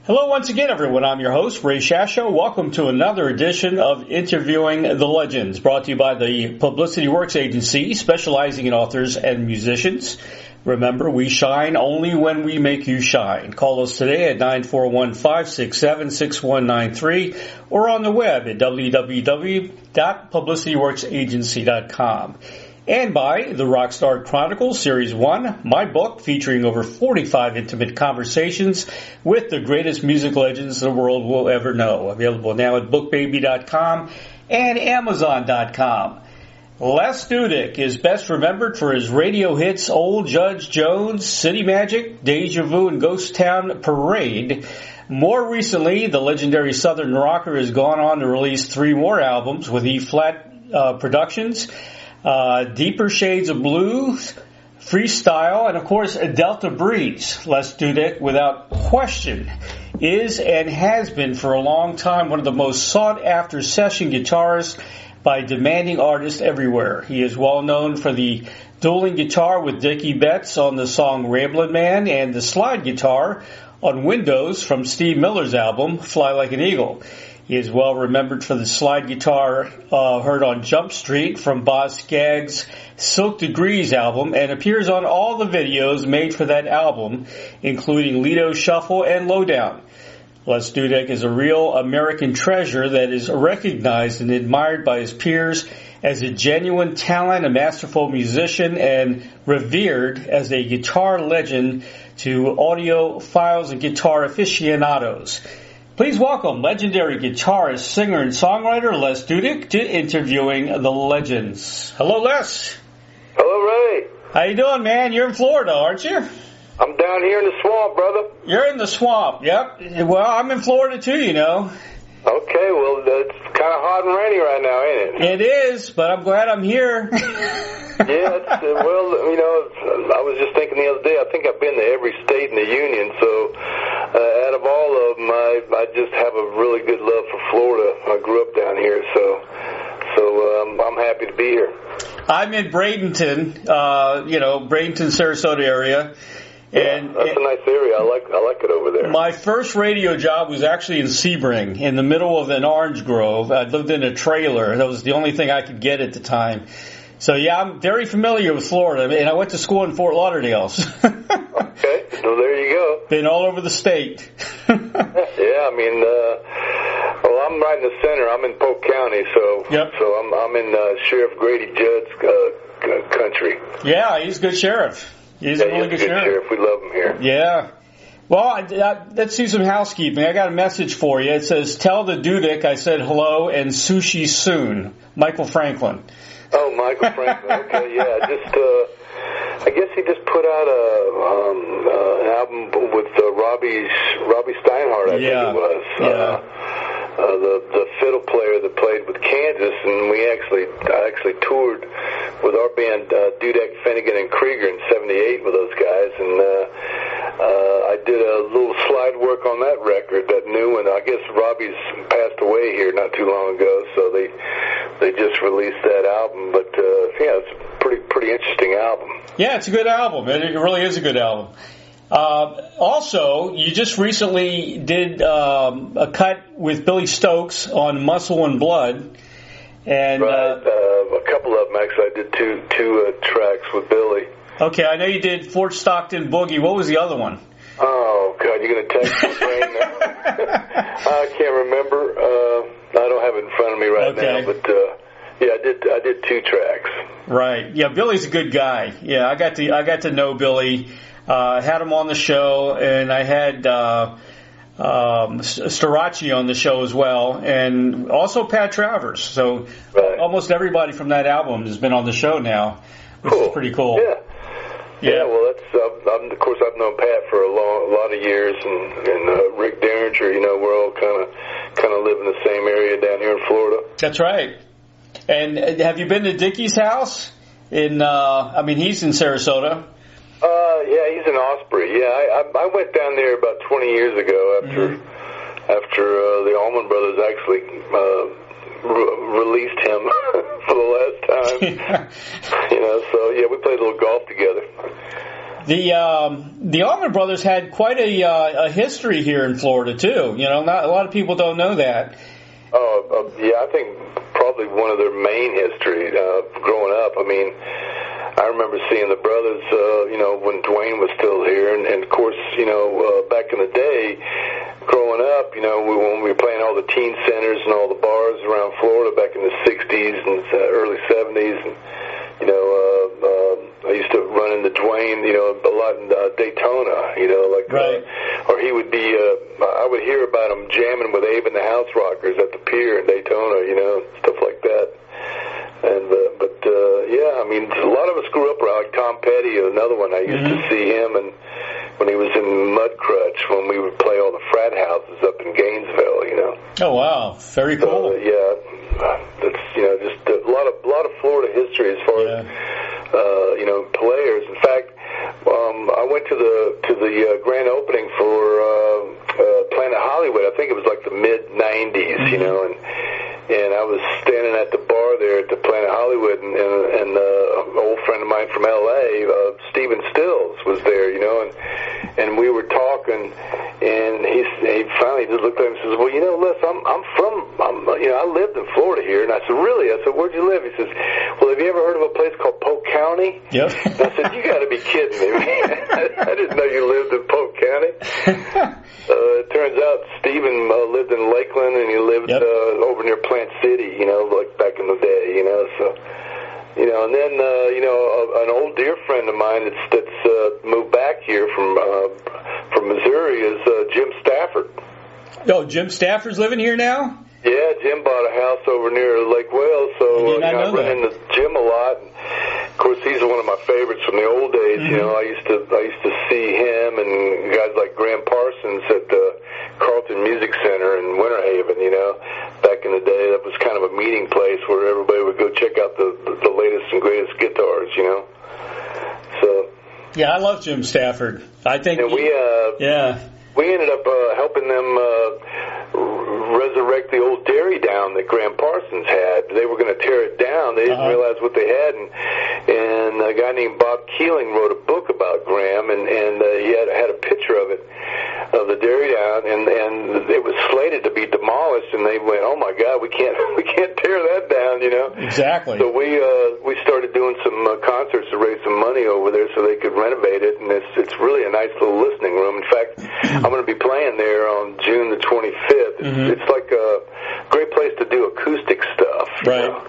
Hello once again, everyone. I'm your host, Ray Shasho. Welcome to another edition of Interviewing the Legends, brought to you by the Publicity Works Agency, specializing in authors and musicians. Remember, we shine only when we make you shine. Call us today at 941-567-6193 or on the web at www.publicityworksagency.com. And by the Rockstar Chronicles Series 1, my book featuring over 45 intimate conversations with the greatest music legends the world will ever know. Available now at bookbaby.com and amazon.com. Les Dudek is best remembered for his radio hits Old Judge Jones, City Magic, Deja-Vu, and Ghost Town Parade. More recently, the legendary Southern rocker has gone on to release 3 more albums with Eflat Productions, Deeper Shades of Blues, Freestyle, and of course Delta Breeze. Les Dudek, without question, is and has been for a long time one of the most sought-after session guitarists by demanding artists everywhere. He is well known for the dueling guitar with Dickey Betts on the song Ramblin Man and the slide guitar on Windows from Steve Miller's album Fly Like an Eagle. He is well remembered for the slide guitar heard on Jump Street from Boz Scaggs' Silk Degrees album and appears on all the videos made for that album, including Lido Shuffle and Lowdown. Les Dudek is a real American treasure that is recognized and admired by his peers as a genuine talent, a masterful musician, and revered as a guitar legend to audiophiles and guitar aficionados. Please welcome legendary guitarist, singer, and songwriter Les Dudek to Interviewing the Legends. Hello, Les. Hello, Ray. How you doing, man? You're in Florida, aren't you? I'm down here in the swamp, brother. You're in the swamp, yep. Well, I'm in Florida, too, you know. Okay, well, it's kind of hot and rainy right now, ain't it? It is, but I'm glad I'm here. Yeah, well, you know, I was just thinking the other day, I think I've been to every state in the Union, so out of all of them, I just have a really good love for Florida. I grew up down here, so I'm happy to be here. I'm in Bradenton, Bradenton, Sarasota area. And that's a nice area. I like it over there. My first radio job was actually in Sebring, in the middle of an orange grove. I lived in a trailer. That was the only thing I could get at the time. So, yeah, I'm very familiar with Florida, and I went to school in Fort Lauderdale. Okay, so there you go. Been all over the state. Yeah, I mean, well, I'm right in the center. I'm in Polk County, so I'm in Sheriff Grady Judd's country. Yeah, he's a good sheriff. He's a really good sheriff. We love him here. Yeah. Well, let's do some housekeeping. I got a message for you. It says, tell the Dudek I said hello and sushi soon. Michael Franklin. Oh, Michael Franklin. Okay, yeah. I guess he just put out an album with Robbie Steinhardt, I think it was. Yeah. The fiddle player that played with Kansas, and I actually toured with our band Dudek, Finnegan, and Krieger in '78 with those guys, and I did a little slide work on that record, that new one. I guess Robbie's passed away here not too long ago, so they just released that album. But yeah, it's a pretty interesting album. Yeah, it's a good album. It really is a good album. Also, you just recently did a cut with Billy Stokes on Muscle and Blood. And right, a couple of them, actually. I did two tracks with Billy. Okay, I know you did Fort Stockton Boogie. What was the other one? Oh, God, you're going to text my brain now. I can't remember. I don't have it in front of me right now, but yeah, I did 2 tracks. Right. Yeah, Billy's a good guy. Yeah, I got to know Billy. Had him on the show, and I had Starachi on the show as well, and also Pat Travers. So almost everybody from that album has been on the show now, which is pretty cool. Yeah. Well, that's of course I've known Pat for a lot of years, and Rick Derringer. You know, we're all kind of live in the same area down here in Florida. That's right. And have you been to Dickey's house? He's in Sarasota. Yeah, he's in Osprey. Yeah, I went down there about 20 years ago after the Allman Brothers actually released him for the last time. So yeah, we played a little golf together. The Allman Brothers had quite a history here in Florida too. You know, not a lot of people don't know that. Yeah, I think probably one of their main history growing up. I mean, I remember seeing the brothers, you know, when Dwayne was still here, and of course, you know, back in the day, growing up, you know, when we were playing all the teen centers and all the bars around Florida back in the 60s and early 70s, and, you know, I used to run into Dwayne, you know, a lot in Daytona, you know, like, right. Or he would be, I would hear about him jamming with Abe and the House Rockers at the pier in Daytona, you know, stuff like that. And, yeah, I mean, a lot of us grew up around, like Tom Petty, another one. I used to see him, and when he was in Mudcrutch, when we would play all the frat houses up in Gainesville, you know. Oh, wow. Very cool. So, yeah, that's, you know, just a lot of Florida history as far as, you know, players. In fact, I went to the grand opening for Planet Hollywood. I think it was like the mid-'90s, you know, and I was standing at the bar there at the Planet Hollywood, and an old friend of mine from L.A., Stephen Stills, was there, you know, and we were talking, and he finally just looked at me and says, well, you know, Les, you know, I lived in Florida here. And I said, really? I said, where'd you live? He says, well, have you ever heard of a place called Polk County? Yep. And I said, you got to be kidding me, man. I didn't know you lived in Polk County. It turns out Stephen lived in Lakeland, and he lived over near Plant City, you know, like back in the day, you know, so... You know, and then, you know, an old dear friend of mine that's moved back here from Missouri is Jim Stafford. Oh, Jim Stafford's living here now? Yeah, Jim bought a house over near Lake Wales, so I run into Jim a lot. And of course, he's one of my favorites from the old days. You know, I used to see him and guys like Graham Parsons at the Carlton Music Center in Winter Haven. You know, back in the day, that was kind of a meeting place where everybody would go check out the latest and greatest guitars. You know, so yeah, I love Jim Stafford. I think, and we ended up helping them resurrect the old dairy down that Graham Parsons had. They were going to tear it down. They didn't realize what they had, and a guy named Bob Keeling wrote a book about Graham, and he had a picture of it, of the dairy down, and it was slated to be demolished, and they went, oh my God, we can't tear that down, you know. Exactly. So we started doing some concerts to raise some money over there so they could renovate it, and it's really a nice little listening room. In fact, I'm going to be playing there on June the 25th. It's like a great place to do acoustic stuff. Right. You know?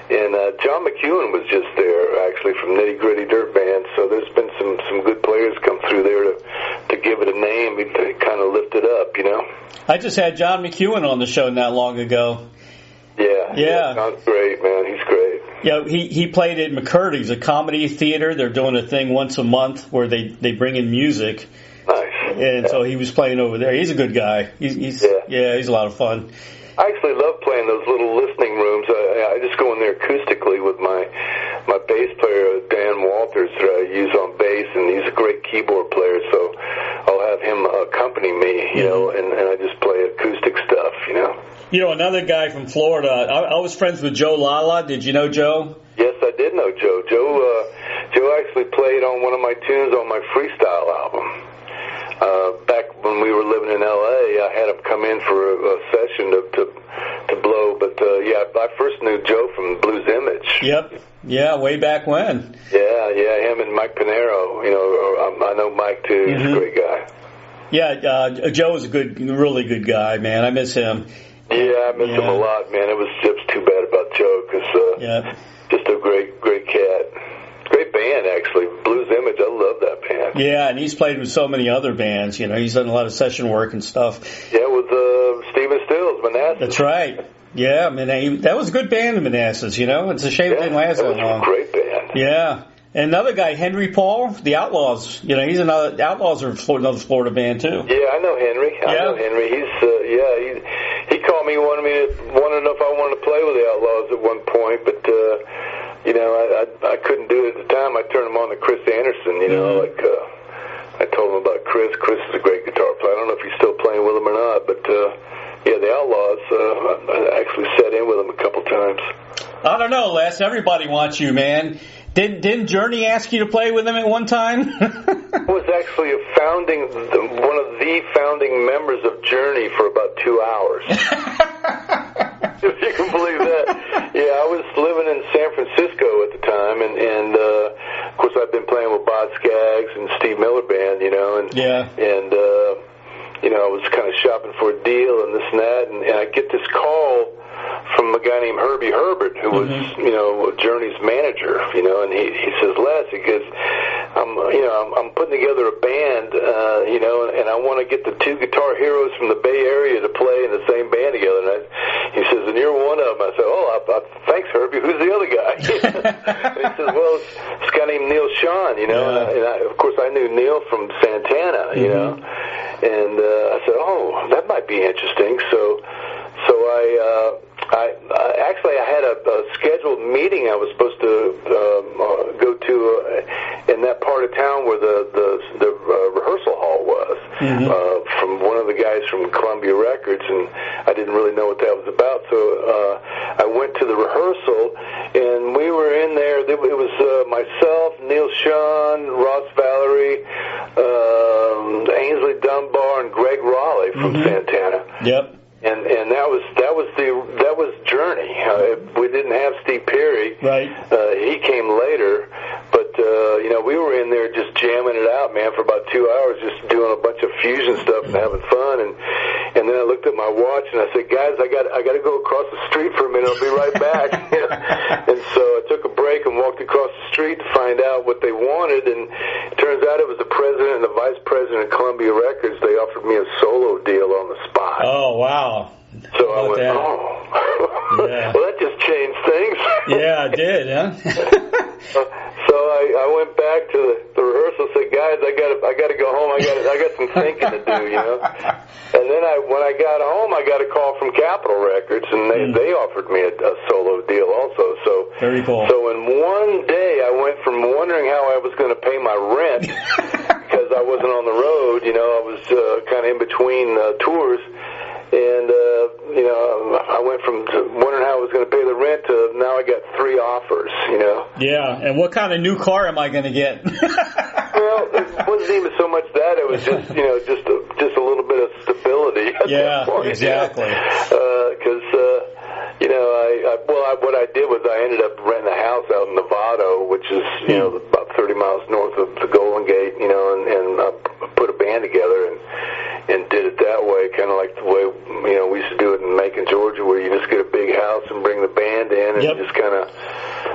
And John McEwen was just there, actually, from Nitty Gritty Dirt Band. So there's been some good players come through there to give it a name, to kind of lift it up, you know. I just had John McEwen on the show not long ago. Yeah. John's great, man. He's great. Yeah, he played at McCurdy's, a comedy theater. They're doing a thing once a month where they bring in music. Nice. And so he was playing over there. He's a good guy. He's a lot of fun. I actually love playing those little listening rooms. I just go in there acoustically with my bass player, Dan Walters, that I use on bass, and he's a great keyboard player, so I'll have him accompany me, you know, and I just play acoustic stuff, you know. You know, another guy from Florida, I was friends with Joe Lala. Did you know Joe? Yes, I did know Joe. Joe actually played on one of my tunes on my Freestyle album. Back when we were living in L.A., I had him come in for a session to blow. But, I first knew Joe from Blues Image. Yep. Yeah, way back when. Yeah, him and Mike Piccaro. You know, I know Mike, too. He's a great guy. Yeah, Joe is a really good guy, man. I miss him. Yeah, I miss him a lot, man. It was just too bad about Joe because just a great cat. Great band, actually. Blues Image, I love that band. Yeah, and he's played with so many other bands. You know, he's done a lot of session work and stuff. Yeah, with Stephen Stills, Manassas. That's right. Yeah, that was a good band, Manassas, you know. It's a shame it didn't last that long. That was a great band. Yeah. And another guy, Henry Paul, the Outlaws. You know, he's Outlaws are another Florida band, too. Yeah, I know Henry. I know Henry. He's, he called me, wanted to know if I wanted to play with the Outlaws at one point, but, you know, I couldn't do it at the time. I turned him on to Chris Anderson, you know, like I told him about Chris. Chris is a great guitar player. I don't know if he's still playing with him or not, but, the Outlaws, I actually sat in with him a couple times. I don't know, Les. Everybody wants you, man. Didn't Journey ask you to play with them at one time? I was actually one of the founding members of Journey for about 2 hours. If you can believe that. Yeah, I was living in San Francisco at the time, and of course I've been playing with Boz Scaggs and Steve Miller Band, and I was kind of shopping for a deal and this and that, and I get this call from a guy named Herbie Herbert, who was, Journey's manager, and he says, Les, he goes, I'm putting together a band, and I want to get the two guitar heroes from the Bay Area to play in the same band together. And he says, and you're one of them. I said, thanks, Herbie. Who's the other guy? And he says, well, it's this guy named Neil Sean, and of course I knew Neil from Santana, and I said, that might be interesting. So I had a scheduled meeting I was supposed to go to in that part of town where the rehearsal hall was, from one of the guys from Columbia Records, and I didn't really know what that was about. So I went to the rehearsal, and we were in there. It was myself, Neil Sean, Ross Valerie, Ainsley Dunbar, and Greg Raleigh from Santana. Yep. And that was Journey. We didn't have Steve Perry. Right. He came later, but we were in there just jamming it out, man, for about 2 hours, just doing a bunch of fusion stuff and having fun. And then I looked at my watch and I said, guys, I got to go across the street for a minute. I'll be right back. And so I took a break and walked across the street to find out what they wanted. And it turns out it was the president and the vice president of Columbia Records. They offered me a solo deal on the spot. Oh, wow. So I went, well, that just changed things. Yeah, it did, huh? So I went back to the rehearsal, said, guys, I got to go home. I got some thinking to do, And then when I got home, I got a call from Capitol Records, and they offered me a solo deal also. So very cool. So in one day, I went from wondering how I was going to pay my rent because I wasn't on the road. I was kind of in between tours. And, I went from wondering how I was going to pay the rent to now I got 3 offers, Yeah, and what kind of new car am I going to get? Well, it wasn't even so much that. It was just, just a little bit of stability at that point. Exactly. Because, what I did was I ended up renting a house out in Novato, which is, about 30 miles north of the Golden Gate, and I put a band together and did it that way, kind of like the way, we used to do it in Macon, Georgia, where you just get a big house and bring the band in and just kind of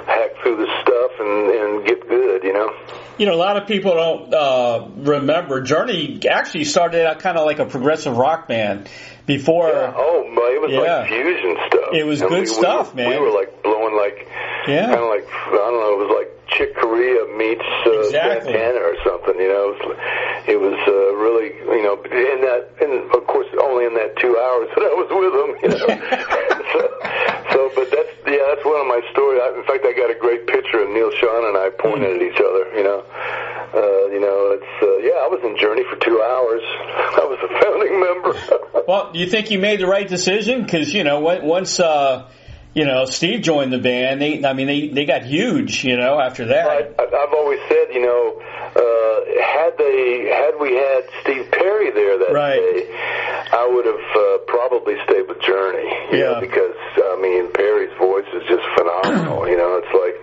hack through the stuff and get good, A lot of people don't remember. Journey actually started out kind of like a progressive rock band before. Yeah. It was like fusion stuff. It was good stuff, man. We were like blowing kind of like, I don't know, it was like Chick Corea meets Santana or something, It was really, and of course only in that 2 hours that I was with them, but that's one of my stories. In fact, I got a great picture of Neil Sean and I pointing at each other, I was in Journey for 2 hours. I was a founding member. Well, do you think you made the right decision? Because, once, Steve joined the band, they got huge, after that. I've always said, had we had Steve Perry there that day, I would have probably stayed with Journey, because, Perry's voice is just phenomenal, it's like,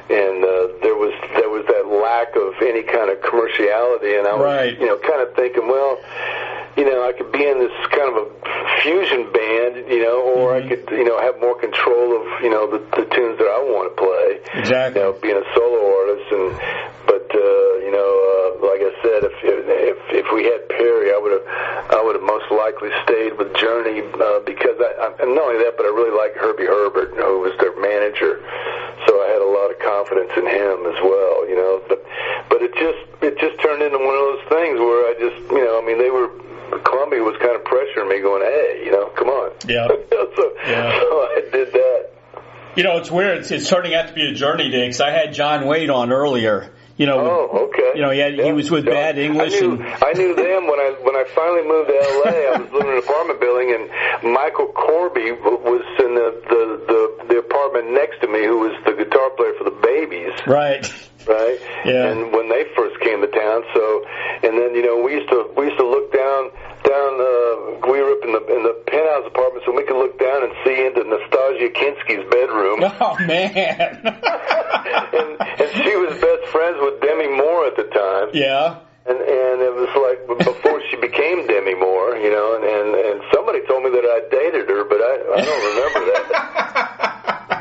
and there was that lack of any kind of commerciality, and I was, kind of thinking, well, I could be in this kind of a fusion band, or I could, have more control of, the tunes that I want to play. Exactly. Being a solo artist, but like I said, if we had Perry, I would have most likely stayed with Journey because and not only that, but I really like Herbie Herbert, who was their manager, so I had a lot of confidence in him as well, But it just turned into one of those things where I just, Columbia was kind of pressuring me, going, "Hey, come on." Yeah. So I did that. It's weird. It's turning out to be a journey day because I had John Wade on earlier. Okay. He was with Bad English. I knew them when I finally moved to L.A. I was living in an apartment building, and Michael Corby was in the apartment next to me, who was the guitar player for the Babies. Right. Right. Yeah. And when they first came to town, and then we used to look down. We were up in the penthouse apartment, so we could look down and see into Nastasia Kinski's bedroom. Oh man. and she was best friends with Demi Moore at the time. Yeah. And it was like before she became Demi Moore, and somebody told me that I dated her, but I don't remember that.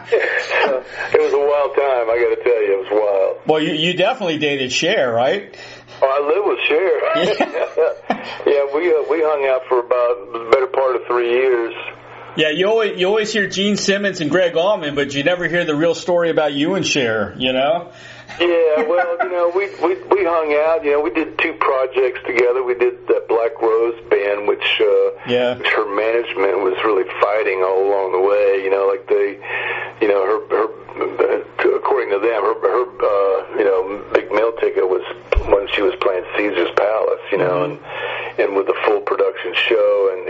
So, it was a wild time, I got to tell you, it was wild. Well, you definitely dated Cher, right? Oh, I live with Cher. Yeah, we hung out for about the better part of 3 years. Yeah, you always hear Gene Simmons and Greg Allman, but you never hear the real story about you and Cher, Yeah, well, we hung out. We did 2 projects together. We did that Black Rose band, which her management was really fighting all along the way. Like they, her according to them, her big meal ticket was when she was playing Caesar's Palace, and with the full production show, and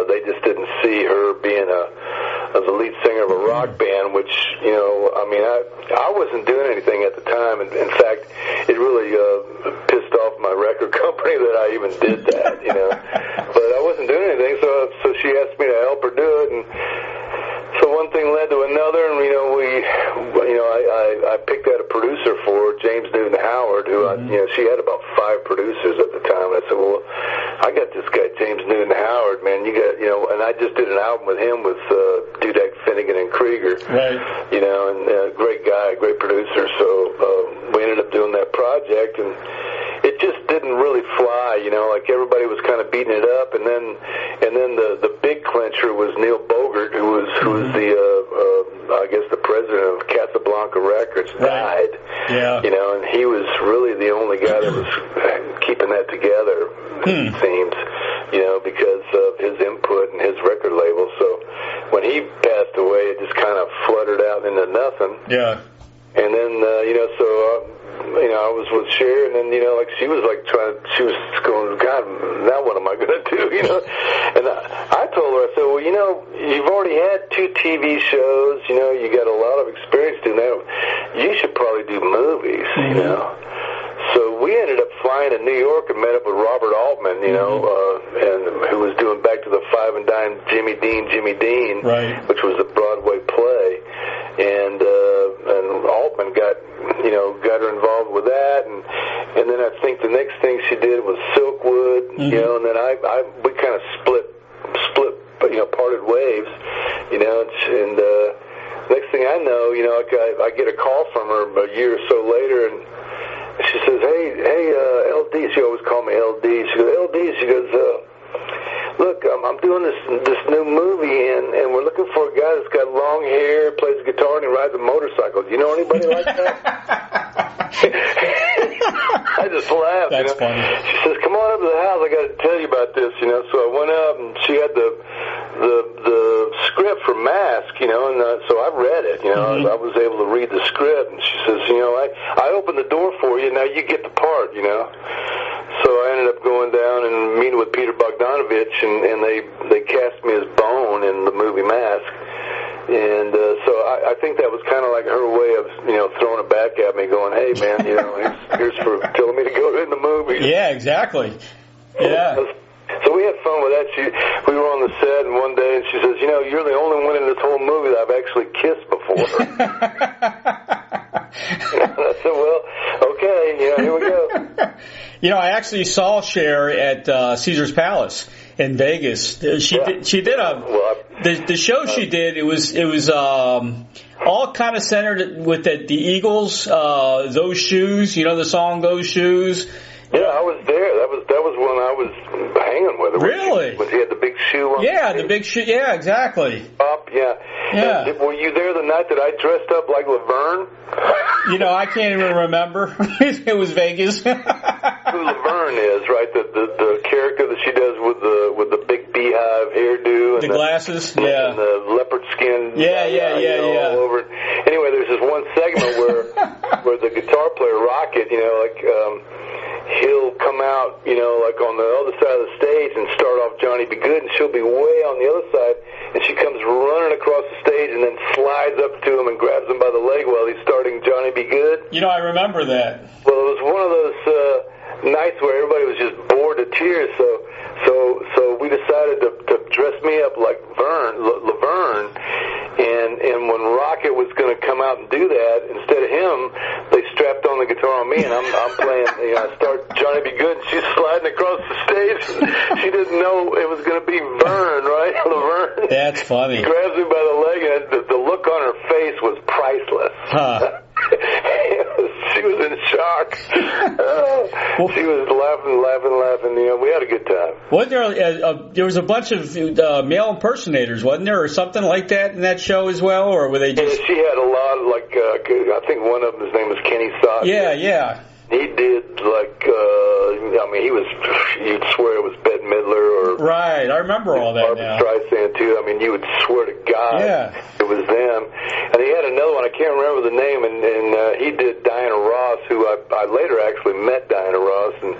they just didn't see her being as a lead singer of a rock band, which, I wasn't doing anything at the time. And in fact, it really pissed off my record company that I even did that, But I wasn't doing anything, so she asked me to help her do it, and so one thing led to another, and I picked out a producer for her, James Newton Howard, who she had about 5 producers at the time. And I said, well, I got this guy James Newton Howard, man. You got and I just did an album with him with Dudek, Finnegan, and Krieger. Right. And great guy, great producer. So we ended up doing that project, and it just didn't really fly. Like everybody was kind of beating it up, and then the big clincher was Neil Bogart, who was the I guess the president of Casablanca Records, died. Yeah. And he was really the only guy that was keeping that together, it seems, because of his input and his record label. So when he passed away, it just kind of fluttered out into nothing. Yeah. And then, I was with Cher, and then, she was going, God, now what am I going to do, And I told her, I said, well, you've already had 2 TV shows, you got a lot of experience doing that. You should probably do movies, So we ended up flying to New York and met up with Robert Altman, and who was doing Back to the Five and Dime Jimmy Dean, right, which was a Broadway play, and Altman got her involved with that, and then I think the next thing she did was Silkwood, and then we kind of split, parted waves, and next thing I know, I get a call from her a year or so later, and she says, hey, LD, she always called me LD, she goes, LD, she goes, look, I'm doing this new movie, and we're looking for a guy that's got long hair, plays guitar, and he rides a motorcycle. Do you know anybody like that? I just laughed. That's funny. She says, come on up to the house, I got to tell you about this, So I went up, and she had the script for Mask, and so I read it, I was able to read the script, and she says, I opened the door for you, now you get the part, So I ended up going down and meeting with Peter Bogdanovich, and they cast me as Bone in the movie Mask. And so I think that was kind of like her way of, throwing it back at me, going, hey, man, here's for telling me to go in the movie. Yeah, exactly. Yeah. So we had fun with that. We were on the set, and one day, and she says, you're the only one in this whole movie that I've actually kissed before. And I said, well, okay, here we go. I actually saw Cher at Caesar's Palace in Vegas. She did the show she did. It was all kind of centered with the Eagles, Those Shoes. The song Those Shoes. Yeah, I was there. That was when I was hanging with her. Really? When she had the big shoe on. Yeah, the big shoe. Yeah, exactly. Yeah. Were you there the night that I dressed up like Laverne? I can't even remember. It was Vegas. Who Laverne is, right? The character that she does with the big beehive hairdo and the glasses, yeah, and the leopard skin, yeah. all over. Anyway, there's this one segment where the guitar player Rocket, he'll come out, like on the other side of the stage and start off Johnny Be Good, and she'll be way on the other side, and she comes running across the stage and then slides up to him and grabs him by the leg while he's starting Johnny Be Good. that. Well, it was one of those nights where everybody was just bored to tears, so we decided to dress me up like Laverne, and when Rocket was going to come out and do that, instead of him, they strapped on the guitar on me, and I'm playing, I start Johnny Be Good, and she's sliding across the stage. She didn't know it was going to be Vern, right? Laverne. That's funny. She grabs me by the leg, and the look on her face was priceless. Huh. She was in shock. She was laughing. We had a good time. Wasn't there was a bunch of male impersonators, wasn't there, or something like that in that show as well, or were they just? Yeah, she had a lot of, I think one of them, his name was Kenny Sock. Yeah. He did, you'd swear it was Bette Midler or... Right, I remember all that Barbra Streisand, too. I mean, you would swear to God it was them. And he had another one, I can't remember the name, and he did Diana Ross, who I later actually met Diana Ross, and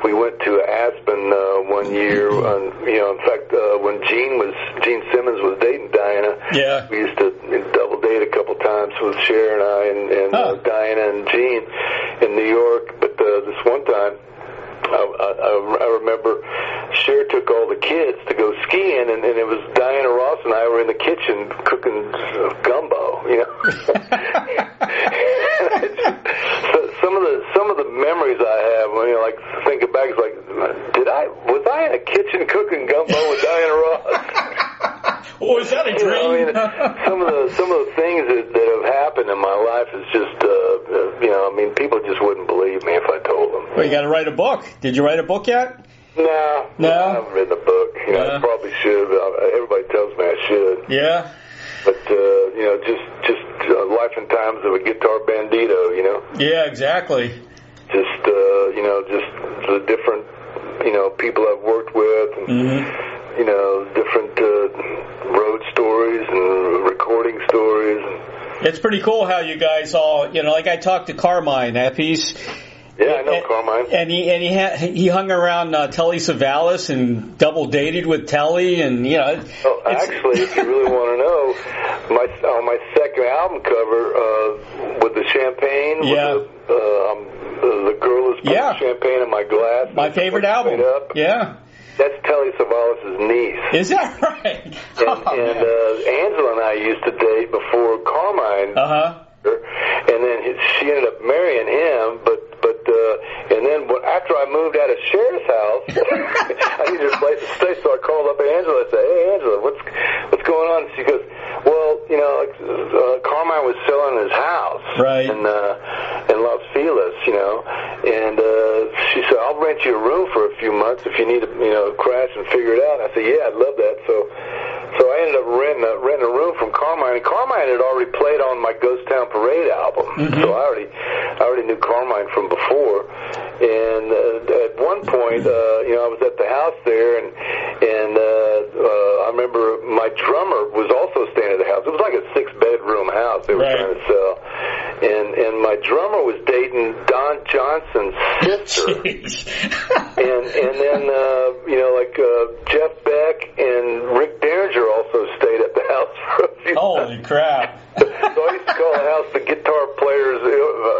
we went to Aspen one year. And, in fact, when Gene Simmons was dating Diana, we used to double date a couple times with Cher and I and Diana and Gene in New York. But this one time, I remember Cher took all the kids to go skiing, and it was Diana Ross and I were in the kitchen cooking gumbo, So some of the memories I have, thinking back, is like, was I in a kitchen cooking gumbo with Diana Ross? Oh, is that a dream? Some of the things that have happened in my life is just, people just wouldn't believe me if I told them. Well, you got to write a book. Did you write a book yet? No, I haven't written a book. I probably should. Everybody tells me I should. Yeah. But just life and times of a guitar bandito. Yeah, exactly. Just the different people I've worked with, and different road stories and recording stories. It's pretty cool how you guys all, like I talked to Carmine, that piece. Yeah, I know Carmine. And he hung around Telly Savalas and double dated with Telly, and actually, if you really want to know, my second album cover with the champagne, with the girl is putting champagne in my glass. My favorite album. Yeah. That's Telly Savalas' niece. Is that right? And Angela and I used to date before Carmine. And then she ended up marrying him, but and then after I moved out of Cher's house, I needed a place to stay, so I called up Angela and said, "Hey, Angela, what's going on?" She goes, "Well, Carmine was selling his house in Los Feliz, and she said, I'll rent you a room for a few months if you need to, crash and figure it out." And I said, "Yeah, I'd love that." So I ended up renting a room from Carmine. And Carmine had already played on my Ghost Town Parade album, so I already knew Carmine from before. And at one point, I was at the house there, and I remember my drummer was also staying at the house. It was like a 6-bedroom house they were trying to sell, and my drummer was dating Don Johnson's sister, and then Jeff Beck and Rick Derringer also stayed at the house for a few Holy times. crap. So I used to call the house the guitar player's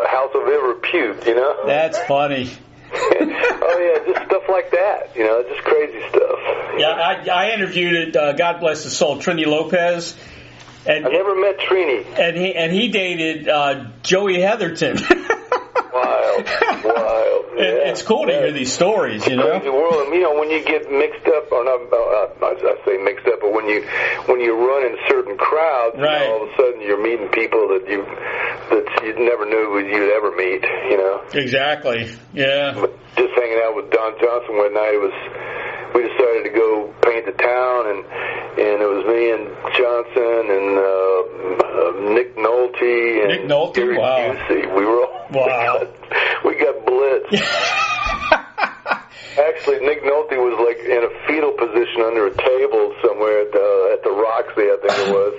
house of ill repute, That's funny. Oh, yeah, just stuff like that, just crazy stuff. Yeah, I interviewed, God bless his soul, Trini Lopez. And I never met Trini. And he dated Joey Heatherton. Wild. Yeah. It's cool to hear these stories, Crazy world. And, when you get mixed up, or not, I say mixed up, but when you run in certain crowds, all of a sudden you're meeting people that you never knew you'd ever meet, Exactly. Yeah. But just hanging out with Don Johnson one night, we decided to go paint the town, and it was me and Johnson and Nick Nolte and Gary Busey. We were all we got blitzed. Actually, Nick Nolte was like in a fetal position under a table somewhere at the Roxy, I think it was,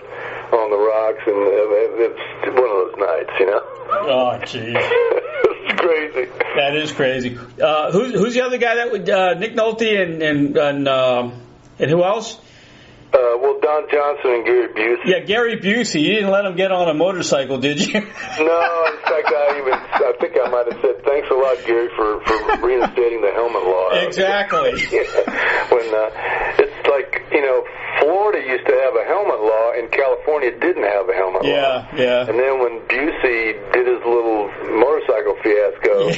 on the rocks, and it's one of those nights, Oh, jeez. It's crazy. That is crazy. Who's the other guy that would Nick Nolte and who else? Well, Don Johnson and Gary Busey. Yeah, Gary Busey. You didn't let him get on a motorcycle, did you? No, in fact, I think I might have said, thanks a lot, Gary, for reinstating the helmet law. Exactly. When it's like, Florida used to have a helmet law, and California didn't have a helmet law. Yeah. And then when Busey did his little motorcycle fiasco,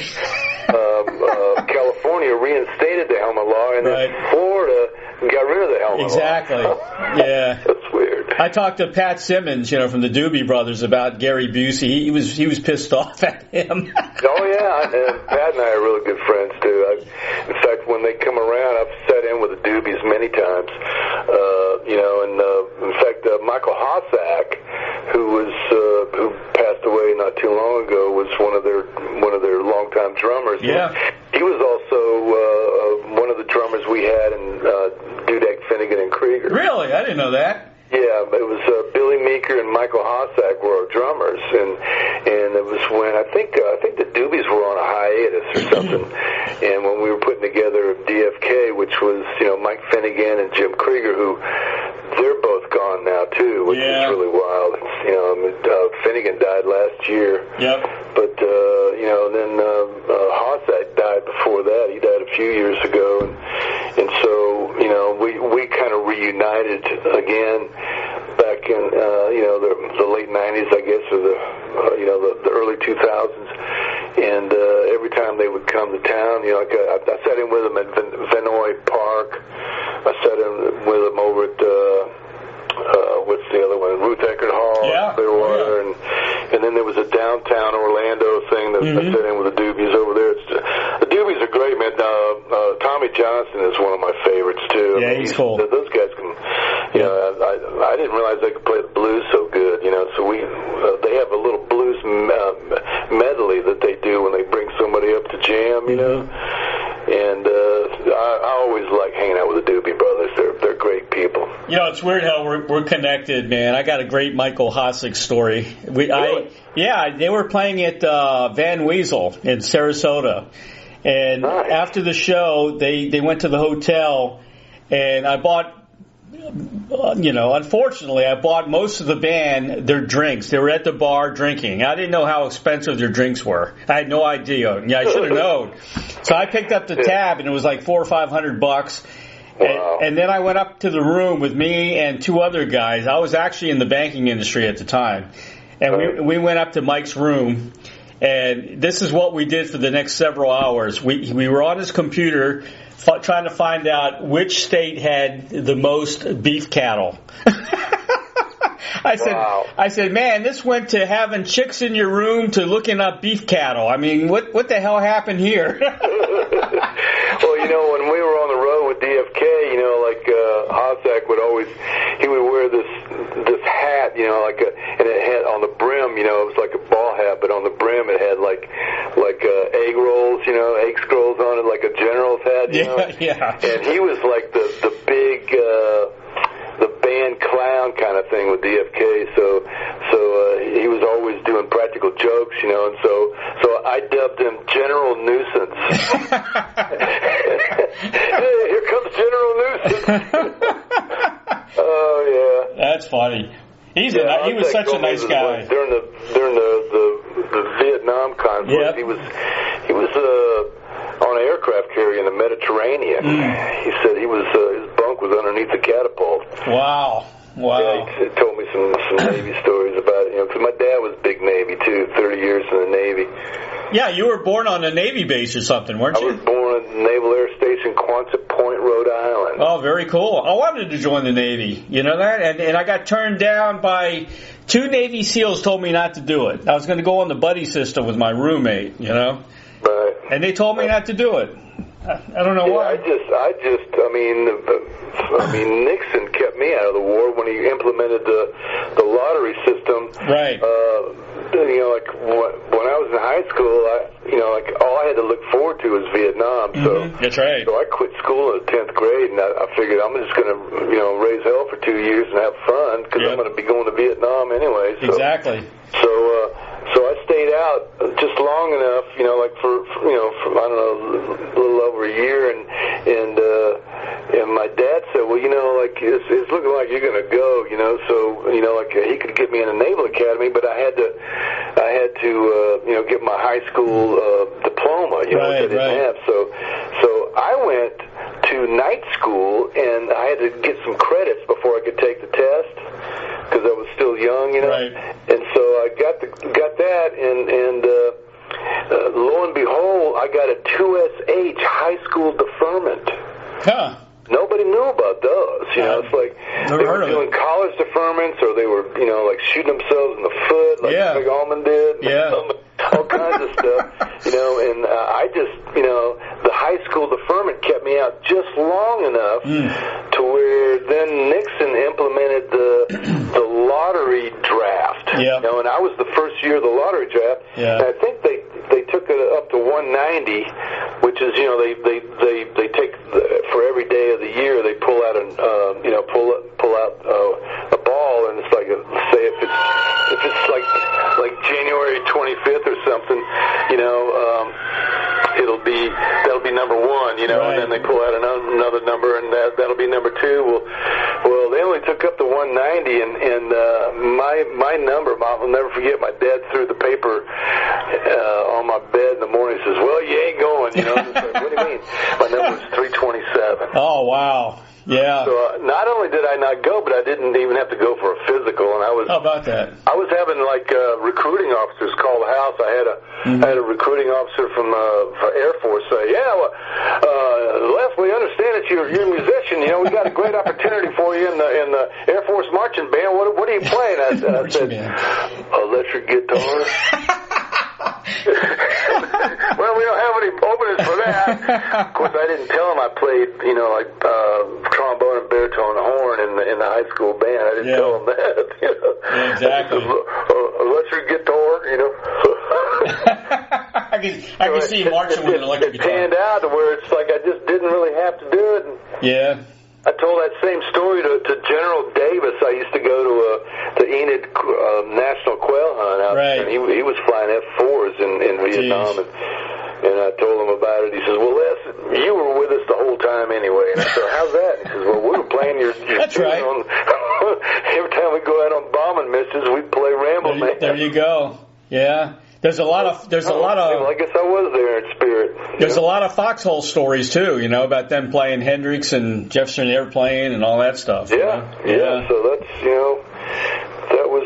California reinstated the helmet law, and then Florida got rid of the helmet law. Exactly. Yeah. That's weird. I talked to Pat Simmons, from the Doobie Brothers about Gary Busey. He was pissed off at him. Oh yeah, and Pat and I are really good friends too. In fact, when they come around, I've sat in with the Doobies many times. In fact, Michael Hossack, who passed away not too long ago, was one of their longtime drummers. Yeah. He was also one of the drummers we had in Dudek, Finnegan, and Krieger. Really? I didn't know that. Yeah, it was Billy Meeker and Michael Hossack were our drummers, and it was when I think the Doobies were on a hiatus or something, and when we were putting together DFK, which was Mike Finnegan and Jim Krieger, who they're both gone now too, which is really wild. Finnegan died last year. Yep. But then Hossack died before that. He died a few years ago, and so we kind of reunited again back in the late '90s, I guess, or the early 2000s. And every time they would come to town, I sat in with them at Vinoy Park. I sat in with them over at what's the other one? Ruth Eckerd Hall, Clearwater, and then there was a downtown Orlando thing that I sat in with the Doobies over there. The Doobies are great, man. Tommy Johnson is one of my favorites too. Yeah, he's cool. Those guys can. I didn't realize they could play the blues so good. So they have a little blues medley that they do when they bring somebody up to jam. And I always like hanging out with the Doobie Brothers. They're great people. It's weird how we're connected, man. I got a great Michael Hossack story. They were playing at Van Weasel in Sarasota, and after the show, they went to the hotel, and I bought. Unfortunately, I bought most of the band their drinks. They were at the bar drinking. I didn't know how expensive their drinks were. I had no idea. Yeah, I should have known. So I picked up the tab, and it was like $400 or $500. Wow. And then I went up to the room with me and two other guys. I was actually in the banking industry at the time. And we went up to Mike's room, and this is what we did for the next several hours. We were on his computer trying to find out which state had the most beef cattle. I said, man, this went to having chicks in your room to looking up beef cattle. I mean, what the hell happened here? Well, when we were on the road with DFK, Hossack would wear this hat, and it had on the brim, it was like a ball hat, but on the brim it had like egg rolls, egg scrolls on it, like a general's hat, Yeah. And he was like the big, the band clown kind of thing with DFK, so he was always doing practical jokes, and so I dubbed him General Nuisance. Hey, here comes General Nuisance. Oh yeah, that's funny. He was such a nice guy. During the Vietnam conflict, he was on an aircraft carrier in the Mediterranean. He said his bunk was underneath the catapult. Wow. Yeah, he told me some Navy stories about it, because my dad was big Navy too, 30 years in the Navy. Yeah, you were born on a Navy base or something, weren't you? I was born at Naval Air Station, Quonset Point, Rhode Island. Oh, very cool. I wanted to join the Navy, you know that? And I got turned down by two Navy SEALs told me not to do it. I was going to go on the buddy system with my roommate, Right. And they told me not to do it. I don't know why. I mean, Nixon kept me out of the war when he implemented the lottery system. Right. When I was in high school, all I had to look forward to was Vietnam. So that's right. So I quit school in the 10th grade, and I figured I'm just going to, raise hell for 2 years and have fun because I'm going to be going to Vietnam anyway. So, exactly. So I stayed out just long enough, for I don't know, a little over a year, and And my dad said, well, like, it's looking like you're going to go, so, like, he could get me in a Naval Academy, but I had to, get my high school diploma, which I didn't have. So I went to night school, and I had to get some credits before I could take the test, because I was still young, Right. And so I got that, and lo and behold, I got a 2SH high school deferment. Huh. Nobody knew about those. It's like they were doing college deferments, or they were, like shooting themselves in the foot, like Big Allman did. Yeah. All kinds of stuff, and I just, the high school deferment kept me out just long enough to where then Nixon implemented the lottery draft. Yeah. And I was the first year of the lottery draft. Yeah. And I think they took it up to 190, which is, they take for every day of the year they pull out pull out a ball, and it's like say if it's like January 25th or something, that'll be number one, Right. and then they pull out another number, and that'll be number two. Well, they only took up to 190, and my number, I'll never forget. My dad threw the paper on my bed in the morning. He says, "Well, you ain't going." It's like, what do you mean? My number was 327. Oh, wow. Yeah. So not only did I not go, but I didn't even have to go for a physical, and I was. How about that? I was having like recruiting officers call the house. I had a recruiting officer from Air Force say, "Yeah, well, Les, we understand that you're a musician. We got a great opportunity for you in the Air Force marching band. What are you playing?" I said, "Electric guitar." Well, we don't have any openings for that. Of course, I didn't tell him I played, like trombone and baritone and horn in the high school band. I didn't tell him that. Yeah, exactly. Electric guitar, I can see you marching with an electric guitar. It panned out to where it's like I just didn't really have to do it. Yeah. I told that same story to General Davis. I used to go to Enid National Quail Hunt out there, and he was flying F-4s in Vietnam, and I told him about it. He says, "Well, Les, you were with us the whole time anyway." And I said, "How's that?" He says, "Well, we were playing your That's right. Every time we go out on bombing missions, we play Ramblin Man." There you go. Yeah. There's a lot of. I guess I was there in spirit. There's a lot of foxhole stories too, about them playing Hendrix and Jefferson Airplane and all that stuff. Yeah. So that's that was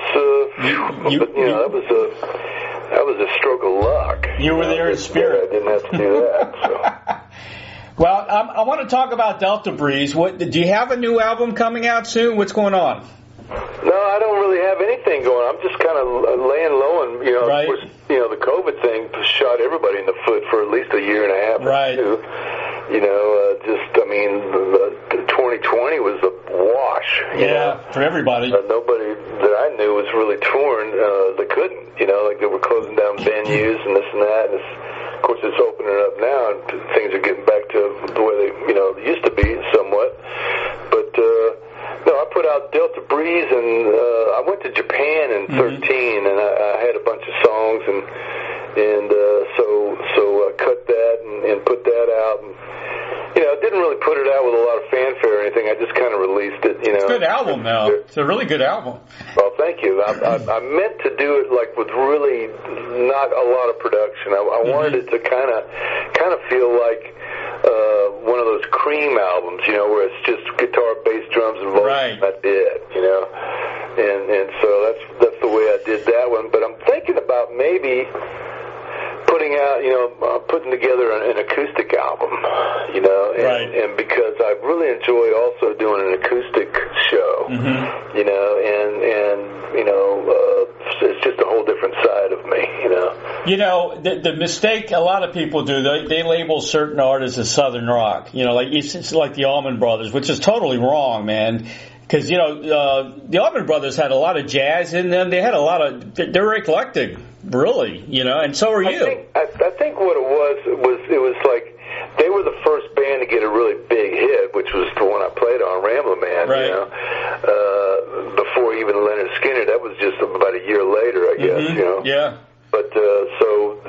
that was a stroke of luck. You were there in spirit. I didn't have to do that. So. Well, I want to talk about Delta Breeze. Do you have a new album coming out soon? What's going on? No, I don't really have anything going. I'm just kind of laying low, and right. Of course, the COVID thing shot everybody in the foot for at least a year and a half. Right. Or two. 2020 was a wash. For everybody. Nobody that I knew was really touring. They couldn't. Like they were closing down venues and this and that. And of course, it's opening up now, and things are getting back to the way they used to be somewhat. But no, I put out Delta Breeze, and I went to Japan in 13, and I had a bunch of songs, and so I cut that and put that out, and I didn't really put it out with a lot of fanfare or anything. I just kind of released it. It's a good album, though. It's a really good album. Well, thank you. I meant to do it like with really not a lot of production. I wanted it to kind of feel like one of those Cream albums, where it's just guitar, bass, drums, and vocals. Right. That's it, and so that's the way I did that one. But I'm thinking about maybe putting out, putting together an acoustic album, and because I really enjoy also doing an acoustic show, it's just a whole different side of me, The mistake a lot of people do, they label certain artists as Southern rock, like it's like the Allman Brothers, which is totally wrong, man. Because, the Allman Brothers had a lot of jazz in them. They had they were eclectic, really, and so are you. I think what it was like they were the first band to get a really big hit, which was the one I played on, Ramblin Man, right. Before even Leonard Skinner. That was just about a year later, I guess, Yeah. But so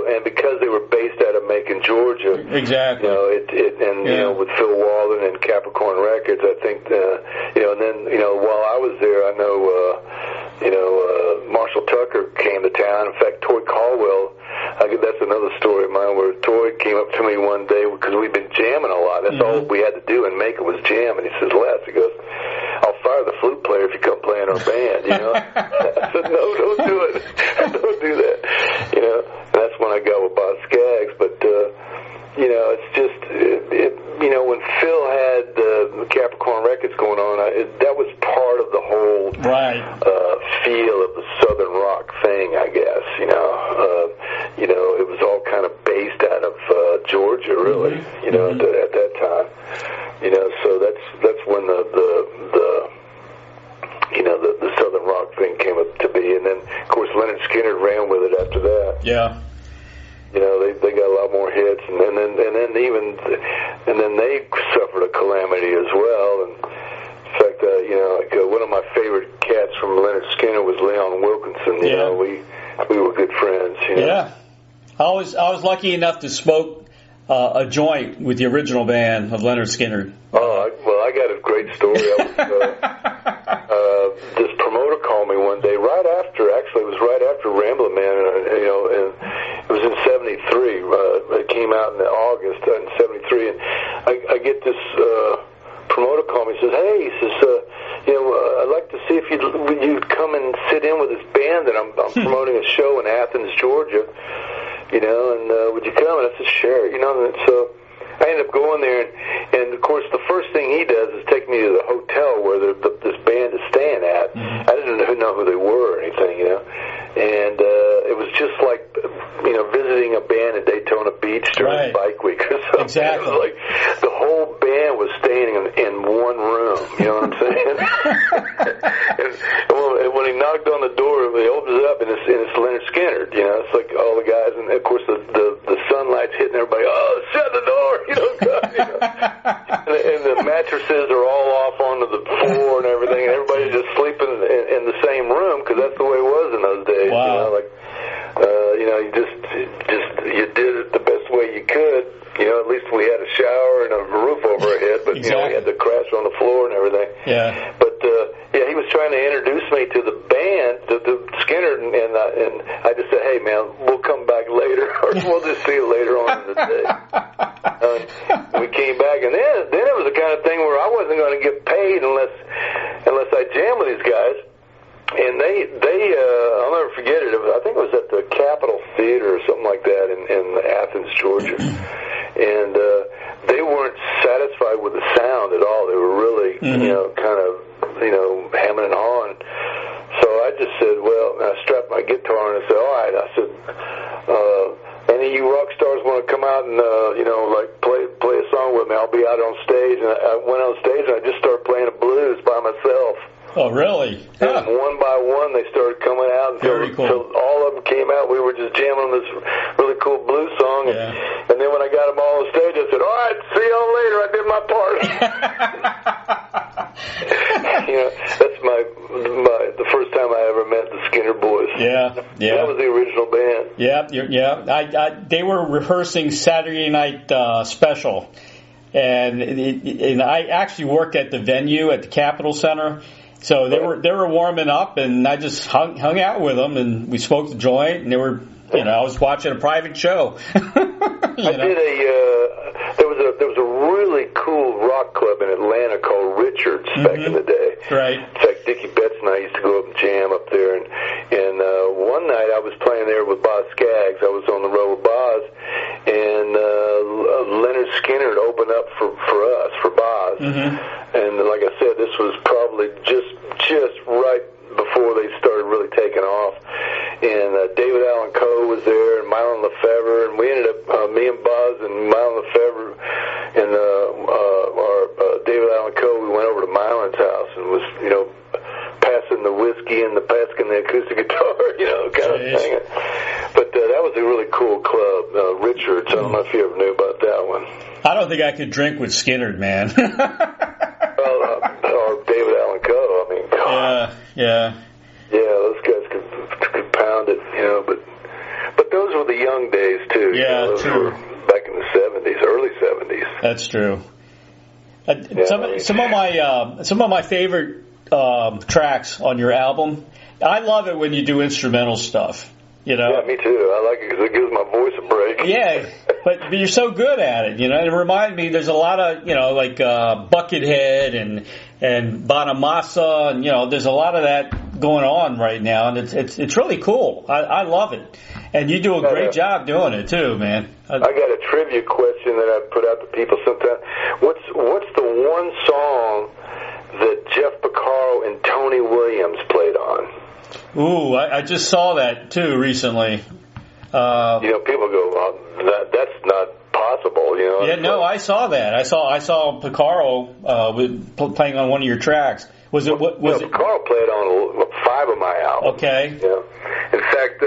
and because they were based out of Macon, Macon, Georgia. Exactly. With Phil Walden and Capricorn Records, I think, and then, while I was there, I know, Marshall Tucker came to town. In fact, Toy Caldwell, that's another story of mine where Toy came up to me one day because we'd been jamming a lot. That's all we had to do in Macon was jam. And he says, Les, he goes, I'll fire the flute player if you come play in our band, I said, no, don't do it. Don't do that. And that's when I got with Boz Scaggs. But, it's just, when Phil had Capricorn Records going on, that was part of the whole feel of the Southern rock thing, I guess. It was all kind of based out of Georgia, really. At that time. So that's when the Southern rock thing came up to be, and then of course Leonard Skinner ran with it after that. Yeah. They got a lot more hits, and then they suffered a calamity as well. And in fact, one of my favorite cats from Leonard Skinner was Leon Wilkinson. We were good friends. Yeah, I was lucky enough to smoke a joint with the original band of Leonard Skinner. Oh, I got a great story. This promoter called me one day it was right after Ramblin Man, and it was in '73. It came out in August in '73, and I get this promoter call me. He says, "Hey," he says, "I'd like to see if you'd come and sit in with this band that I'm promoting a show in Athens, Georgia. And would you come?" And I said, "Sure." And so I ended up going there, and of course the first thing he does is take me to the hotel where this band is staying at. I didn't know who they were or anything, and it was just like visiting a band at Daytona Beach during Bike Week or something. Exactly. It was like the whole band was staying in one room. You know what I'm saying? and when he knocked on the door, he opens it up, and it's Leonard Skinner. It's like all the guys, and of course the sunlight's hitting everybody. Oh, shut the door! And the mattresses are all off onto the floor and everything, and everybody's just sleeping in the same room because that's the way it was in those days. Wow. You did it the best way you could. At least we had a shower and a roof over our head, but we had to crash on the floor and everything. Yeah. But he was trying to introduce me to the band, to Skinner, and I just said, "Hey, man, we'll come back later, or we'll just see you later on in the day." We came back, and then it was the kind of thing where I wasn't going to get paid unless I jammed with these guys. And they I'll never forget it. I think it was at the Capitol Theater or something like that in Athens, Georgia. And they weren't satisfied with the sound at all. They were really, kind of, hemming and hawing. So I just said, I strapped my guitar and I said, all right. I said, any of you rock stars want to come out and, play a song with me? I'll be out on stage. And I went on stage and I just started playing the blues by myself. Oh, really? And one by one, they started coming out until all of them came out. We were just jamming on this really cool blues song. And then when I got them all on stage, I said, all right, see y'all later. I did my part. That's the first time I ever met the Skinner Boys. Yeah. That was the original band. Yeah. They were rehearsing Saturday Night Special. And I actually worked at the venue at the Capitol Center. So they were warming up, and I just hung out with them, and we smoked the joint, and they were, I was watching a private show. There was a really cool rock club in Atlanta called Richards back in the day. Right. In fact, Dickey Betts and I used to go up and jam up there, and one night I was playing there with Boz Scaggs. I was on the road with Boz, and Leonard Skinner had opened up for us, for Boz. And like I said, this was probably just right before they started really taking off. And David Allan Coe was there, and Mylon Lefevre, and we ended up, me and Boz and Mylon Lefevre and David Allan Coe, we went over to Mylon's house and was, passing the whiskey and passing the acoustic guitar, kind of thing. But that was a really cool club, Richards. I don't know if you ever knew about that one. I don't think I could drink with Skinner, man. Or David Allan Coe. I mean, God. Yeah, those guys could pound it, but those were the young days too. Yeah, those true. were back That's true. Some of my favorite tracks on your album. I love it when you do instrumental stuff. You know? Yeah, me too. I like it because it gives my voice a break. Yeah, but you're so good at it. You know, it reminds me. There's a lot of like Buckethead and Bonamassa, and there's a lot of that going on right now, and it's really cool. I love it, and you do a great job doing it too, man. I got a trivia question that I put out to people sometimes. What's the one song that Jeff Piccaro and Tony Williams played on? Ooh, I just saw that too recently. People go, well, that's not possible. Yeah, no, I saw that. I saw Piccaro playing on one of your tracks. Was it? Piccaro played on 5 of my albums. Okay. Yeah. In fact,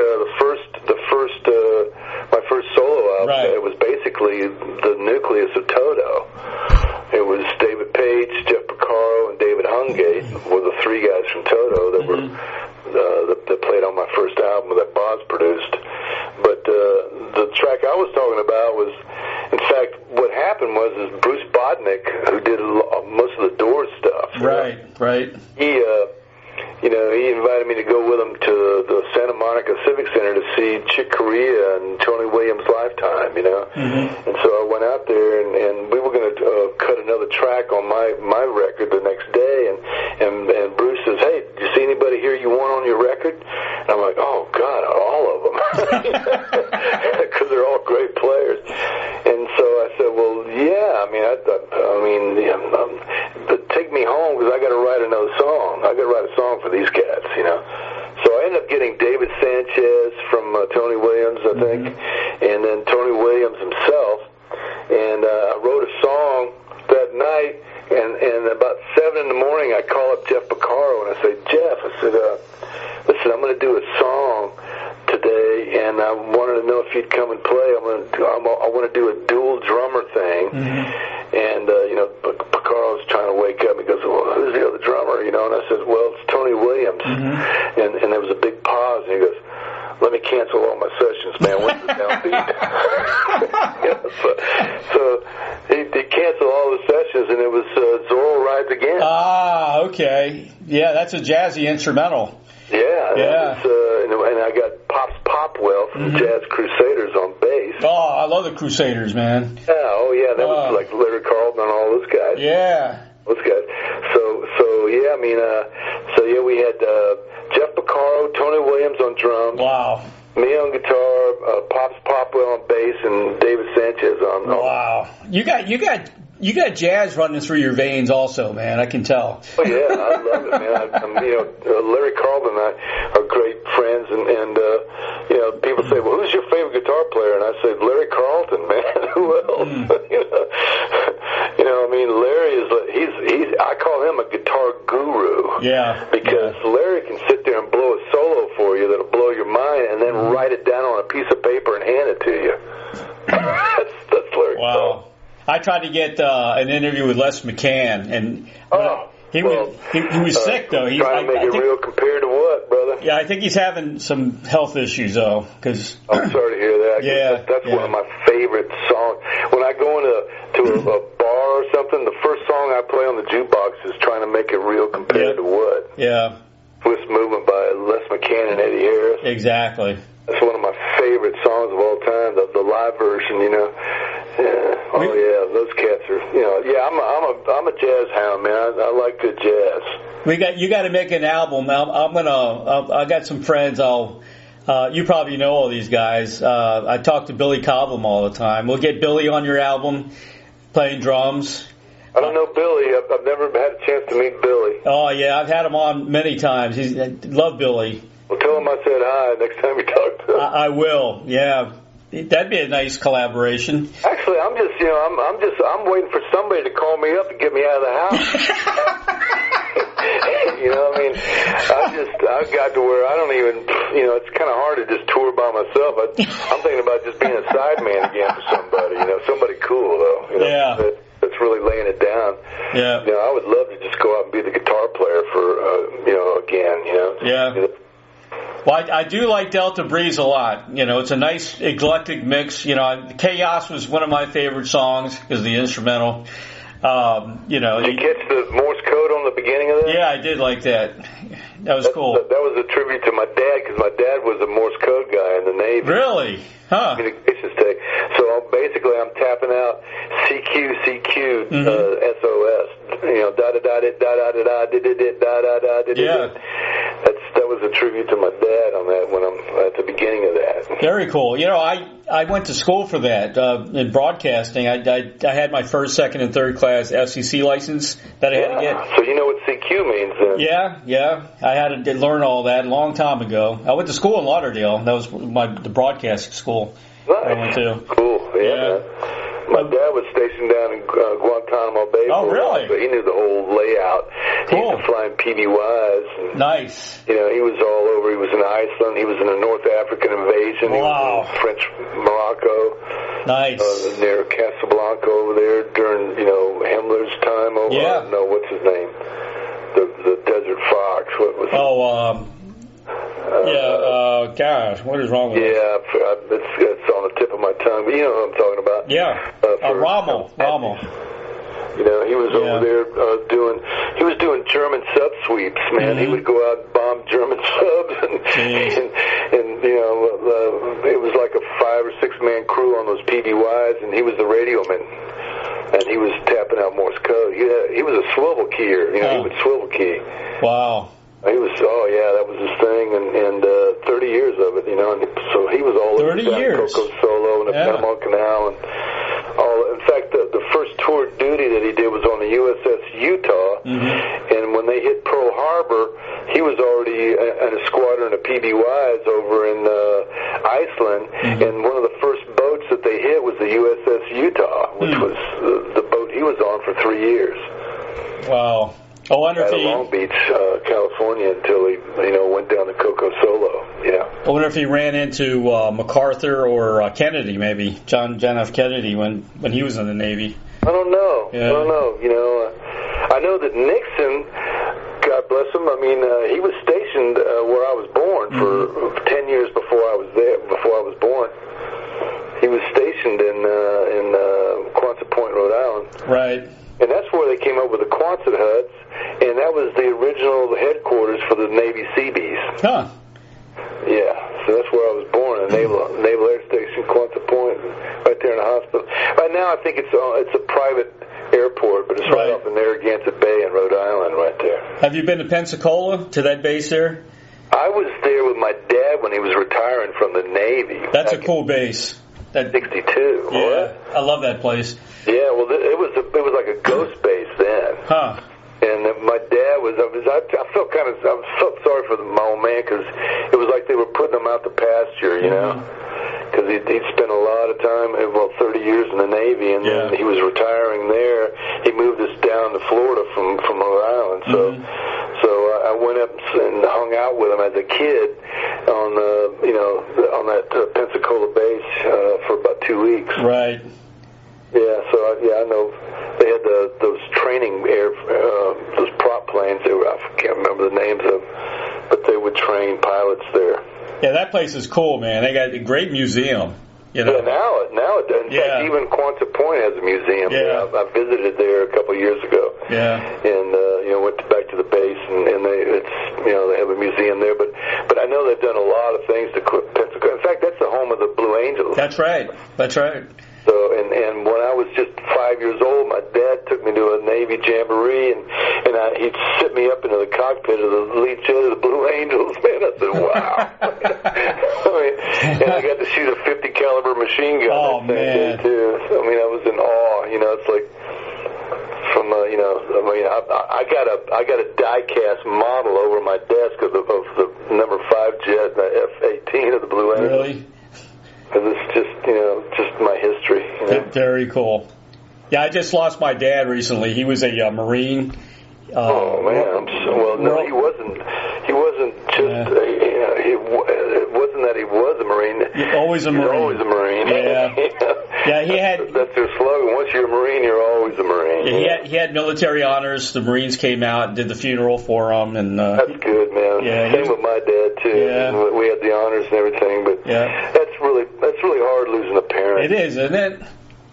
my first solo album, right. It was basically the nucleus of Toto. It was David Page, Jeff Piccaro, and David Hungate were the 3 guys from Toto that were that played on my first album that Boz produced. But the track I was talking about was, in fact, what happened was Bruce Bodnick, who did most of the Doors stuff. Right. He invited me to go with him to the Santa Monica Civic Center to see Chick Corea and Tony Williams' Lifetime, And so I went out there, and we were going to cut another track on my record the next day, and Bruce says, "Hey, did you see anybody here you want on your record?" And I'm like, "Oh, God, all of them." Because they're all great players. And so I said, "Well, yeah, but take me home because I got to write another song. I got to write a song for these cats, So I ended up getting David Sanchez from Tony Williams, I think, and then Tony Williams himself. And I wrote a song that night, and about 7 in the morning, I call up Jeff Piccaro and I say, "Jeff," I said, "listen, I'm going to do a song today, and I wanted to know if you'd come and play. I want to do a dual drummer thing." And Piccaro's trying to wake up. He goes, "Well, who's the other drummer?" And I said, "Well, it's Tony Williams." And there was a big pause, and he goes, "Let me cancel all my sessions, man. What's the downbeat?" So he canceled all the sessions, and it was Zorro Rides Again. Ah, okay. Yeah, that's a jazzy instrumental. Yeah. And I got Pops Popwell from Jazz Crusaders on bass. Oh, I love the Crusaders, man. Yeah, that was like Larry Carlton and all those guys. Yeah. Those guys. So we had Jeff Piccaro, Tony Williams on drums. Wow. Me on guitar, Pops Popwell on bass, and David Sanchez on. Wow. You got jazz running through your veins, also, man. I can tell. Oh yeah, I love it, man. Larry Carlton and I are great friends, and people say, "Well, who's your favorite guitar player?" And I say, "Larry Carlton, man. Who else?" Larry is he's I call him a guitar guru. Yeah. Because Larry can sit there and blow a solo for you that'll blow your mind, and then write it down on a piece of paper and hand it to you. That's Larry. Wow. I tried to get an interview with Les McCann, and he was sick though. Trying to make it real compared to what, brother? Yeah, I think he's having some health issues though. I'm sorry to hear that. Yeah, that's one of my favorite songs. When I go into a bar or something, the first song I play on the jukebox is Trying to Make It Real Compared to What? Yeah. Swiss Movement by Les McCann and Eddie Harris. Exactly. That's one of my favorite songs of all time, the live version, those cats are, I'm a jazz hound, man. I like good jazz. You got to make an album. I got some friends. You probably know all these guys. I talk to Billy Cobham all the time. We'll get Billy on your album, playing drums. I don't know Billy. I've never had a chance to meet Billy. Oh yeah, I've had him on many times. I love Billy. Well, tell him I said hi next time you talk to him. I will. Yeah, that'd be a nice collaboration. Actually, I'm waiting for somebody to call me up and get me out of the house. I got to where I don't even, it's kind of hard to just tour by myself. I'm thinking about just being a sideman again for somebody, somebody cool though. That's really laying it down. Yeah. I would love to just go out and be the guitar player for, again, Yeah. Well, I do like Delta Breeze a lot. You know, it's a nice eclectic mix. You know, Chaos was one of my favorite songs because of the instrumental. You know, did you catch the Morse code on the beginning of that? Yeah, I did like that. That was cool. That was a tribute to my dad because my dad was a Morse code guy in the Navy. Really? Huh. Communications tech. So basically, I'm tapping out CQ, SOS. You know, da da da da da da da da da da da. Yeah. That was a tribute to my dad on that when I'm at the beginning of that. Very cool. You know, I went to school for that in broadcasting. I had my first, second, and third class FCC license that I had to get. So you know what CQ means then? Yeah. I had to learn all that a long time ago. I went to school in Lauderdale. That was the broadcasting school I went to. Cool. Yeah. My dad was stationed down in Guantanamo Bay. Oh, really? So he knew the whole layout. Cool. He used to fly in PBYs. Nice. You know, he was all over. He was in Iceland. He was in the North African invasion. Wow. He was in French Morocco. Nice. Near Casablanca over there during, you know, Himmler's time over. Yeah. No, what's his name? The Desert Fox. What was it? Gosh, what is wrong with it? Yeah, it's on the tip of my tongue, but you know what I'm talking about. Yeah, Rommel. You know, he was over there doing German sub sweeps, man. He would go out and bomb German subs, and you know, it was like a 5 or 6 man crew on those PBYs, and he was the radio man. And he was tapping out Morse code. He was a swivel keyer, you know, he would swivel key. Wow. He was, that was his thing, and 30 years of it, you know, and so he was all 30 years. Coco Solo and the Panama Canal, and all. In fact, the first tour duty that he did was on the USS Utah, and when they hit Pearl Harbor, he was already in a squadron of PBYs over in Iceland, and one of the first boats that they hit was the USS Utah, which was the boat he was on for 3 years. Wow. I wonder if he Long Beach, California, until he, you know, went down to Coco Solo. Yeah. I wonder if he ran into MacArthur or Kennedy, maybe John F. Kennedy when he was in the Navy. I don't know. Yeah. I don't know. You know, I know that Nixon, God bless him. I mean, he was stationed where I was born for 10 years before I was there. Before I was born, he was stationed in Quonset Point, Rhode Island. Right. And that's where they came up with the Quonset huts, and that was the original headquarters for the Navy Seabees. Huh. Yeah, so that's where I was born, at Naval Air Station, Quonset Point, right there in the hospital. Right now, I think it's a private airport, but it's right off in Narragansett Bay in Rhode Island, right there. Have you been to Pensacola, to that base there? I was there with my dad when he was retiring from the Navy. That's a cool base. 62. Yeah, I love that place. Yeah, well, it was like a ghost base then. Huh. And my dad I felt sorry for my old man because it was like they were putting him out to pasture, you know, because he'd spent a lot of time, 30 years in the Navy, and then he was retiring there. He moved us down to Florida from Rhode Island, so I went up and hung out with him as a kid on that Pensacola base for about 2 weeks. Right. Yeah, so I know they had those training those prop planes. I can't remember the names of, but they would train pilots there. Yeah, that place is cool, man. They got a great museum. You know. Yeah, now it does. In fact, even Quonset Point has a museum. Yeah, I visited there a couple of years ago. Yeah, and went back to the base, and they have a museum there. But I know they've done a lot of things to Pensacola. In fact, that's the home of the Blue Angels. That's right. So, and when I was just 5 years old, my dad took me to a Navy jamboree, and he'd sit me up into the cockpit of the lead jet of the Blue Angels. Man, I said, wow. And I got to shoot a 50 caliber machine gun. Oh, man. Day too. I mean, I was in awe. You know, it's like from I got a die-cast model over my desk of the number 5 jet, the F-18 of the Blue Angels. Really? Because it's just my history. You know? Very cool. Yeah, I just lost my dad recently. He was a Marine. Oh man! No, he wasn't. He wasn't just. It wasn't that he was a Marine. Always a Marine. Always a Marine. Yeah. Yeah, he had... That's their slogan. Once you're a Marine, you're always a Marine. Yeah, he had military honors. The Marines came out and did the funeral for him. And, that's good, man. Yeah, Same with my dad, too. Yeah. We had the honors and everything, but that's really hard losing a parent. It is, isn't it?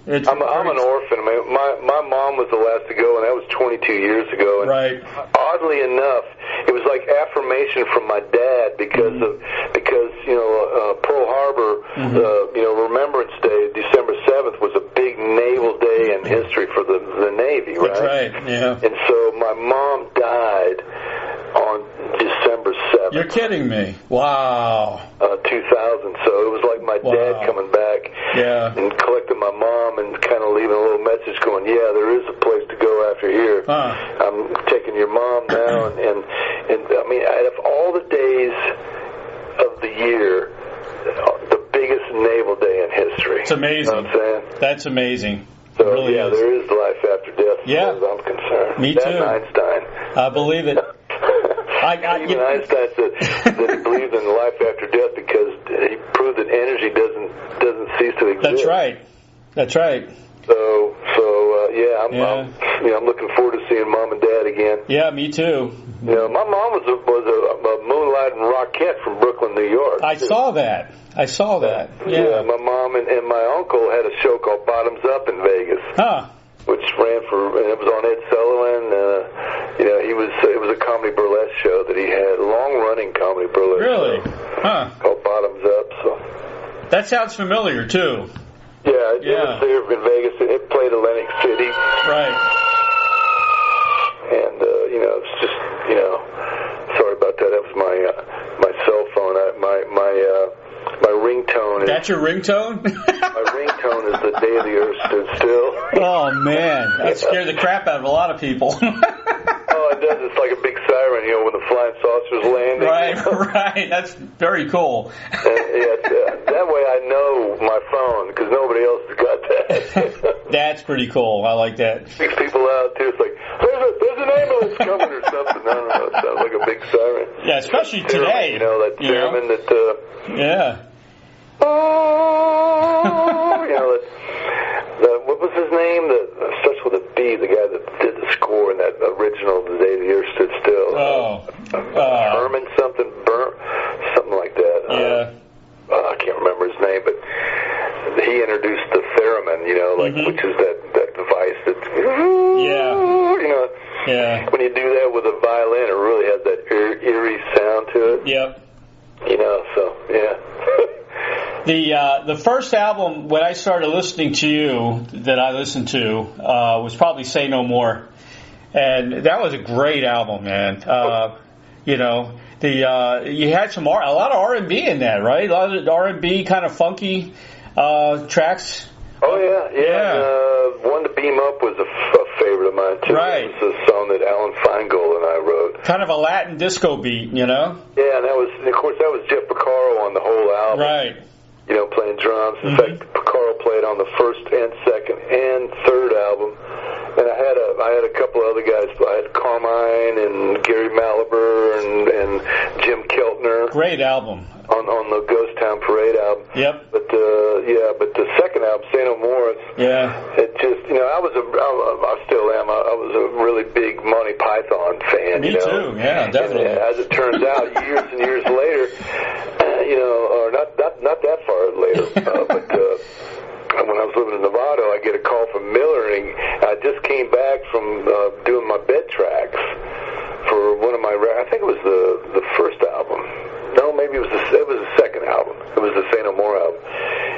I'm an orphan. I mean, my mom was the last to go, and that was 22 years ago. And right. Oddly enough, it was like affirmation from my dad because Pearl Harbor, Remembrance Day, December 7th, was a big naval day in history for the Navy, right? That's right. Yeah. And so my mom died on December 7th. You're kidding me. Wow. 2000. So it was like my dad coming back and collecting my mom and kind of leaving a little message going, yeah, there is a place to go after here. I'm taking your mom now. and I mean, out of all the days of the year, the biggest naval day in history. It's amazing. You know what I'm saying? That's amazing. So, really is. There is life after death as far as I'm concerned. Me That too. And Einstein. I believe it. Even Einstein said that he believed in life after death because he proved that energy doesn't cease to exist. That's right. That's right. So I'm looking forward to seeing Mom and Dad again. Yeah, me too. You know, my mom was a moonlighting rockette from Brooklyn, New York. I saw that. Yeah. My mom and my uncle had a show called Bottoms Up in Vegas. Which ran and it was on Ed Sullivan. It was a comedy burlesque show that he had, long-running comedy burlesque. Really? Show called Bottoms Up. So that sounds familiar too. Yeah, it was there in Vegas. It played Atlantic City. Right. And it's just sorry about that. That was my cell phone. My ringtone. That's your ringtone? My ringtone is The Day the Earth Stood Still. Oh, man. That scared the crap out of a lot of people. Oh, it does. It's like a big siren, when the flying saucer's landing. Right. That's very cool. That way I know my phone, because nobody else has got that. That's pretty cool. I like that. Freaks people out, too. It's like, there's an ambulance coming or something. I don't know. It sounds like a big siren. Yeah, especially today. That theremin that... what was his name? Starts with a B. The guy that did the score in that original "The Day the Earth Stood Still." Herman something like that. I can't remember his name, but he introduced the theremin. Which is that device that. When you do that with a violin, it really has that eerie sound to it. Yep. The first album, when I started listening to you, that I listened to, was probably Say No More. And that was a great album, man. You had a lot of R&B in that, right? A lot of R&B, kind of funky tracks. Oh, yeah. One to Beam Up was a favorite of mine, too. Right. It was a song that Alan Feingold and I wrote. Kind of a Latin disco beat, Yeah, and that was Jeff Piccaro on the whole album. Right. Playing drums. In fact, Piccaro played on the first and second and third album. And I had a couple of other guys. I had Carmine and Gary Malaber and Jim Keltner. Great album. On the Ghost Town Parade album. Yep. But the second album, Say No More, it just, I still am. I was a really big Monty Python fan. Me too. Yeah, definitely. And as it turns out, years and years later, or not that far later, but when I was living in Nevada, I get a call from Miller, and I just came back from doing my bed tracks for one of my. I think it was the first album. No, maybe it was the second album. It was the Say No More album.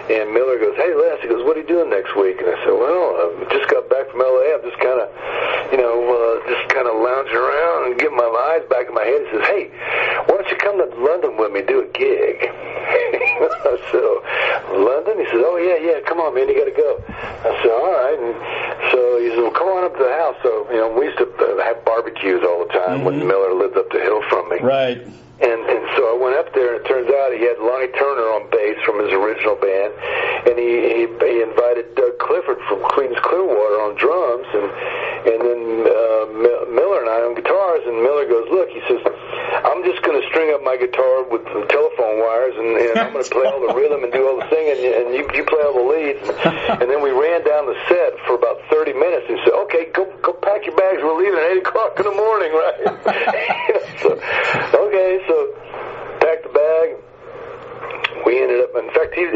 And Miller goes, "Hey, Les," he goes, "what are you doing next week?" And I said, "Well, I just got back from L.A. I'm just kind of, lounging around and getting my eyes back in my head." He says, "Hey, why don't you come to London with me, do a gig?" So, London? He said, "Oh, yeah, come on, man, you got to go." I said, "All right." And so he said, "Well, come on up to the house." So, we used to have barbecues all the time when Miller lived up the hill from me. Right. And so I went up there, and it turns out he had Lonnie Turner on bass from his original band, and he invited Doug Clifford from Creedence Clearwater on drums, and then Miller and I on guitars. And Miller goes, "Look," he says, "I'm just going to string up my guitar with the telephone wires and and I'm going to play all the rhythm and do all the singing, and you play all the leads. And then we ran down the set for about 30 minutes and said, okay, go pack your bags. We're leaving at 8 o'clock in the morning, right? So packed the bag. We ended up, in fact, he's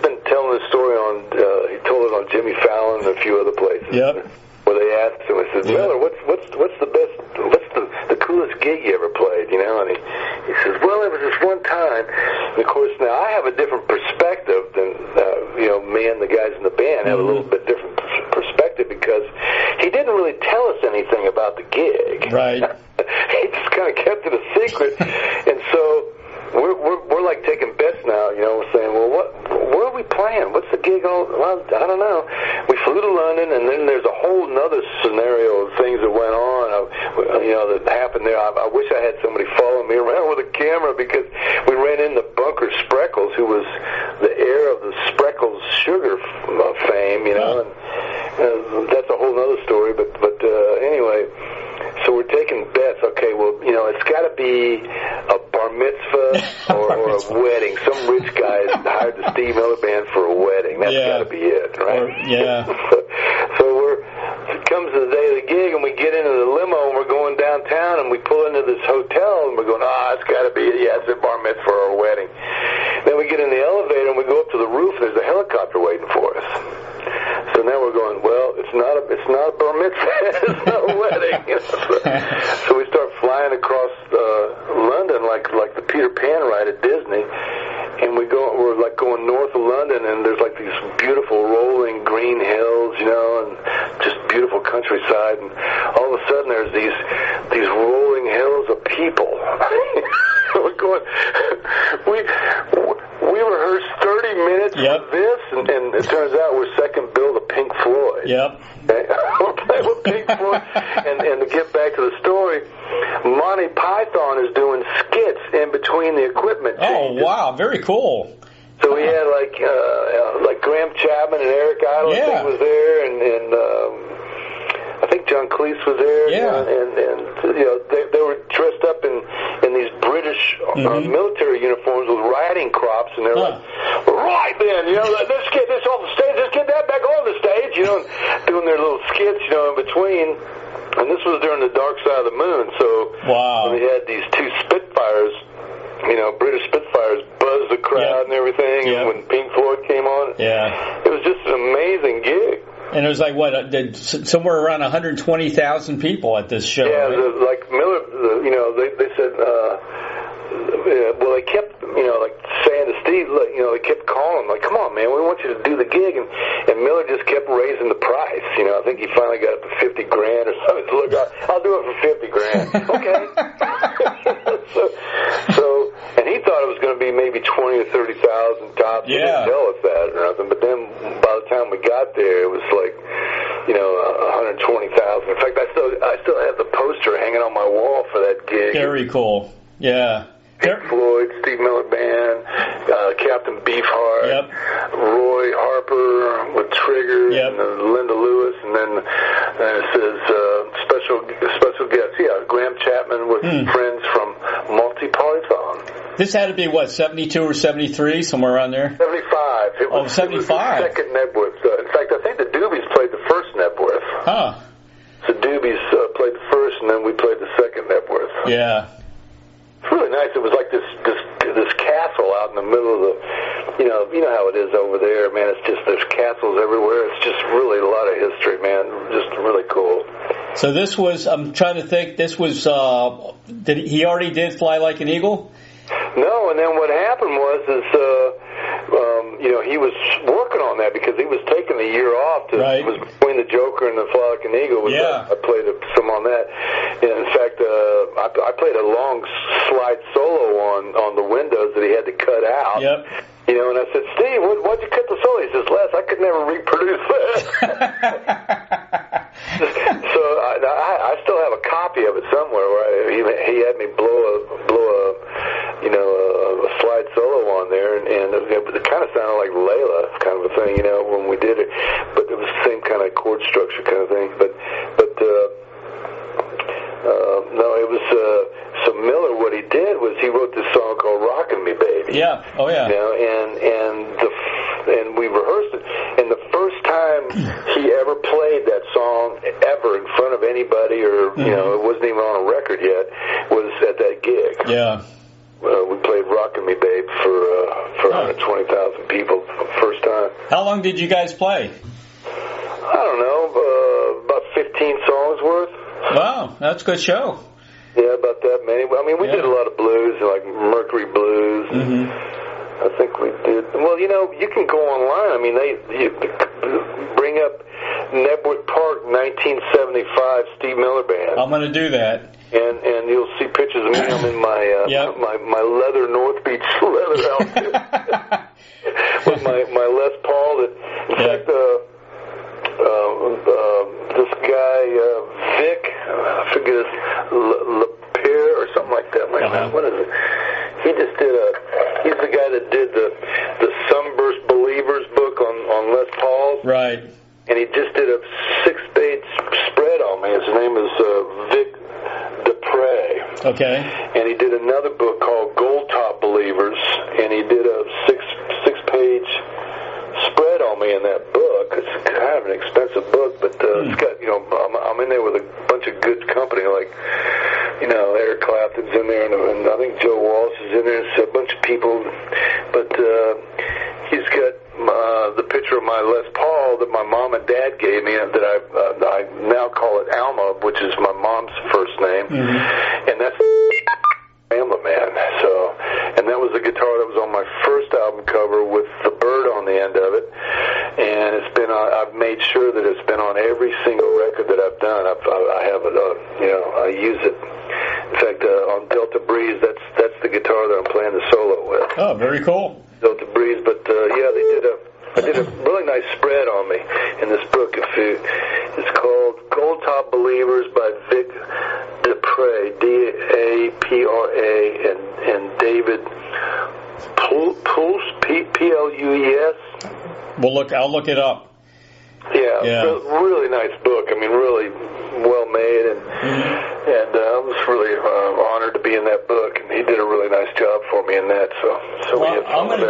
been telling this story on, he told it on Jimmy Fallon and a few other places. Yep. Where they asked him, I said, Miller, what's the best, what's the coolest gig you ever played, you know? And he says, well, it was this one time. And of course, now I have a different perspective than, me and the guys in the band have a little bit different perspective because he didn't really tell us anything about the gig. Right. He just kind of kept it a secret. And so we're like taking bets now, you know, saying, well, where are we playing? What's the gig all? Well, I don't know. We flew to London, and then there's a whole nother scenario of things that went on, that happened there. I wish I had somebody following me around with a camera because we ran into Bunker Spreckles, who was the heir of the Spreckles sugar fame, you know, and that's a whole other story. But anyway. So we're taking bets. Okay, well, you know, it's got to be a bar mitzvah or a wedding. Some rich guy hired the Steve Miller Band for a wedding. That's got to be it, right? So it comes to the day of the gig, and we get into the limo, and we're going downtown, and we pull into this hotel, and we're going, it's got to be it. Yeah, it's a bar mitzvah or a wedding. Then we get in the elevator, and we go up to the roof, and there's a helicopter waiting for us. So now we're going, well, it's not a bar mitzvah, it's not a wedding. You know? So we start flying across London like the Peter Pan ride at Disney, and we're like going north of London, and there's like these beautiful rolling green hills, you know, and just beautiful countryside, and all of a sudden there's these rolling hills of people. We're going, we rehearsed 30 minutes for this, and it turns out we're second bill to Pink Floyd. Yep. Okay? We're playing with Pink Floyd, and to get back to the story, Monty Python is doing skits in between the equipment. Oh, wow, very cool. So we had like Graham Chapman and Eric Idle I think was there, and I think John Cleese was there. Yeah. And you know, they were dressed up in these British military uniforms with riding crops, and they're like, right then, you know, let's get this off the stage, let's get that back on the stage, you know, and doing their little skits, you know, in between. And this was during the Dark Side of the Moon, so we had these two Spitfires, you know, British Spitfires buzz the crowd and everything, and when Pink Floyd came on, it was just an amazing gig. And it was like, somewhere around 120,000 people at this show. Yeah, right? like Miller, you know, they said, well, they kept, you know, like saying to Steve, you know, they kept calling, like, come on, man, we want you to do the gig. And Miller just kept raising the price. You know, I think he finally got up to $50,000 or something. So, look, I'll do it for $50,000. Okay. so, and he thought it was going to be maybe 20 or 30,000 tops. He didn't tell us that or nothing. But then by the time we got there, it was like, you know, 120,000. In fact, I still have the poster hanging on my wall for that gig. Very cool. Yeah. Pink Floyd, Steve Miller Band, Captain Beefheart, Roy Harper with Trigger, and Linda Lewis, and then it says special guests. Yeah, Graham Chapman with friends from Monty Python. This had to be, 72 or 73, somewhere around there? 75. It was 75. It was the second Nebworth. In fact, I think the Doobies played the first Nebworth. Huh. So Doobies played the first, and then we played the second Nebworth. Yeah. It's really nice. It was like this castle out in the middle of the, you know how it is over there, man. It's just, there's castles everywhere. It's just really a lot of history, man. Just really cool. So this was, I'm trying to think, this was, he already did Fly Like an Eagle? No, and then what happened was you know, he was working on that because he was taking a year off. It was between the Joker and the Fly Like an Eagle. I played some on that. And in fact, I played a long slide solo on the windows that he had to cut out. Yep. You know, and I said, Steve, why'd you cut the solo? He says, Les, I could never reproduce that. So I still have a copy of it somewhere where he had me blow a slide solo on there, and it kind of sounded like Layla kind of a thing, you know, when we did it. But it was the same kind of chord structure kind of thing. But no, it was so Miller. What he did was he wrote this song called "Rockin' Me, Baby." party. Yeah. Oh yeah. You know, and we rehearsed it. And the first time he ever played that song ever in front of anybody, or you know, it wasn't even on a record yet, was at that gig. Yeah. We played "Rockin' Me, Babe" for 120,000 people for the first time. How long did you guys play? I don't know, about 15 songs worth. Wow, that's a good show. Yeah, about that many. I mean, we did a lot of blues, like Mercury Blues. I think we did. Well, you know, you can go online. I mean, you bring up Nebworth Park, 1975, Steve Miller Band. I'm going to do that. And you'll see pictures of me. I'm in my leather North Beach leather outfit with my Les Paul. In fact, this guy Vic, I forget his Lapierre or something like that. What is it? He just did he's the guy that did the Sunburst Believers book on Les Paul's. Right. And he just did a 6-page spread on me. His name is Vic Dupre. Okay. And he did another book called Gold Top Believers, and he did a six-page spread on me in that book. It's kind of an expensive book, but it's got, you know, I'm in there with a bunch of good company, like, you know, Eric Clapton's in there, and I think Joe Walsh is in there. It's a bunch of people, but he's got the picture of my Les Paul that my mom and dad gave me, that I now call it Alma, which is my mom's first name, and that's Ramblin Man. So, and that was the guitar that was on my first album cover with the bird on the end of it, and it's been I've made sure that it's been on every single record that I've done. I have it, you know, I use it. In fact, on Delta Breeze, that's the guitar that I'm playing the solo with. Oh, very cool. Delta Breeze, but I did a really nice spread on me in this book. It's called Gold Top Believers by Vic Dupre, D-A-P-R-A, and David Pulse, P-L-U-E-S. I'll look it up. Yeah. Really nice book. I mean, really well made, and I was really honored to be in that book. And he did a really nice job for me in that. So well, I'm going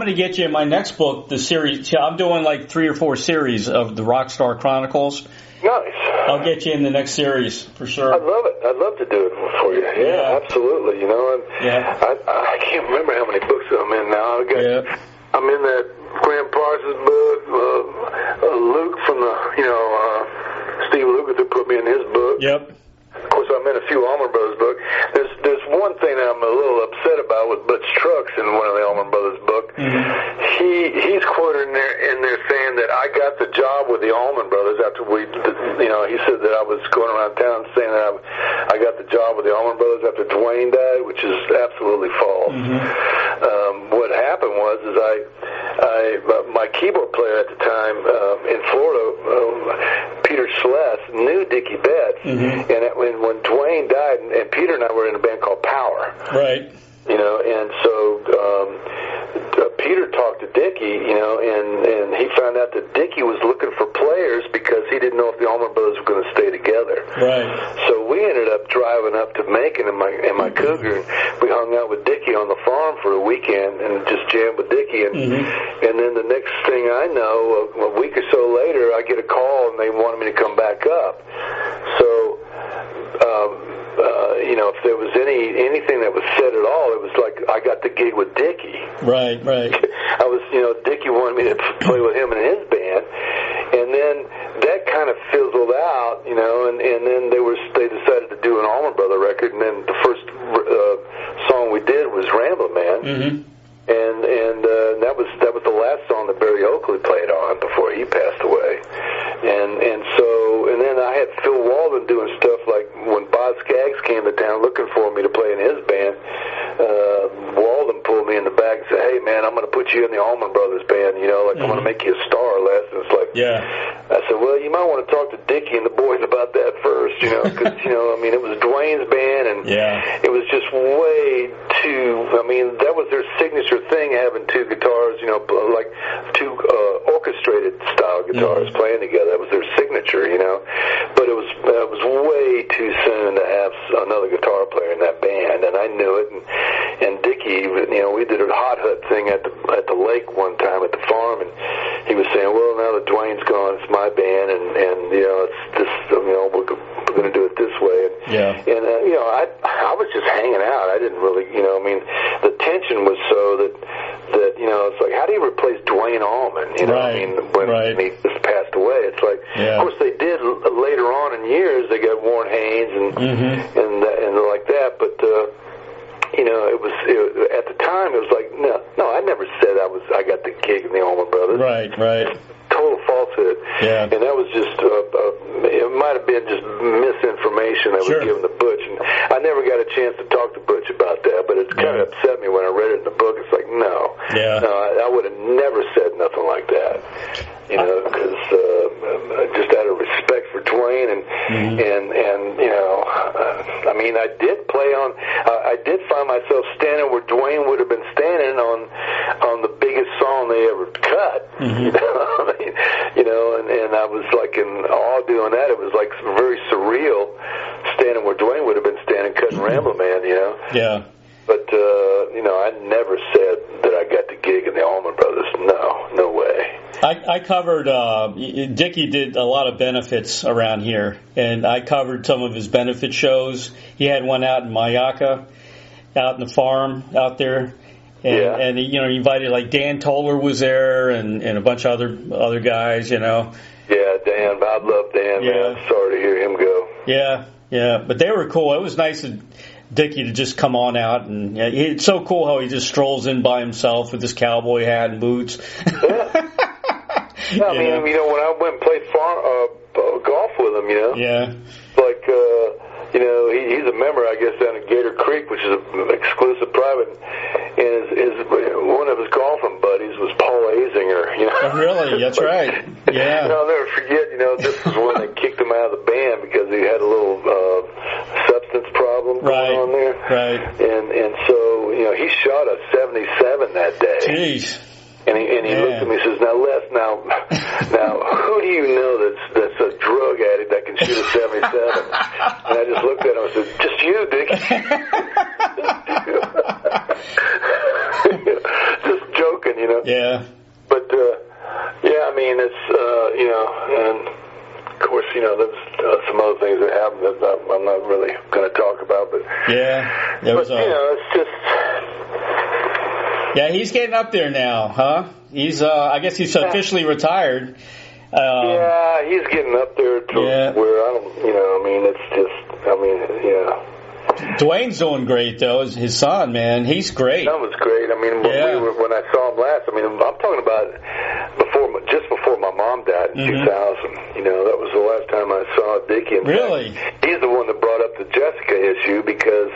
to get you in my next book, the series. I'm doing like 3 or 4 series of the Rockstar Chronicles. Nice. I'll get you in the next series for sure. I'd love it. I'd love to do it for you. Yeah. Absolutely. You know, and I can't remember how many books I'm in now. I'm in that Graham Parsons book. Luke from Steve Lukather put me in his book. Yep. Of course, I'm in a few Allman Brothers books. There's one thing that I'm a little upset about with Butch Trucks in one of the Allman Brothers books. He's quoted in there saying that I got the job with the Allman Brothers after he said that I was going around town saying that I got the job with the Allman Brothers after Dwayne died, which is absolutely false. What happened was my keyboard player at the time in Florida, Peter Schless, knew Dickey Betts, and when Dwayne died, and Peter and I were in a band called Power. Right. You know, and so Peter talked to Dickey, you know, and he found out that Dickey was looking for players because he didn't know if the Allman Brothers were going to stay together. Right. So we ended up driving up to Macon in my Cougar, and we hung out with Dickey on the farm for a weekend and just jammed with Dickey. And then the next thing I know, a week or so later, I get a call and they wanted me to come back up. So, you know, if there was anything that was said at all, it was like I got the gig with Dickey. Right. I was, you know, Dickey wanted me to play with him and his band, and then that kind of fizzled out, you know, and then they decided to do an Allman Brother record, and then the first song we did was Ramblin Man. And that was the last song that Barry Oakley played on before he passed away. And then I had Phil Walden doing stuff like when Boz Scaggs came to town looking for me to play in his band. Walden pulled me in the back and said, "Hey man, I'm going to put you in the Allman Brothers band. You know, like I'm going to make you a star, Les." And it's like, I said, "Well, you might want to talk to Dickey and the boys about that first, you know, because you know, I mean, it was Dwayne's band, and it was just way too. I mean, that was their signature thing, having two guitars, you know, like two orchestrated style guitars playing together. That was their signature, you know. But it was way too soon to have another guitar player in that band, and I knew it. And Dickey way. And I was just hanging out. I didn't really, the tension was so that it's like, how do you replace Duane Allman? When he just passed away, it's like, of course they did later on in years. They got Warren Haynes and like that, but. It was at the time. It was like no. I never said I got the gig in the Allman Brothers. Right. Total falsehood. Yeah. And that was just it might have been just misinformation that was given to Butch. And I never got a chance to talk to Butch about that. But it kind of upset me when I read it in the book. It's like no, I would have never said nothing like that. Because just out of respect for Duane and I did play on. I did find myself standing where Duane would have been standing on the biggest song they ever cut. And I was like in awe doing that. It was like very surreal standing where Duane would have been standing cutting Ramblin Man. Yeah. But I never said that I got the gig in the Allman Brothers. No way. I covered, Dickey did a lot of benefits around here, and I covered some of his benefit shows. He had one out in Mayaka, out in the farm out there, and he invited, like, Dan Toller was there and a bunch of other guys, Yeah, Dan. I love Dan, man. I'm sorry to hear him go. Yeah, but they were cool. It was nice of Dickey to just come on out, and it's so cool how he just strolls in by himself with his cowboy hat and boots. Yeah, I mean, when I went and played golf with him, like, he's a member, I guess, down at Gator Creek, which is an exclusive private, and one of his golfing buddies was Paul Azinger, Oh, really? That's right. Yeah. I'll never forget, this was when they kicked him out of the band because he had a little substance problem going on there. Right. And so, he shot a 77 that day. Jeez. And he looked at me and says, now, Les, now, who do you know that's a drug addict that can shoot a 77? And I just looked at him and said, just you, Dick. Just joking, Yeah. But, it's, and of course, there's some other things that happened that I'm not really going to talk about. But yeah, it's just. Yeah, he's getting up there now, huh? He's, I guess he's officially retired. He's getting up there to where I don't, it's just, Duane's doing great, though. His son, man, he's great. That was great. When I saw him last, I'm talking about just before my mom died in 2000. That was the last time I saw Dickey. Really? He's the one that brought up the Jessica issue because,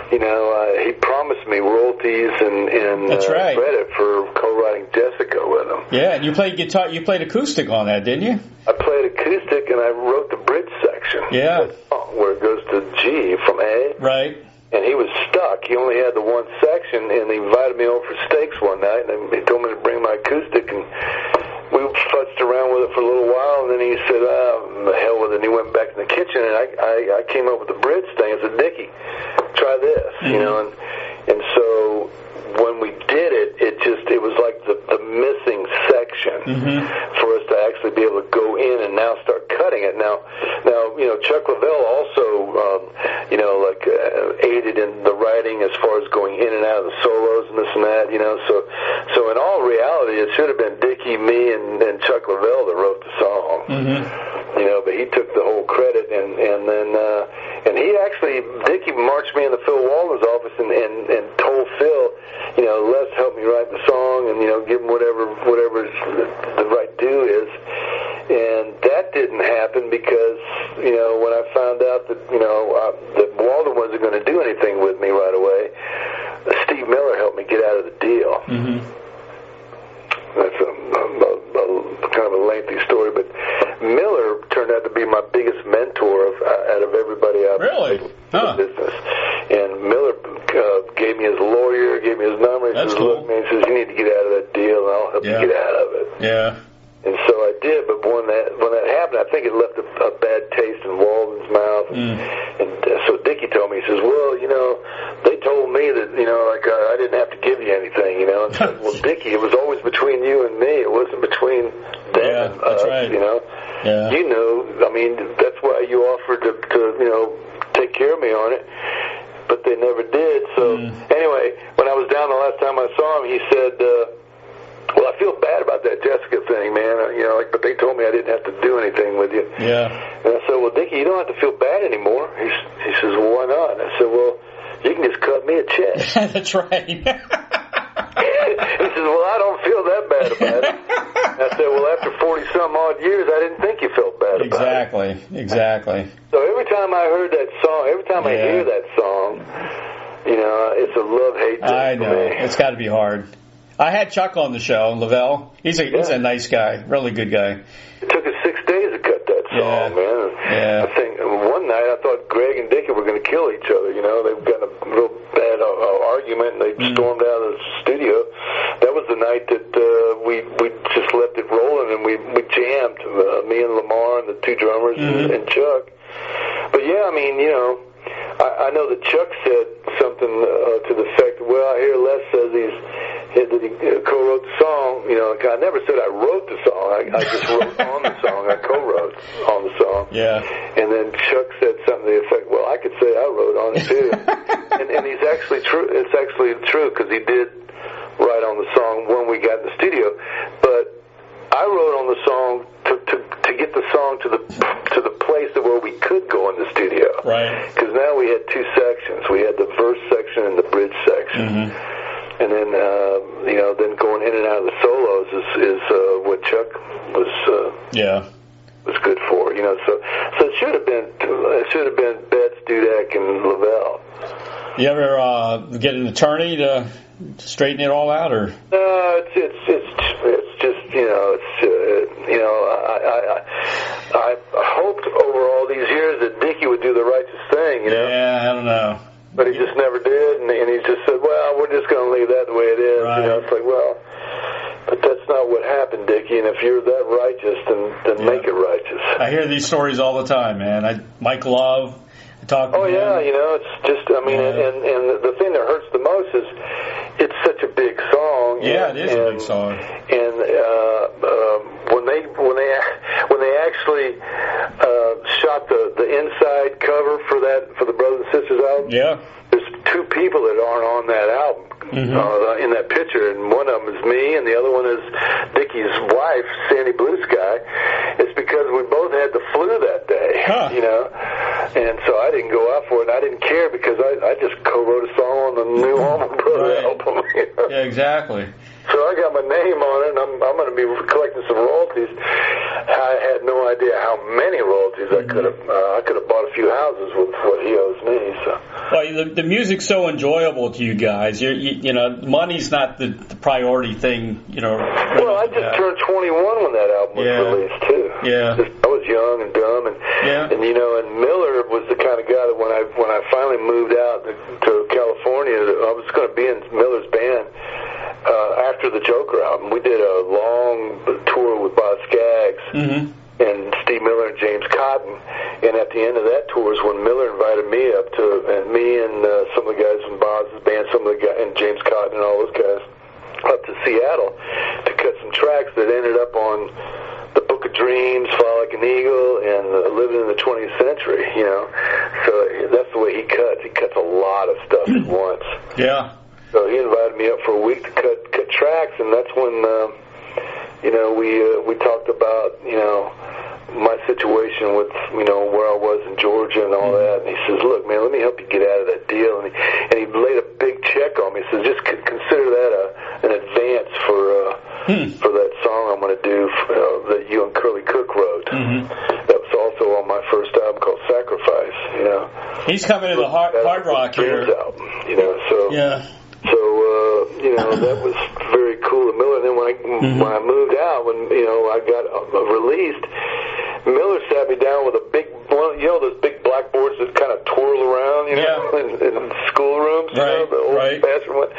he promised me royalties and credit for co-writing Jessica with him. Yeah, and you played guitar. You played acoustic on that, didn't you? I played acoustic, and I wrote the bridge section. Yeah. Where it goes to G from A. Right. And he was stuck. He only had the one section, and he invited me over for steaks one night, and he told me to bring my acoustic, and we futzed around with it for a little while, and then he said, the hell with it, and he went back in the kitchen, and I came up with the bridge thing. I said, Dickey, try this, and so when we did it, it was like the missing section for us to actually be able to go in and now start cutting it. Now, Chuck Lavelle also, aided in the writing as far as going in and out of the solos and this and that, so in all reality, it should have been Dickey, me, and Chuck Lavelle that wrote the song, but he took the whole credit, and then, and he actually, Dickey marched me into Phil Walden's office and told Phil, Les help me write the song, and give him whatever the right due is. And that didn't happen because when I found out that that Walden wasn't going to do anything with me right away, Steve Miller helped me get out of the deal. That's a kind of a lengthy story, but Miller turned out to be my biggest mentor out of everybody I've really in the business. And Miller gave me his lawyer, gave me his number. He says, cool. Look, man, he says, you need to get out of that deal, and I'll help you get out of it. Yeah. And so I did, but when that happened, I think it left a bad taste in Walden's mouth. And so Dickey told me, he says, well, they told me that, I didn't have to give you anything, And I said, well, Dickey, it was always between you and me. It wasn't between them and us, right. Yeah. That's why you offered to take care of me on it. But they never did. So anyway, when I was down the last time I saw him, he said, well, I feel bad about that Jessica thing, man. But they told me I didn't have to do anything with you. Yeah. And I said, well, Dickey, you don't have to feel bad anymore. He says, well, why not? And I said, well, you can just cut me a check. That's right. He says, well, I don't feel that bad about it. And I said, well, after 40-some odd years, I didn't think you felt bad about it. Exactly. So every time I heard that song, every time I hear that song, it's a love-hate thing I know. for me. It's got to be hard. I had Chuck on the show, Lavelle. He's a nice guy, really good guy. It took us 6 days to cut that song, man. Yeah. I think one night I thought Greg and Dickey were going to kill each other. They've got a real bad argument, and they stormed out of the studio. That was the night that we just left it rolling, and we jammed, me and Lamar and the two drummers and Chuck. But yeah, I mean, I know that Chuck said something to the effect, well, I hear Les says that he co-wrote the song. I never said I wrote the song. I just wrote on the song. I co-wrote on the song. Yeah. And then Chuck said something to the effect, well, I could say I wrote on it too. and he's actually true. It's actually true because he did write on the song when we got in the studio. But I wrote on the song to get the song to the place where we could go in the studio. Right. Because now we had two sections. We had the verse section and the bridge section. And then then going in and out of the solos is what Chuck was good for. So it should have been Betts, Dudek, and Lavelle. You ever get an attorney to straighten it all out, or? No, it's just I hoped over all these years that Dickey would do the righteous thing. Yeah, I don't know. But he just never did, and he just said, well, we're just going to leave that the way it is. Right. It's like, well, but that's not what happened, Dickey, and if you're that righteous, then make it righteous. I hear these stories all the time, man. Mike Love, I talk to him. It's just, I mean, and the thing that hurts the most is it's such a big song. Yeah, it is a big song. And when they actually shot the inside cover for the Brothers and Sisters album, there's two people that aren't on that album in that picture, and one of them is me, and the other one is Dickey's wife, Sandy Blue Sky. It's because we both had the flu that day, and so I didn't go out for it, and I didn't care because I just co-wrote a song on the new Allman Brothers album. Yeah, exactly. So I got my name on it, and I'm going to be collecting some royalties. I had no idea how many royalties I could have. I could have bought a few houses with what he owes me. So. Well, the music's so enjoyable to you guys. Money's not the priority thing. Well, I just turned 21 when that album was released too. Yeah. I was young and dumb, and and Miller was the kind of guy that when I finally moved out to California, I was going to be in Miller's band. After the Joker album, we did a long tour with Boz Scaggs and Steve Miller and James Cotton. And at the end of that tour is when Miller invited me up and some of the guys from Boz's band, some of the guys, and James Cotton and all those guys, up to Seattle to cut some tracks that ended up on the Book of Dreams, Fly Like an Eagle, and Living in the 20th Century. So that's the way he cuts. He cuts a lot of stuff at once. Yeah. So he invited me up for a week to cut tracks, and that's when we talked about my situation with where I was in Georgia and all that. And he says, "Look, man, let me help you get out of that deal." And he laid a big check on me. He says, "Just consider that an advance for that song I'm going to do that you and Curly Cook wrote." That was also on my first album called Sacrifice. He's coming to the hard rock here. Album, so yeah. So that was very cool of Miller. And then when I moved out, when I got released, Miller sat me down with a big, those big blackboards that kind of twirl around, in schoolrooms, the old fashioned one.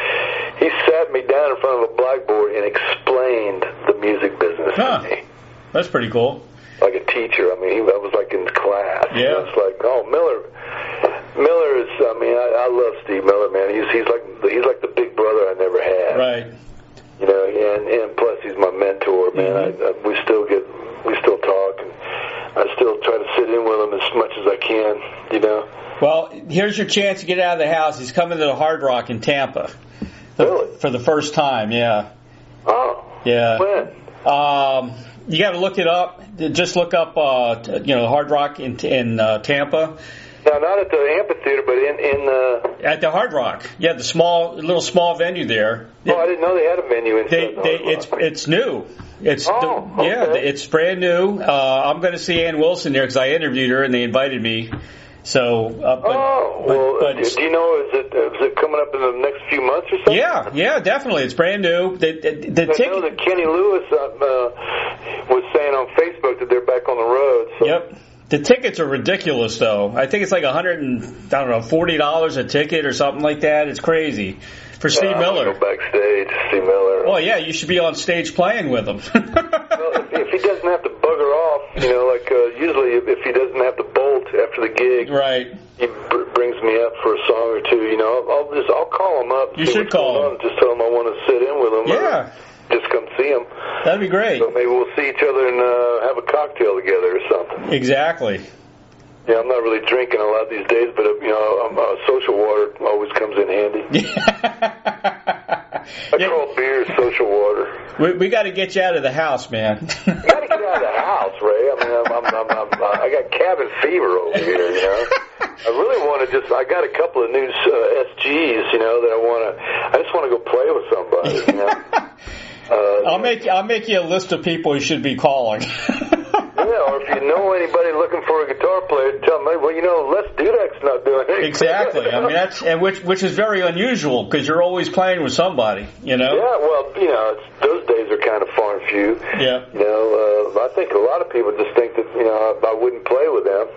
He sat me down in front of a blackboard and explained the music business to me. That's pretty cool. Like a teacher. I mean, I was like in class. Yeah. It's like, Miller is. I mean, I love Steve Miller, man. He's like the big brother I never had. Right. And plus he's my mentor, man. We still talk, and I still try to sit in with him as much as I can. Well, here's your chance to get out of the house. He's coming to the Hard Rock in Tampa. Really? For the first time, yeah. Oh. Yeah. When? You got to look it up. Just look up, Hard Rock in Tampa. No, not at the amphitheater, but in at the Hard Rock. Yeah, the little small venue there. Oh, I didn't know they had a venue inside the Hard Rock. It's new. Okay. Yeah, it's brand new. I'm going to see Ann Wilson there because I interviewed her and they invited me. So, do you know, is it coming up in the next few months or something? Yeah, definitely. It's brand new. I know that Kenny Lewis was saying on Facebook that they're back on the road. So. Yep. The tickets are ridiculous, though. I think it's like $40 a ticket or something like that. It's crazy for Steve Miller. Go backstage, Steve Miller. Well, yeah, you should be on stage playing with him. Well, if he doesn't have to bugger off, usually if he doesn't have to bolt after the gig, right? He brings me up for a song or two. I'll call him up. You should call him. Just tell him I want to sit in with him. Yeah. Just come see him. That'd be great. So maybe we'll see each other and have a cocktail together or something. Exactly. Yeah, I'm not really drinking a lot these days, but social water always comes in handy. I call beer social water. We got to get you out of the house, man. You got to get out of the house, Ray. I mean, I got cabin fever over here. I really want to I got a couple of new SGs, that I just want to go play with somebody. I'll make you a list of people you should be calling. Yeah, or if you know anybody looking for a guitar player, tell them, Les Dudek's not doing it. Exactly. I mean, which is very unusual because you're always playing with somebody, Yeah, well, those days are kind of far and few. Yeah. I think a lot of people just think that, I wouldn't play with them,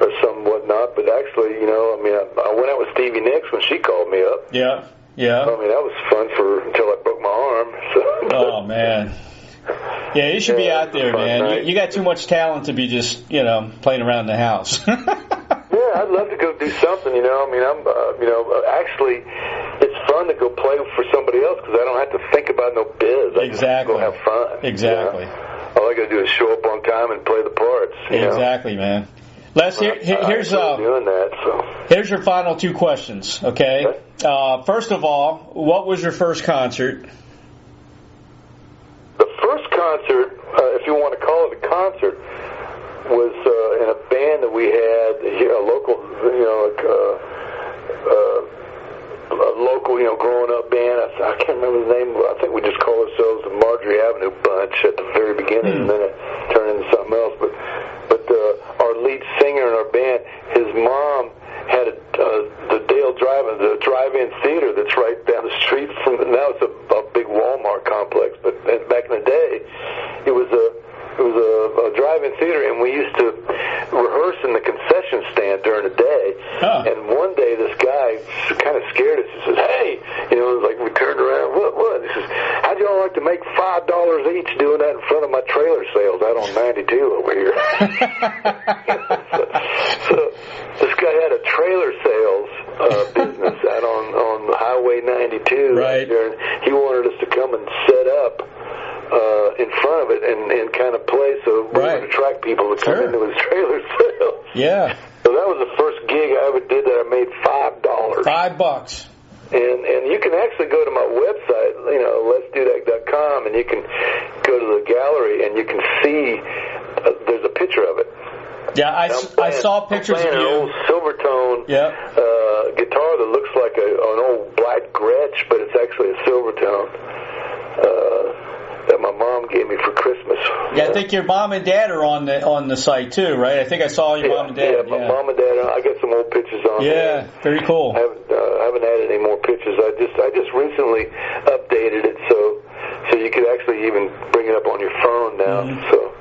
or some whatnot. But actually, I went out with Stevie Nicks when she called me up. Yeah. Yeah. I mean, that was fun until I broke my arm. So. Oh, man. Yeah, you should be out there, man. You got too much talent to be just, playing around the house. Yeah, I'd love to go do something, I mean, actually, it's fun to go play for somebody else because I don't have to think about no biz. I Exactly. just go have fun. Exactly. All I got to do is show up on time and play the parts. Exactly, man. Les, here's doing that. So. Here's your final two questions, okay? First of all, what was your first concert? The first concert, if you want to call it a concert, was in a band that we had here, a local, growing up band. I can't remember the name. I think we just called ourselves the Marjorie Avenue Bunch at the very beginning, and then it turned into something else. But our lead singer in our band, his mom had the drive-in theater that's right down the street from. Now it's a big Walmart complex, but back in the day, it was a drive-in theater, and we used to rehearse in the concession stand during the day. Huh. And one day, this guy kind of scared us. He says, "Hey," it was like we turned around. What? He says, "How'd y'all like to make $5 each doing that in front of my trailer sales out on 92 over here?" so this guy had a trailer sales business out on Highway 92 right there, and he wanted us to come and set up in front of it and kind of play so we would attract people to come into his trailer sales. Yeah. So that was the first gig I ever did that I made $5. $5. And you can actually go to my website, lesdudek.com, and you can go to the gallery and you can see there's a picture of it. Yeah, I saw pictures of you. An old Silvertone guitar that looks like an old black Gretsch, but it's actually a Silvertone that my mom gave me for Christmas. Yeah, I think your mom and dad are on the site too, right? I think I saw your mom and dad. Yeah, my mom and dad. I got some old pictures on there. Yeah, very cool. I haven't added any more pictures. I just recently updated it so you could actually even bring it up on your phone now. Mm-hmm. So,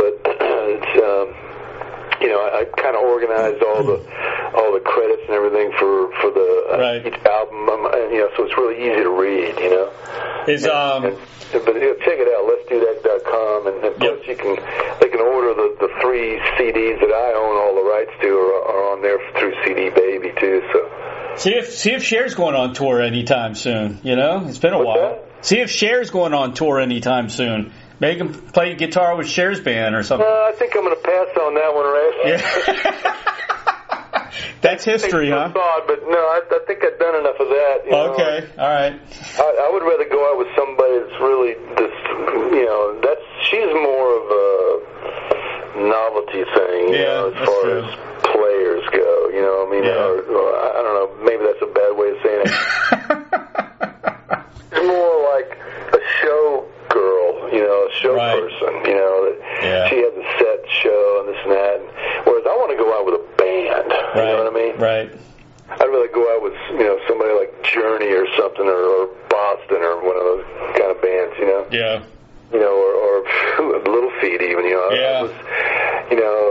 but it's I kind of organized all the credits and everything for the each album, so it's really easy to read, But check it out, lesdudek.com, and plus they can order the 3 CDs that I own all the rights to are on there through CD Baby too. So see if Cher's going on tour anytime soon. It's been a while. That? See if Cher's going on tour anytime soon. Make him play guitar with Cher's band or something. I think I'm going to pass on that one, Ray. Yeah. That's history, huh? Thought, but no, I think I've done enough of that. Okay, all right. I would rather go out with somebody that's really she's more of a novelty thing, as far as players go. Or I don't know, maybe that's a bad way of saying it. It's more like a show girl, a show person. She has a set show and this and that. Whereas I want to go out with a band. You know what I mean? Right. I'd rather go out with somebody like Journey or something, or Boston, or one of those kind of bands. Yeah. Or Little Feat even.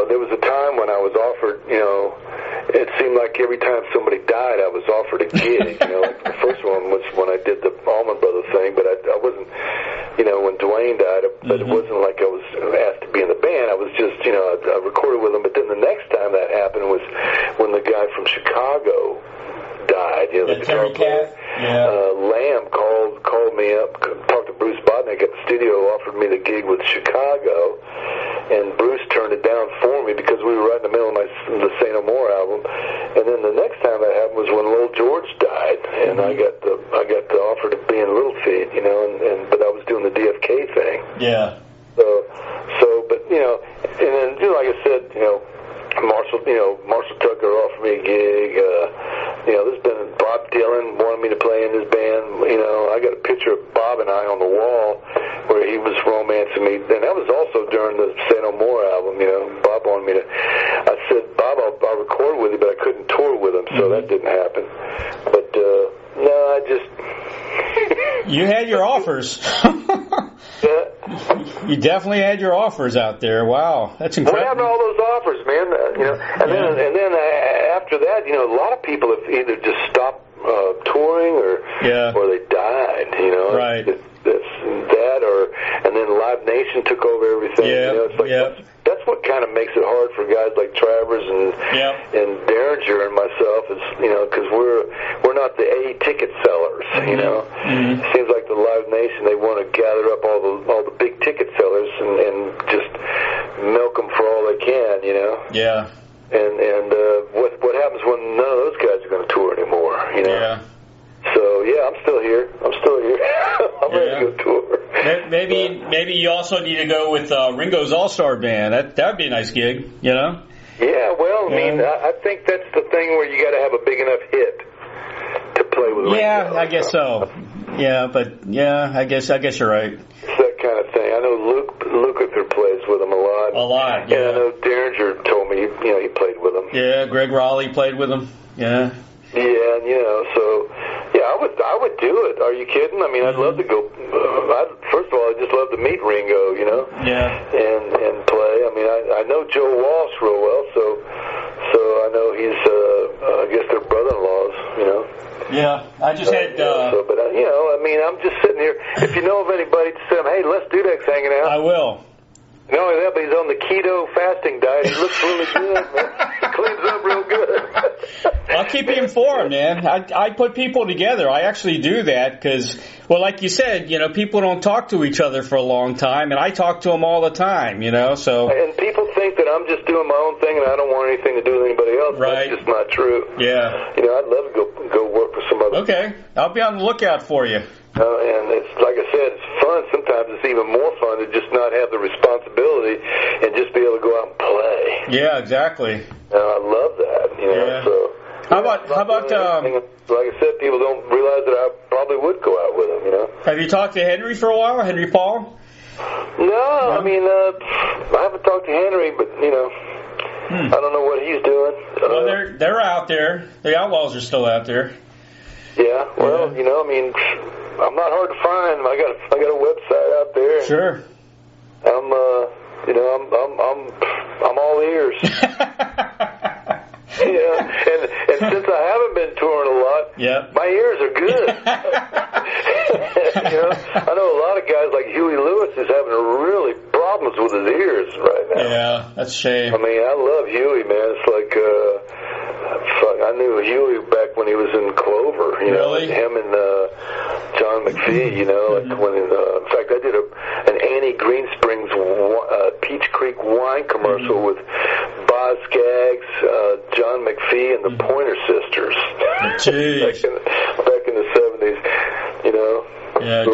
There was a time when I was offered. It seemed like every time somebody died, I was offered a gig. Like the first one was when I did the Allman Brothers thing, but I wasn't. When Dwayne died, but it wasn't like I was asked to be in the band. I was just, I recorded with him. But then the next time that happened was when the guy from Chicago died. The guitar player. Lamb called me up, talked to Bruce Bodnick at the studio, offered me the gig with Chicago, and Bruce turned it down for me because we were right in the middle of the Say No More album. And then the next time that happened was when Lil George died, and I got the offer to be in Little Feat, but I was doing the DFK thing. Yeah. But and then like I said, Marshall Tucker offered me a gig. There's been Bob Dylan wanted me to play in his band. I got a picture of Bob and I on the wall where he was romancing me. And that was also during the Say No More album. Bob wanted me to. I said, Bob, I'll record with you, but I couldn't tour with him, so that didn't happen. But no, I just. You had your offers. You definitely had your offers out there. Wow, that's incredible. What happened to all those offers, man? And then after that, a lot of people have either just stopped touring or they died. Right. And then Live Nation took over everything. It's like that's what kind of makes it hard for guys like Travers and Derringer and myself, is because we're not the A ticket sellers. It seems like the Live Nation, they want to gather up all the big ticket sellers and just milk them for all they can. Yeah. And what happens when none of those guys are going to tour anymore? Yeah. So I'm still here. I'm ready to go tour. Maybe you also need to go with Ringo's All-Star Band. That'd be a nice gig, Yeah, well, I mean, I think that's the thing where you got to have a big enough hit to play with Ringo. Yeah, I guess so. Yeah, but I guess you're right. It's that kind of thing. I know Lukather plays with him a lot. A lot, yeah. And I know Derringer told me, he played with him. Yeah, Greg Raleigh played with him. Yeah. Yeah, so I would do it. Are you kidding? I mean, I'd love to go. First of all, I'd just love to meet Ringo, Yeah. And play. I mean, I know Joe Walsh real well, so I know he's I guess they're brother-in-laws, Yeah, I just had. But I mean, I'm just sitting here. If you know of anybody, to say, hey, Les Dudek's hanging out. I will. Not only that, but he's on the keto fasting diet. He looks really good, man. He cleans up real good. I'll keep you informed, man. I put people together. I actually do that because, well, like you said, people don't talk to each other for a long time, and I talk to them all the time, so. And people think that I'm just doing my own thing and I don't want anything to do with anybody else. Right. That's just not true. Yeah. I'd love to go work with some other. Okay. I'll be on the lookout for you. And it's like I said, it's fun. Sometimes it's even more fun to just not have the responsibility and just be able to go out and play. Yeah, exactly. I love that. So how about like I said, people don't realize that I probably would go out with them. Have you talked to Henry for a while, Henry Paul? No, I mean, I haven't talked to Henry, but I don't know what he's doing. Well, they're out there. The Outlaws are still out there. Yeah, well, I mean, I'm not hard to find. I got a website out there. Sure. I'm all ears. And since I haven't been touring a lot, my ears are good. I know a lot of guys like Huey Lewis is having really problems with his ears right now. Yeah, that's a shame. I mean, I love Huey, man. It's like, I knew Huey back when he was in Clover, really? Him and John McPhee, like when, in fact, I did an Annie Greensprings Peach Creek wine commercial with Boz Boz Scaggs, John McPhee, and the Pointer Sisters. Jeez. back in the 70s, you know. Yeah,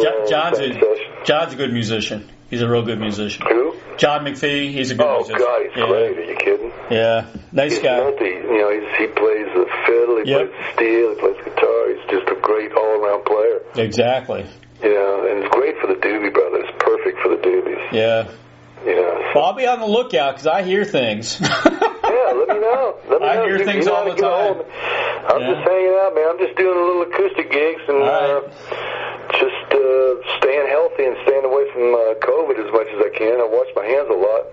John's a good musician. He's a real good musician. Who? John McPhee. He's a good musician. Oh God, he's great. Are you kidding? Yeah, nice guy. He plays the fiddle, he plays the steel, he plays guitar. He's just a great all-around player. Exactly. You know, and it's great for the Doobie Brothers. Perfect for the Doobies. Yeah. You know. Well, I'll be on the lookout because I hear things. Yeah, let me know. I hear things all the time. I'm just hanging out, man. I'm just doing a little acoustic gigs and just staying healthy and staying away from COVID as much as I can. I wash my hands a lot.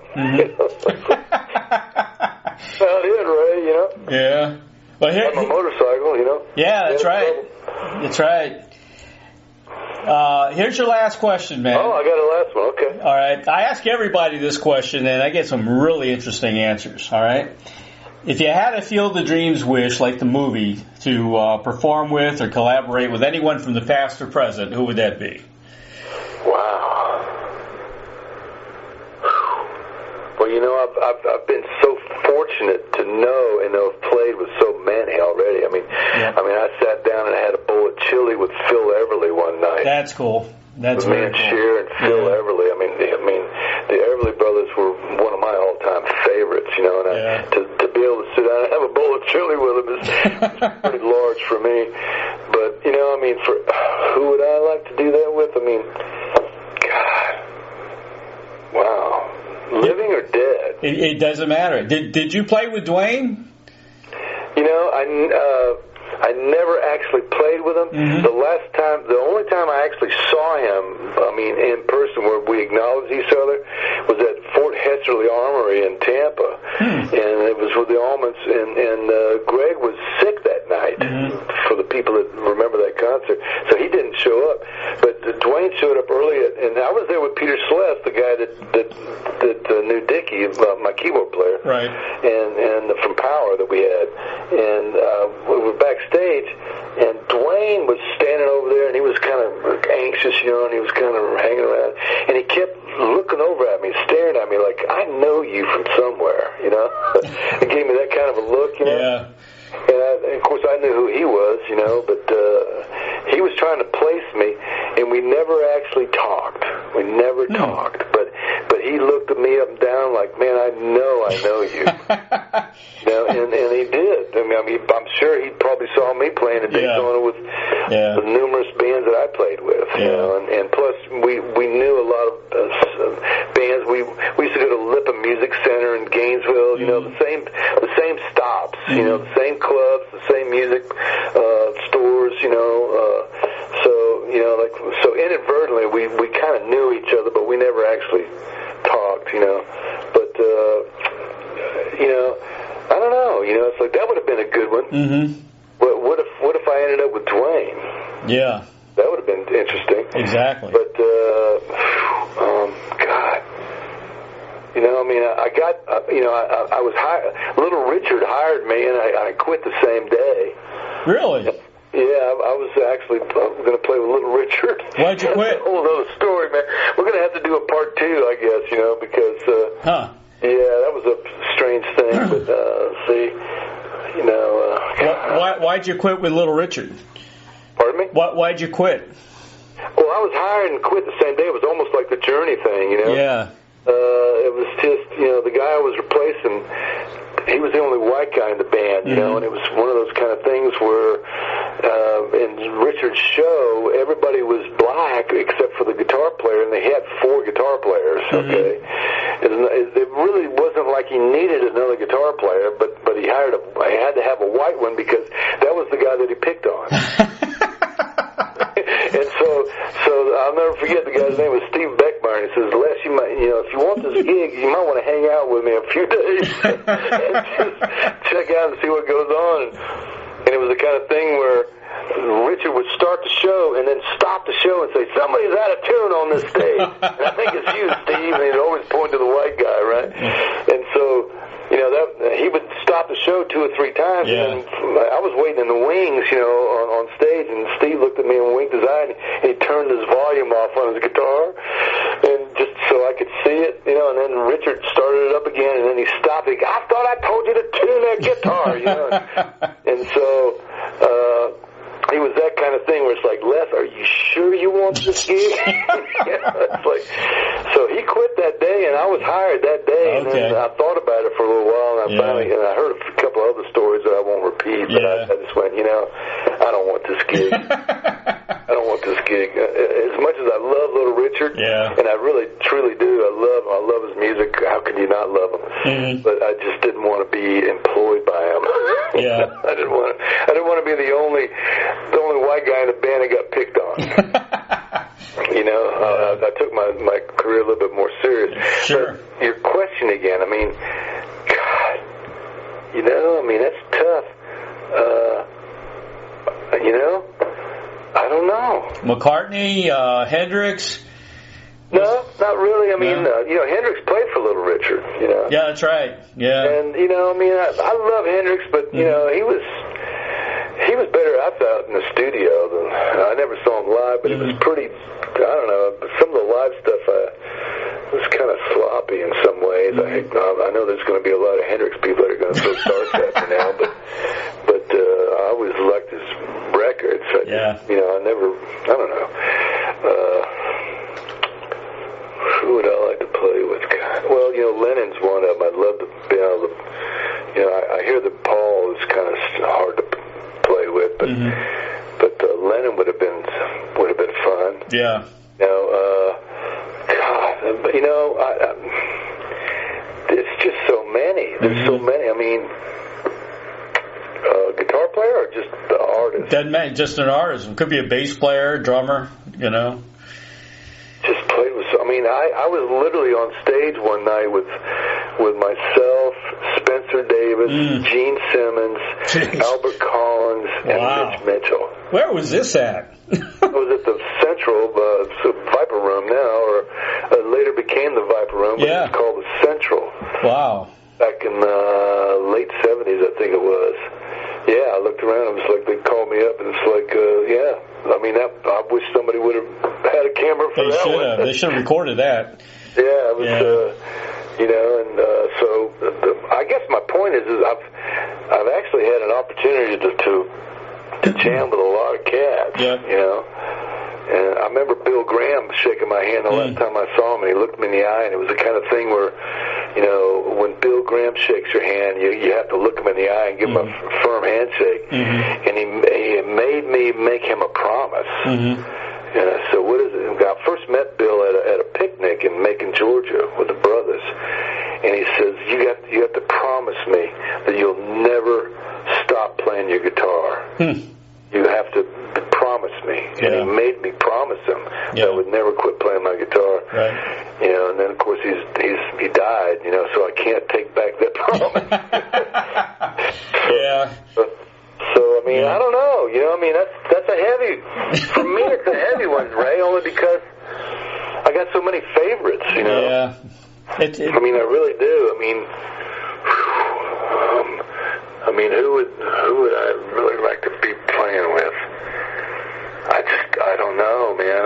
About it, Ray, you know? Yeah. Well, here, I'm a motorcycle, you know? Yeah, that's right. That's right. Here's your last question, man. Oh, I got a last one. Okay. All right. I ask everybody this question, and I get some really interesting answers. All right. If you had a Field of Dreams wish, like the movie, to perform with or collaborate with anyone from the past or present, who would that be? Wow. Well, you know, I've been so fortunate to know and have played with so many already. I mean, I sat down and I had a bowl of chili with Phil Everly one night. That's cool. That's very cool. Shear and Phil Everly. I mean, the Everly brothers were one of my all-time favorites. You know, and to be able to sit down and have a bowl of chili with them is pretty large for me. But you know, I mean, for who would I like to do that with? I mean, God, wow. Living or dead? It doesn't matter. Did you play with Dwayne? You know, I never actually played with him. The only time I actually saw him, I mean, in person where we acknowledged each other was at Fort Hetcherly Armory in Tampa. And it was with the Almonds, and Greg was sick that night, for the people that remember that concert. So he didn't show up. But Dwayne showed up early, and I was there with Peter Celeste, the guy that knew Dickey, my keyboard player, right? And from Power that we had, and we were backstage, and Dwayne was standing over there, and he was kind of anxious, you know, and he was kind of hanging around, and he kept looking over at me, staring at me like, I know you from somewhere, you know. It gave me that kind of a look, you know. Yeah. And of course, I knew who he was, you know, but he was trying to place me, and we never actually talked. We never talked, but he looked at me up and down like, man, I know you. You know, and he did. I mean, I'm sure he probably saw me playing at Daytona with the numerous bands that I played with, you know, and plus we knew a lot of bands. We used to go to Lipa Music Center in Gainesville, you know, the same stops, you know, the same clubs, the same music stores, you know. So you know, like, so inadvertently we kind of knew each other, but we never actually talked, you know. But you know, I don't know. You know, it's like that would have been a good one. But what if I ended up with Dwayne? Yeah, that would have been interesting. Exactly. But God. You know, I mean, I got, you know, I was hired. Little Richard hired me, and I quit the same day. Really? Yeah, I was actually going to play with Little Richard. Why'd you quit? That's a whole other story, man. We're going to have to do a part 2, I guess, you know, because, yeah, that was a strange thing, but, see, you know. Why'd you quit with Little Richard? Pardon me? Why'd you quit? Well, I was hired and quit the same day. It was almost like the Journey thing, you know? Yeah. It was just, you know, the guy I was replacing, he was the only white guy in the band, you know, and it was one of those kind of things where in Richard's show, everybody was black except for the guitar player, and they had 4 guitar players, okay? It really wasn't like he needed another guitar player, but he had to have a white one because that was the guy that he picked on. And so I'll never forget, the guy's name was Steve Beckmeyer. He says, Les, you might, you know, if you want this gig, you might want to hang out with me a few days and just check out and see what goes on. And it was the kind of thing where Richard would start the show and then stop the show and say, somebody's out of tune on this stage. And I think it's you, Steve. And he'd always point to the white guy, right? And so, you know, he would stop the show 2 or 3 times, and I was waiting in the wings, you know, on stage, and Steve looked at me and winked his eye, and he turned his volume off on his guitar, and just so I could see it, you know, and then Richard started it up again, and then he stopped. I thought I told guitar, you know. And so it was that kind of thing where it's like, Les, are you sure you want this gig? It's like, so he quit that day, and I was hired that day. And then I thought about it for a little while, and I finally, and I heard a couple other stories that I won't repeat, but I just went, you know, I don't want this gig. I don't want this gig. As much as I love Little Richard, and I really, truly do, I love his music. How can you not love him? But I just didn't want to be employed by him. I didn't want to be the only white guy in the band that got picked on. You know, I took my career a little bit more serious. Sure. But your question again, I mean, God, you know, I mean, that's tough. You know, I don't know. McCartney, Hendrix? No, not really. I mean, you know, Hendrix played for Little Richard, you know. Yeah, that's right. Yeah. And, you know, I mean, I love Hendrix, but, you know, he was better, I thought, in the studio. I never saw him live, but it was pretty, I don't know, some of the live stuff was kind of sloppy in some ways. I know there's going to be a lot of Hendrix people that are going to throw darts at me now, but I always liked his records. You know, I don't know. Who would I like to play with? God. Well, you know, Lennon's one of them. I'd love to be able to, you know, I hear that Paul is kind of hard to play with, but Lennon would have been fun. Yeah. You know, God, but you know, it's just so many. There's so many. I mean, guitar player or just the artist? Doesn't matter. Just an artist. It could be a bass player, drummer. You know. Just played with. I mean, I was literally on stage one night with myself, Spencer Davis, Gene Simmons, Albert Collins, and Mitch Mitchell. Where was this at? It was at the Central Viper Room now, or later became the Viper Room, but it's called the Central. Wow. Back in the late 70s, I think it was. Yeah, I looked around, it was like they called me up, and it's like, I mean, I wish somebody would have had a camera for that one. They should have recorded that. Yeah, it was, you know, and so I guess my point is I've actually had an opportunity to jam with a lot of cats, you know. And I remember Bill Graham shaking my hand the last time I saw him, and he looked me in the eye, and it was the kind of thing where, you know, when Bill Graham shakes your hand, you have to look him in the eye and give him a firm handshake. And he made me make him a promise. So what is it? I first met Bill at a picnic in Macon, Georgia, with the brothers, and he says, "You have to promise me that you'll never stop playing your guitar. You have to promise me." And he made me promise him that I would never quit playing my guitar. Right. You know, and then of course he died. You know, so I can't take back that promise. So I mean, I don't know. You know, I mean that's a heavy. For me, it's a heavy one, Ray, only because I got so many favorites. You know. Yeah. I mean, I really do. I mean, who would I really like to be playing with? I don't know, man.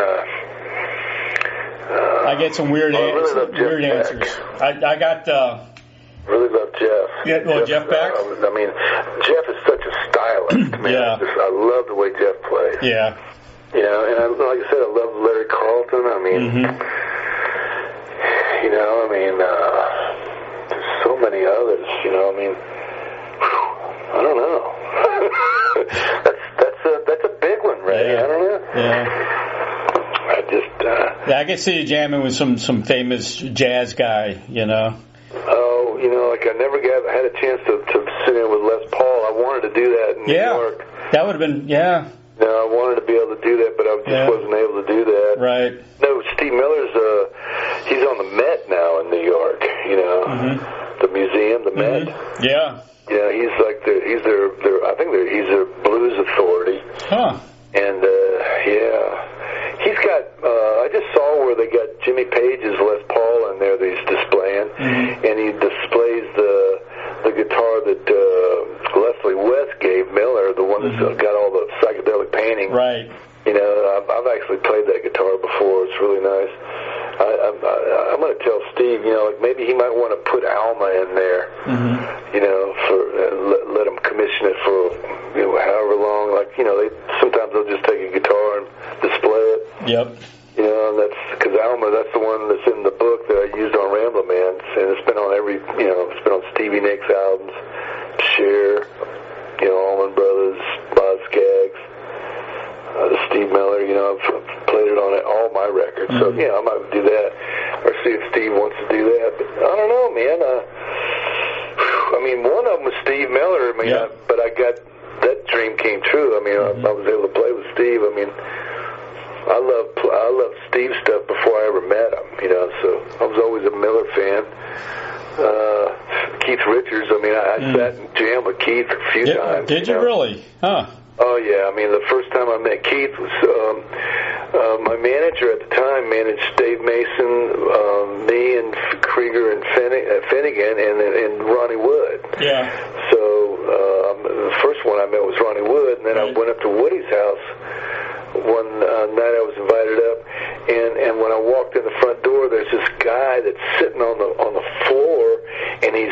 I get some weird answers. I got. Really love Jeff. Yeah, well, Jeff Beck. I mean, Jeff is such a stylist, man. I love the way Jeff plays. Yeah. You know, and like I said, I love Larry Carlton. I mean, you know, there's so many others. You know, I mean, I don't know. that's a big one, Ray. Yeah. I don't know. Yeah. I just. I can see you jamming with some famous jazz guy. You know. Oh, you know, like I never had a chance to sit in with Les Paul. I wanted to do that in New York. That would have been, No, I wanted to be able to do that, but I just wasn't able to do that. Right. No, Steve Miller's, he's on the Met now in New York, you know. The museum, the Met. Yeah. Yeah, he's like he's their blues authority. Huh. And, he's got, I just saw where they got Jimmy Page's Les Paul in there that he's displaying, and he displays the guitar that Leslie West gave Miller, the one that's got all the psychedelic painting. Right. You know, I've actually played that guitar before. It's really nice. I'm going to tell Steve, like maybe he might want to put Alma in there, for let him commission it for however long. Like sometimes they'll just take a guitar and display it. Yep. And that's because Alma, that's the one that's in the book that I used on Ramblin Man, and it's been on it's been on Stevie Nicks albums, Cher, Allman Brothers, Boz Scaggs, Steve Miller. I've played it on all my records, so I might do that, or see if Steve wants to do that. But I don't know, man. I mean, one of them was Steve Miller. I mean, but I got that dream came true. I mean, I was able to play with Steve. I mean, I loved Steve's stuff before I ever met him. So I was always a Miller fan. Keith Richards. I mean, I sat and jammed with Keith a few times. Did you really? Huh. Oh, yeah. I mean, the first time I met Keith was my manager at the time managed Dave Mason, me and Krieger and Finnegan and Ronnie Wood. Yeah. So the first one I met was Ronnie Wood, and then I went up to Woody's house one night. I was invited up, and when I walked in the front door, there's this guy that's sitting on the floor, and he's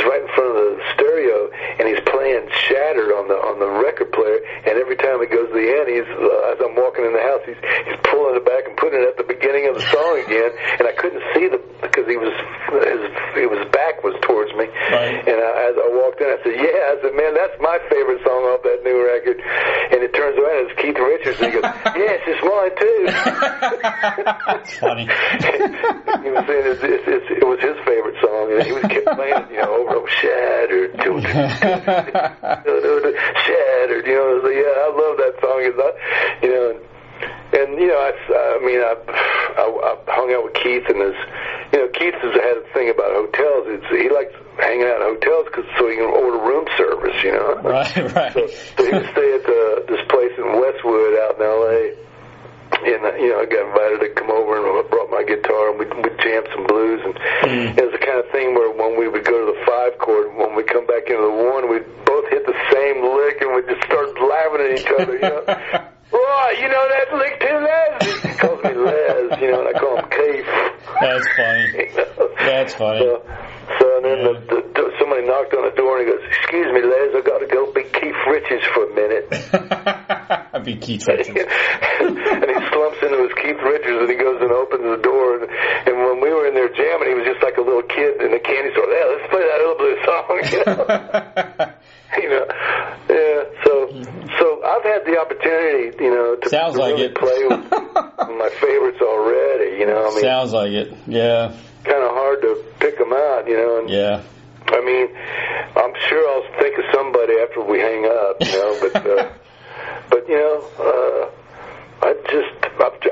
right in front of the stereo, and he's playing Shattered on the record player. And every time it goes to the end, as I'm walking in the house, he's pulling it back and putting it at the beginning of the song again. And I couldn't see because his back was towards me. Right. And as I walked in, I said, "Yeah," I said, "Man, that's my favorite song off that new record." And it turns around, it's Keith Richards, and he goes, "Yes, it's mine too." That's funny. He was saying it was his favorite song, and he was kept playing, over Shattered, Shattered. I love that song. I hung out with Keith, and Keith has had a thing about hotels. He likes hanging out in hotels so he can order room service. Right. So he would stay at this place in Westwood out in L.A. And I got invited to come over, and I brought my guitar, and we'd jam some blues. And it was the kind of thing where when we would go to the 5 chord, when we come back into the 1, we'd both hit the same lick, and we'd just start laughing at each other. Oh, you know that lick too, Les? He calls me Les, and I call him Keith. That's funny. That's funny. So and then somebody knocked on the door, and he goes, "Excuse me, Les, I got to go be Keith Richards for a minute." I'd be Keith Richards. And he slumps into his Keith Richards, and he goes and opens the door. And when we were in there jamming, he was just like a little kid in the candy store. "Yeah, let's play that little blues song." So I've had the opportunity, to really play with my favorites already. Sounds like it. Yeah. Kind of hard to pick them out, And, yeah. I mean, I'm sure I'll think of somebody after we hang up, but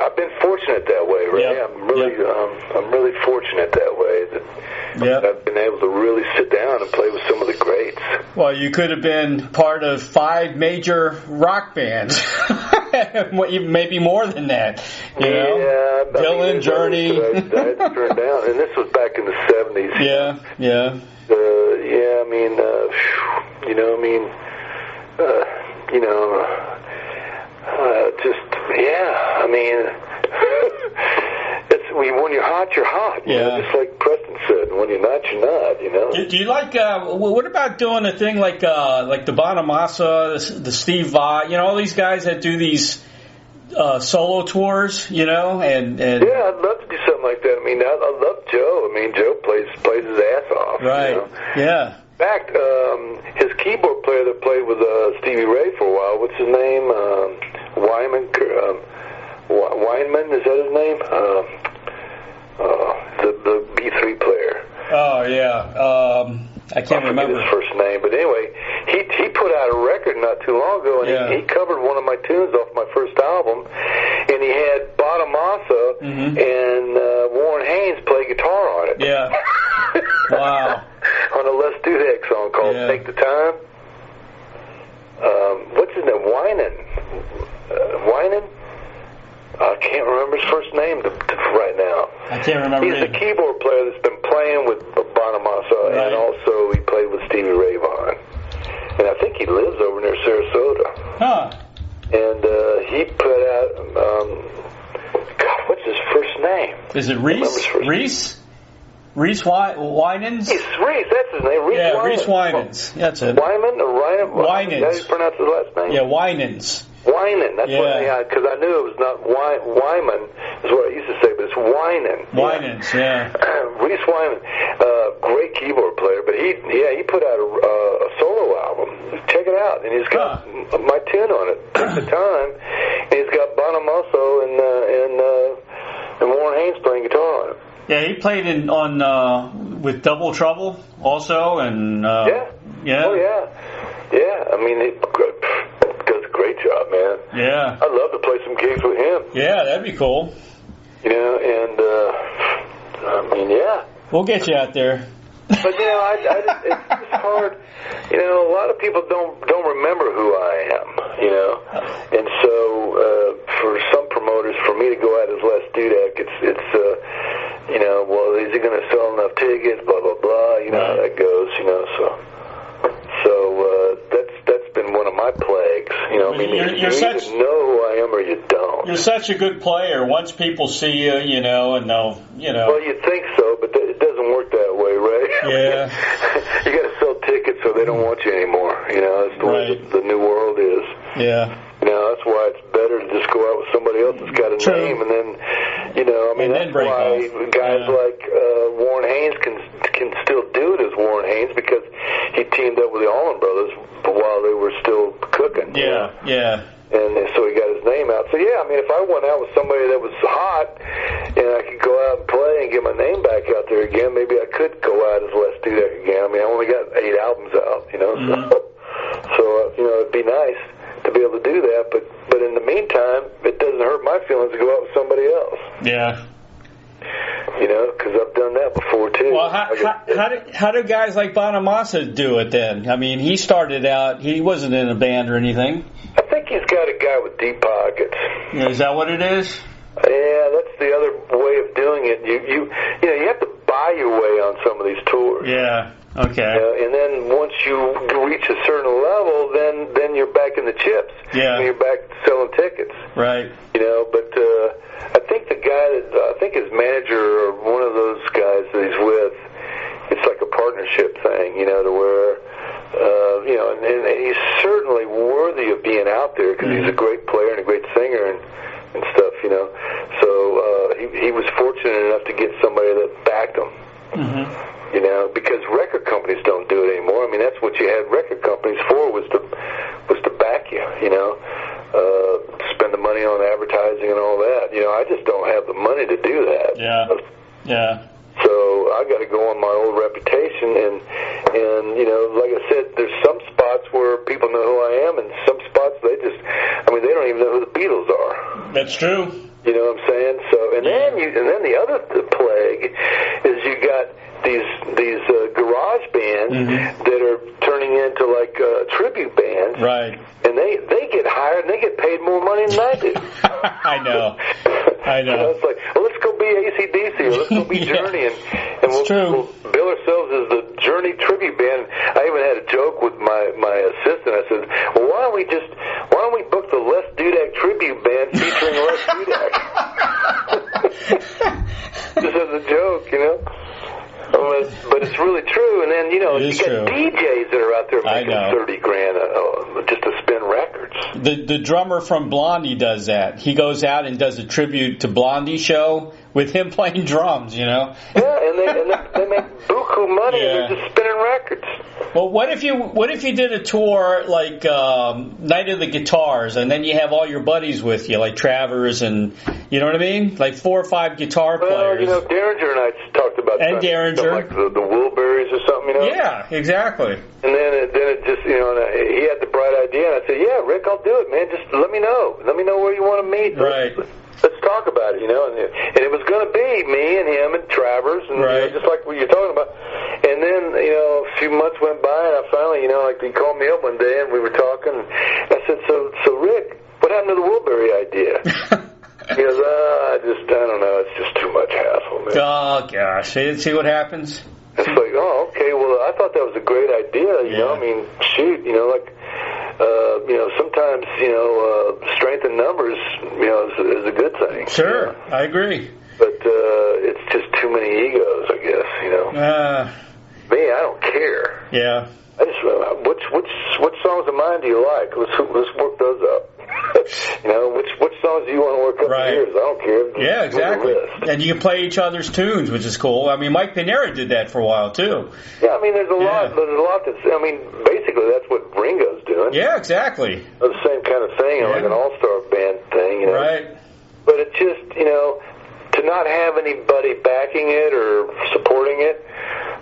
I've been fortunate that way, Ray. Yep. I'm really fortunate that way that I've been able to really sit down and play with some of the greats. Well, you could have been part of 5 major rock bands, maybe more than that. Yeah, Dylan, Journey. I had to turn down, and this was back in the 70s. Yeah. It's when you're hot, you're hot. Just like Preston said. And when you're not, you're not. Do you like? What about doing a thing like the Bonamassa, the Steve Vai? All these guys that do these solo tours. And yeah, I'd love to do something like that. I mean, I love Joe. I mean, Joe plays his ass off. Right. Yeah. In fact, his keyboard player that played with Stevie Ray for a while, what's his name? Weinman, is that his name? The B3 player. Oh, yeah. I can't remember his first name, but anyway, he put out a record not too long ago, and he covered one of my tunes off my first album, and he had Bonamassa and Warren Haynes play guitar on it. Yeah. Wow. On a Les Dudek song called Take the Time. What's his name? Winan? I can't remember his first name right now. I can't remember. He's a keyboard player that's been playing with Bonamassa, and also he played with Stevie Ray Vaughan. And I think he lives over near Sarasota. Huh. And he put out, what's his first name? Is it Reese? Reese Winans? Reese, that's his name. Reese Winans. That's it. Wyman or Ryan? Winans. How do you pronounce his last name? Yeah, Winans. Winan. That's what, because I knew it was not Wyman, is what I used to say, but it's Winan. Winans, yeah. Reese Wyman, great keyboard player, but he put out a solo album. Check it out, and he's got my tune on it. Take the time, and he's got Bonamassa and Warren Haynes playing guitar on it. Yeah, he played with Double Trouble also, and yeah. Oh yeah. I mean, he does a great job, man. Yeah. I'd love to play some gigs with him. Yeah, that'd be cool. And I mean, yeah. We'll get you out there. But it's just hard. A lot of people don't remember who I am. And so for some promoters, for me to go out as Les Dudek, it's well, is he going to sell enough tickets? Blah blah blah. You know how that goes. So that's been one of my plagues. I mean, you either know who I am or you don't. You're such a good player. Once people see you, and they'll, Well, you think so, but it doesn't work that way, Ray. Yeah. You got to sell tickets so they don't want you anymore. That's the way the new world is. Yeah. That's why it's better to just go out with somebody else that's got a name, and then, that's why guys like Warren Haynes can still do it as Warren Haynes, because he teamed up with the Allman Brothers while they were still cooking. Yeah, yeah. And so he got his name out. So, I mean, if I went out with somebody that was hot and I could go out and play and get my name back out there again, maybe I could go out as Les Dudek again. I mean, I only got 8 albums out, So, it'd be nice to be able to do that. But in the meantime, it doesn't hurt my feelings to go out with somebody else. Yeah. Because I've done that before, too. Well, how do guys like Bonamassa do it then? I mean, he started out, he wasn't in a band or anything. I think he's got a guy with deep pockets. Yeah, is that what it is? Yeah, that's the other way of doing it. You have to buy your way on some of these tours. Yeah. Okay. And then once you reach a certain level, then you're back in the chips. Yeah. And you're back selling tickets. Right. But I think the guy I think his manager or one of those guys that he's with, it's like a partnership thing, to where, and he's certainly worthy of being out there because he's a great player and a great singer and stuff, So he was fortunate enough to get somebody that backed him. Mm-hmm. Because record companies don't do it anymore. I mean, that's what you had record companies for, was to back you, spend the money on advertising and all that. I just don't have the money to do that. Yeah. Yeah. So I got to go on my old reputation, and like I said, there's some spots where people know who I am, and some spots they don't even know who the Beatles are. That's true. You know what I'm saying? So, and then the other plague is you got these garage bands that are turning into like tribute bands, right? And they get hired and they get paid more money than I do. I know. It's like, well, let's go be AC/DC or let's go be Journey, and we'll bill ourselves as the Journey tribute band. I even had a joke with my assistant. I said, well, why don't we book the Les Dudek tribute band featuring Les Dudek? Just as a joke, But it's really true. And then, you got DJs that are out there making $30,000 just to spin records. The drummer from Blondie does that. He goes out and does a tribute to Blondie show with him playing drums, Yeah, and they make buku money and they're just spinning records. Well, what if you did a tour like Night of the Guitars, and then you have all your buddies with you, like Travers and, you know what I mean? Like 4 or 5 guitar players. Well, Derringer and I talked about and Derringer. Like the Wilburys or something, Yeah, exactly. And then it just, and he had the bright idea, and I said, yeah, Rick, I'll do it, man. Just let me know. Let me know where you want to meet. Right. Let's talk about it, And it was going to be me and him and Travers, and just like what you're talking about. And then, a few months went by, and I finally, like he called me up one day, and we were talking. And I said, so Rick, what happened to the Wilbury idea? He goes, I don't know. It's just too much hassle, man. Oh, gosh. See what happens? It's like, okay, well, I thought that was a great idea, I mean, shoot, sometimes, strength in numbers, is a good thing. Sure, I agree. But it's just too many egos, I guess, Me, I don't care. Yeah. I just, which songs of mine do you like? Let's work those up. Which songs do you want to work up right. yours? I don't care. Yeah, exactly. And you can play each other's tunes, which is cool. I mean, Mike Pinera did that for a while too. Yeah, I mean, there's a lot. There's a lot basically, that's what Ringo's doing. Yeah, exactly. The same kind of thing, like an all-star band thing. Right. But it's just, to not have anybody backing it or supporting it,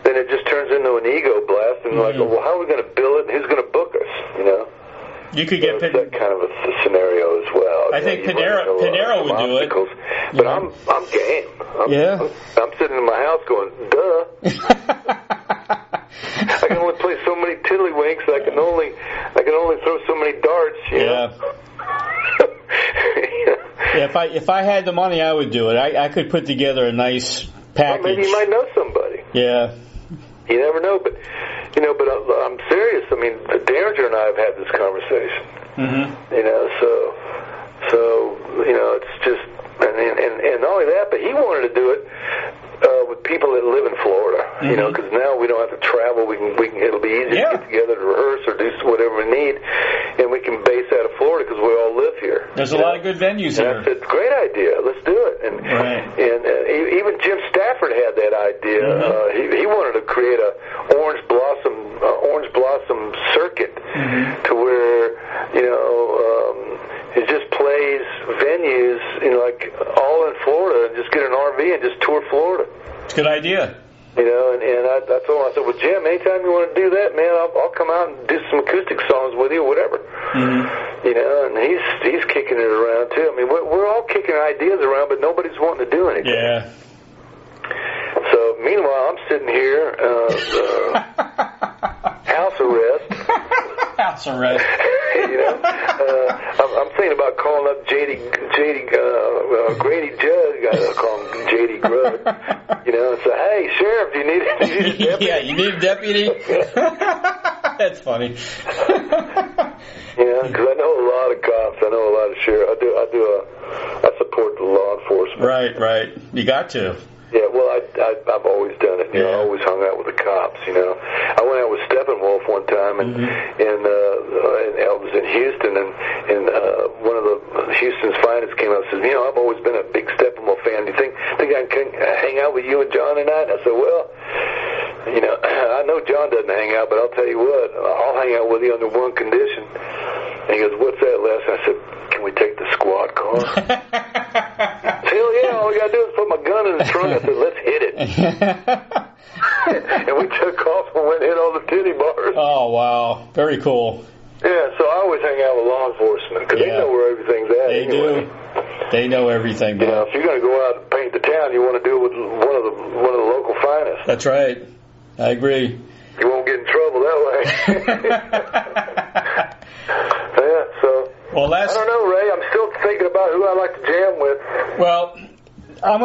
then it just turns into an ego blast, and like, well, how are we going to bill it, and who's going to book us, You could get that kind of a scenario as well. I think Pinera would do it. But I'm game. I'm sitting in my house going, duh. I can only play so many tiddlywinks. I can only throw so many darts. If I had the money, I would do it. I could put together a nice package. Well, maybe you might know somebody. Yeah. You never know, but I'm serious. I mean, Derringer and I have had this conversation. So it's just, and not only that, but he wanted to do it with people that live in Florida. Because now we don't have to travel. We can. It'll be easy to get together to rehearse or do whatever we need, and we can base out of Florida because we all live here. There's a lot of good venues here. I said, great idea. Let's do it. And even Jim Stafford had that idea. He wanted to create a orange blossom circuit to where he just plays venues like all in Florida and just get an RV and just tour Florida. It's a good idea. And I told him, I said, well, Jim, anytime you want to do that, man, I'll come out and do some acoustic songs with you or whatever. And he's kicking it around too. I mean, we're all kicking ideas around, but nobody's wanting to do anything. Yeah. So meanwhile, I'm sitting here, house arrest. House arrest. I'm thinking about calling up Grady Judd. I call him J.D. Grud. And say, hey, Sheriff, do you need a deputy? Yeah, you need a deputy? That's funny. Because I know a lot of cops. I know a lot of sheriffs. I support the law enforcement. Right. You got to. Yeah, well, I've always done it. I always hung out with the cops. I went out with Steppenwolf one time, and I was in Houston, and one of the Houston's finest came up and says, I've always been a big Steppenwolf fan. Do you think I can hang out with you and John tonight? And I said, well, I know John doesn't hang out, but I'll tell you what, I'll hang out with you under one condition. And he goes, what's that, Les? And I said, can we take the squad car? Hell yeah, all we got to do is put my gun in the trunk. I said, let's hit it. And we took off and went and hit all the titty bars. Oh, wow. Very cool. Yeah, so I always hang out with law enforcement because they know where everything's at. They do. They know everything. If you're going to go out and paint the town, you want to do it with one of the local finest. That's right. I agree. You won't get in trouble that way. Well, I don't know, Ray. I'm still thinking about who I like to jam with. Well, I'm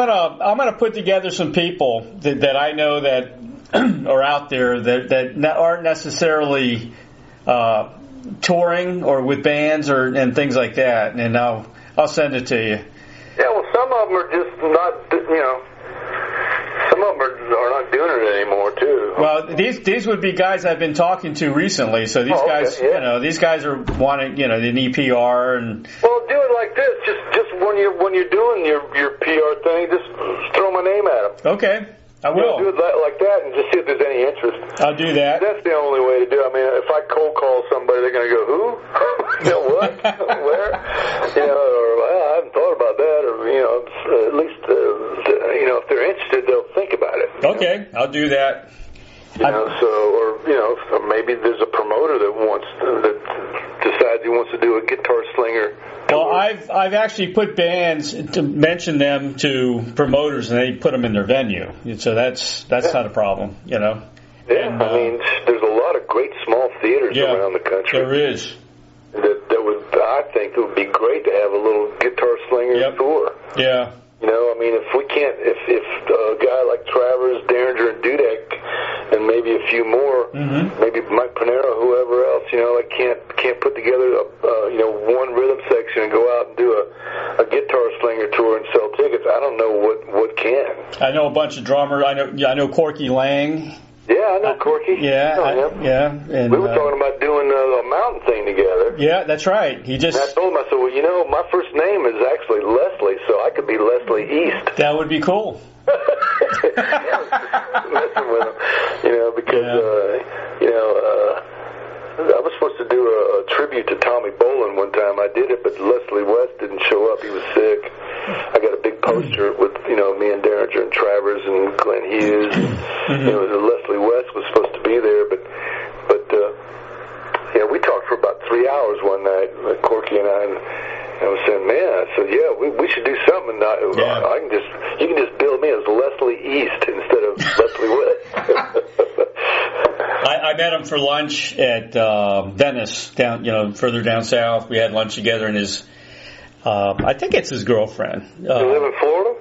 gonna put together some people that I know that are out there that aren't necessarily touring or with bands and things like that, and I'll send it to you. Yeah, well, some of them are just not, some of them are not doing it anymore too. Well, these would be guys I've been talking to recently. So these guys, these guys are wanting, an EPR and. Well, do it like this. Just when you're doing your PR thing, just throw my name at them. Okay. I will. Do it like that and just see if there's any interest. I'll do that. That's the only way to do it. I mean, if I cold call somebody, they're going to go, who? What? Where? Or, well, I haven't thought about that. Or, at least, if they're interested, they'll think about it. Okay, I'll do that. Or maybe there's a promoter that decides he wants to do a guitar slinger. Well, I've actually put bands to mention them to promoters, and they put them in their venue. So that's not a problem, Yeah, and, I mean, there's a lot of great small theaters around the country. There is. That would, I think, it would be great to have a little guitar slinger tour. Yeah. I mean, if a guy like Travers, Derringer, and Dudek, and maybe a few more, maybe Mike Panero, whoever else, like can't put together one rhythm section and go out and do a guitar slinger tour and sell tickets. I don't know what can. I know a bunch of drummers. I know Corky Lang. Yeah, I know Corky. Yeah. And we were talking about doing a mountain thing together. Yeah, that's right. And I told him, I said, well, my first name is actually Leslie, so I could be Leslie East. That would be cool. Messing with him, because I was supposed to do a tribute to Tommy Bolin one time. I did it, but Leslie West didn't show up. He was sick. I got a big poster with me and Derringer and Travers and Glenn Hughes. Leslie West was supposed to be there, but we talked for about 3 hours one night, Corky and I was saying, man, I said, yeah, we should do something. You can just bill me as Leslie East instead of Leslie West. I met him for lunch at Venice, down further down south. We had lunch together, and his I think it's his girlfriend. You live in Florida?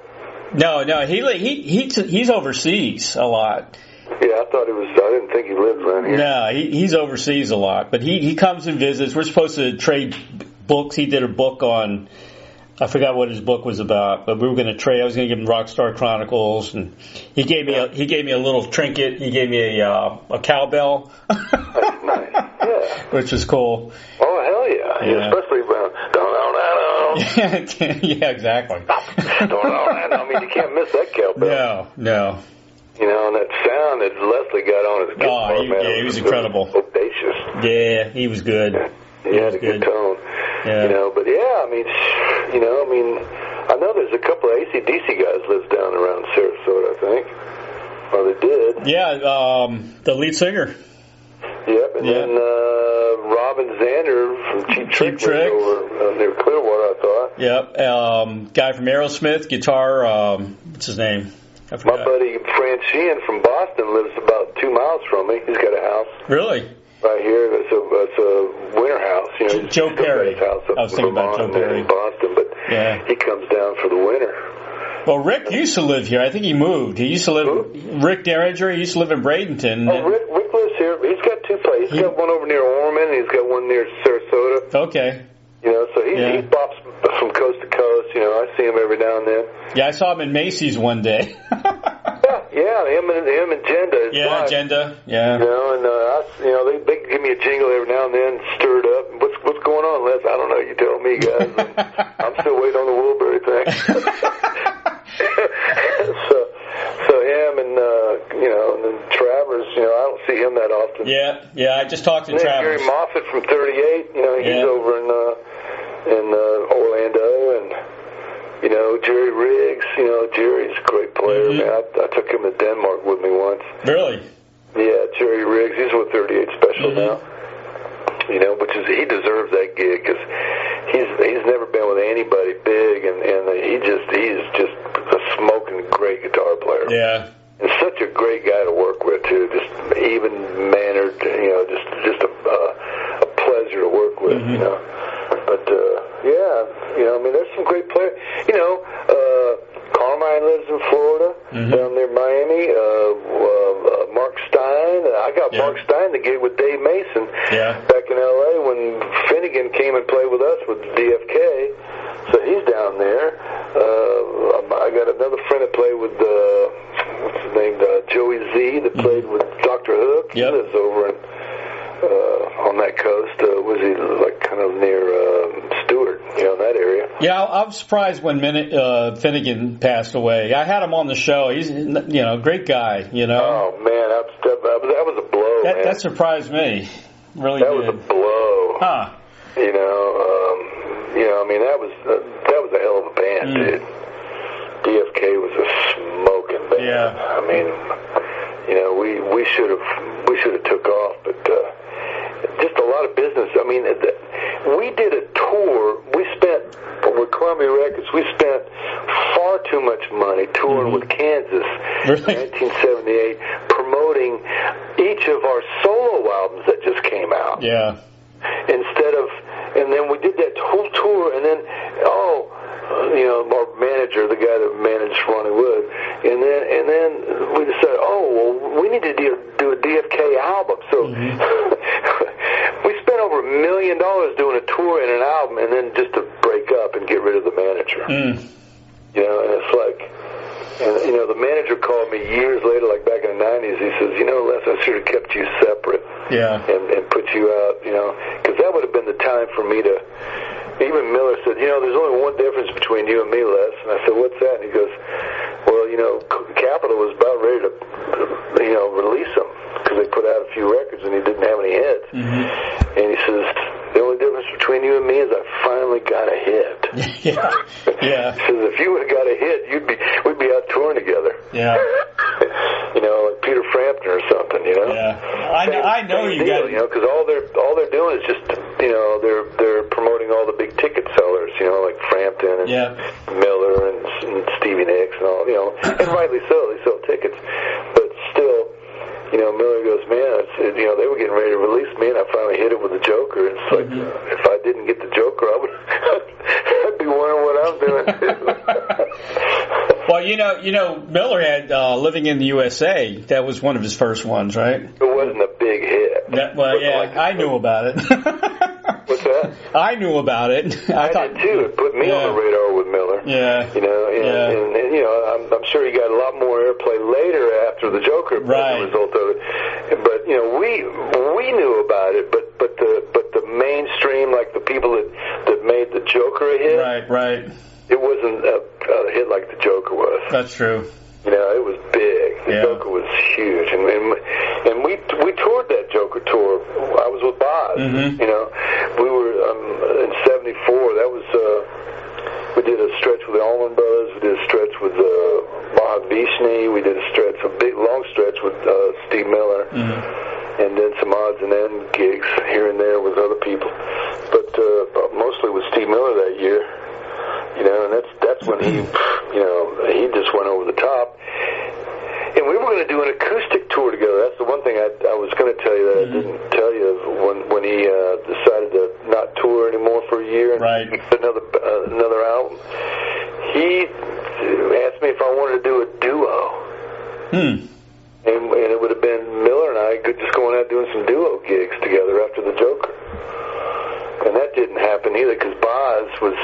No, he's overseas a lot. Yeah, I thought he was. I didn't think he lived around here. No, he's overseas a lot, but he comes and visits. We're supposed to trade books. He did a book on, I forgot what his book was about, but we were going to trade. I was going to give him Rockstar Chronicles, and he gave me a little trinket. He gave me a cowbell, that's nice. Yeah, which is cool. Oh hell yeah! Especially yeah, exactly. I mean, you can't miss that cowbell. No. And that sound that Leslie got on his guitar, man, he was incredible. Audacious. Yeah, he was good. He had a good tone. Yeah. But I know there's a couple of AC/DC guys lives down around Sarasota, I think. Or they did. Yeah, the lead singer. Yep, and then Robin Zander from Cheap Trick over near Clearwater, I thought. Yep, guy from Aerosmith, guitar, what's his name? My buddy Fran Sheehan from Boston lives about 2 miles from me. He's got a house. Really? Right here. It's a winter house. Joe Perry. House I was thinking about Joe Perry. In Boston, but he comes down for the winter. Well, Rick used to live here. I think he moved. He used to live. Rick Derringer. He used to live in Bradenton. Oh, Rick lives here. He's got two places. He's got one over near Ormond, and he's got one near Sarasota. Okay. So he bops from coast to coast. I see him every now and then. Yeah, I saw him in Macy's one day. him and Jenda. Yeah, Jenda. Yeah. And they give me a jingle every now and then, stir it up. What's going on, Les? I don't know. You tell me, guys. I'm still waiting on the Wilbury thing. so him and and then Travers. I don't see him that often. Yeah. I just talked to Travers. Gary Moffitt from 38. He's over in Orlando, and Jerry Riggs. Jerry's a great player. Man, I took him to Denmark with me once. Really? Yeah, Jerry Riggs. He's with 38 Special now. Which is, he deserves that gig because he's never been with anybody big, and he's just a smoking great guitar player. Yeah. And such a great guy to work with too. Just even mannered. Just a pleasure to work with. But there's some great players. Carmine lives in Florida, down near Miami. Mark Stein. I got Mark Stein the gig with Dave Mason back in L.A. when Finnegan came and played with us with DFK. So he's down there. I got another friend that played with what's his name, Joey Z, that played with Dr. Hook. He lives over on that coast. Was he like kind of near Stewart, that area? Yeah, I'm surprised when Finnegan passed away. I had him on the show. He's a great guy. Oh man, that was a blow. That surprised me. Really, that was a blow. Huh? That was a hell of a band, dude. DFK was a smoking band. Yeah. We should have took off, but just a lot of business. We did a tour. We spent with Columbia Records. We spent far too much money touring with Kansas in 1978, promoting each of our solo albums that just came out. Yeah. And then we did that whole tour, and then our manager, the guy that managed Ronnie Wood, and then we decided, we need to do a PFK album. So we spent over $1 million doing a tour and an album, and then just to break up and get rid of the manager. You know, and it's like, and you know, the manager called me years later, like back in the 90s. He says, you know, Les, I should have kept you separate. Yeah. And put you out, you know, because that would have been the time for me to. Even Miller said, you know, there's only one difference between you and me, Les. And I said, what's that? And he goes, well, you know, Capitol was about ready to, you know, release him because they put out a few records and he didn't have any hits. And he says, the only difference between you and me is I finally got a hit. Yeah. He says, if you would have got a hit, we'd be out touring together. Yeah. You know, like Peter Frampton or something. You know. Yeah. I know you got. You know, because all they're doing is just, you know, they're promoting all the big ticket sellers. You know, like Frampton and Miller and Stevie Nicks and all. You know, and rightly so, they sell tickets, but still. You know, Miller goes, man, you know, they were getting ready to release me, and I finally hit it with the Joker. It's like, if I didn't get the Joker, I'd be wondering what I'm doing. Well, you know, Miller had Living in the USA. That was one of his first ones, right? It wasn't a big hit. I knew about it. What's that? I knew about it. I did too. It put me on the radar with Miller. Yeah. You know, and you know, I'm sure he got a lot more airplay later after the Joker as a result of it. But you know, we knew about it, but the mainstream, like the people that made the Joker a hit, right. It wasn't a hit like the Joker was. That's true. You know, it was big. The Joker was huge, and we toured that Joker tour. I was with Boz. You know, we were in '74. That was we did a stretch with the Allman Brothers. We did a stretch with Mahavishni. We did a big long stretch with Steve Miller, and then some odds and end gigs here and there with other people, but mostly with Steve Miller that year. You know, and that's when he, you know, he just went over the top. And we were going to do an acoustic tour together. That's the one thing I was going to tell you that I didn't tell you when he decided to not tour anymore for a year and another album. He asked me if I wanted to do a duo. And it would have been Miller and I just going out doing some duo gigs together after the Joker. And that didn't happen either because Boz was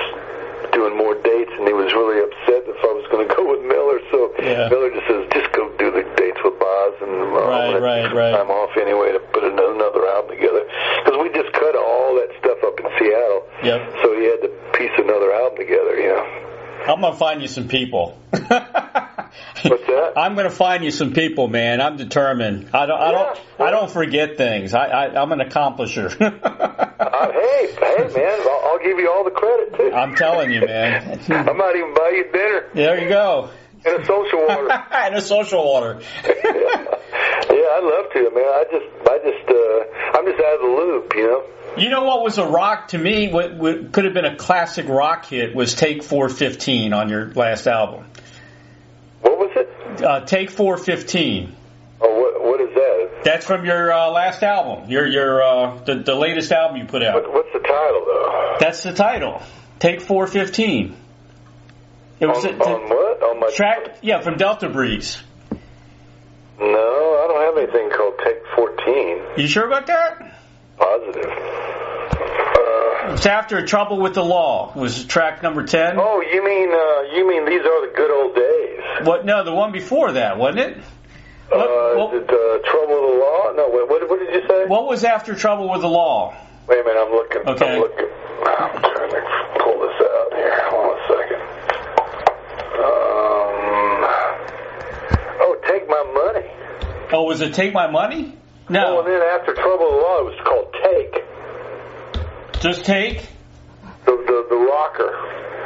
doing more dates, and he was really upset if I was going to go with Miller. So Miller just says, just go do the dates with Boz, and I'm off anyway to put another album together. Because we just cut all that stuff up in Seattle. So he had to piece another album together, you know. I'm going to find you some people. What's that? I'm going to find you some people, man. I'm determined. I don't forget things. I'm an accomplisher. Hey, man, I'll give you all the credit too. I'm telling you, man. I might even buy you dinner. There you go. And a social water. And a social water. Yeah, I'd love to, man. I'm just out of the loop, you know. You know what was a rock to me? What could have been a classic rock hit was Take 415 on your last album. What was it? Take 415. Oh, what is that? That's from your last album. The latest album you put out. What's the title though? That's the title. Take 415. It was on what? On my track? Yeah, from Delta Breeze. No, I don't have anything called Take 14. You sure about that? Positive. It's after Trouble with the Law. It was track number 10. Oh, you mean These Are the Good Old Days? What? No, the one before that, wasn't it? Trouble with the Law? No, what did you say? What was after Trouble with the Law? Wait a minute, I'm looking. Okay. I'm trying to pull this out here. Hold on a second. Take My Money. Oh, was it Take My Money? No. Oh, and then after Trouble with the Law, it was called Take. Just Take? The rocker.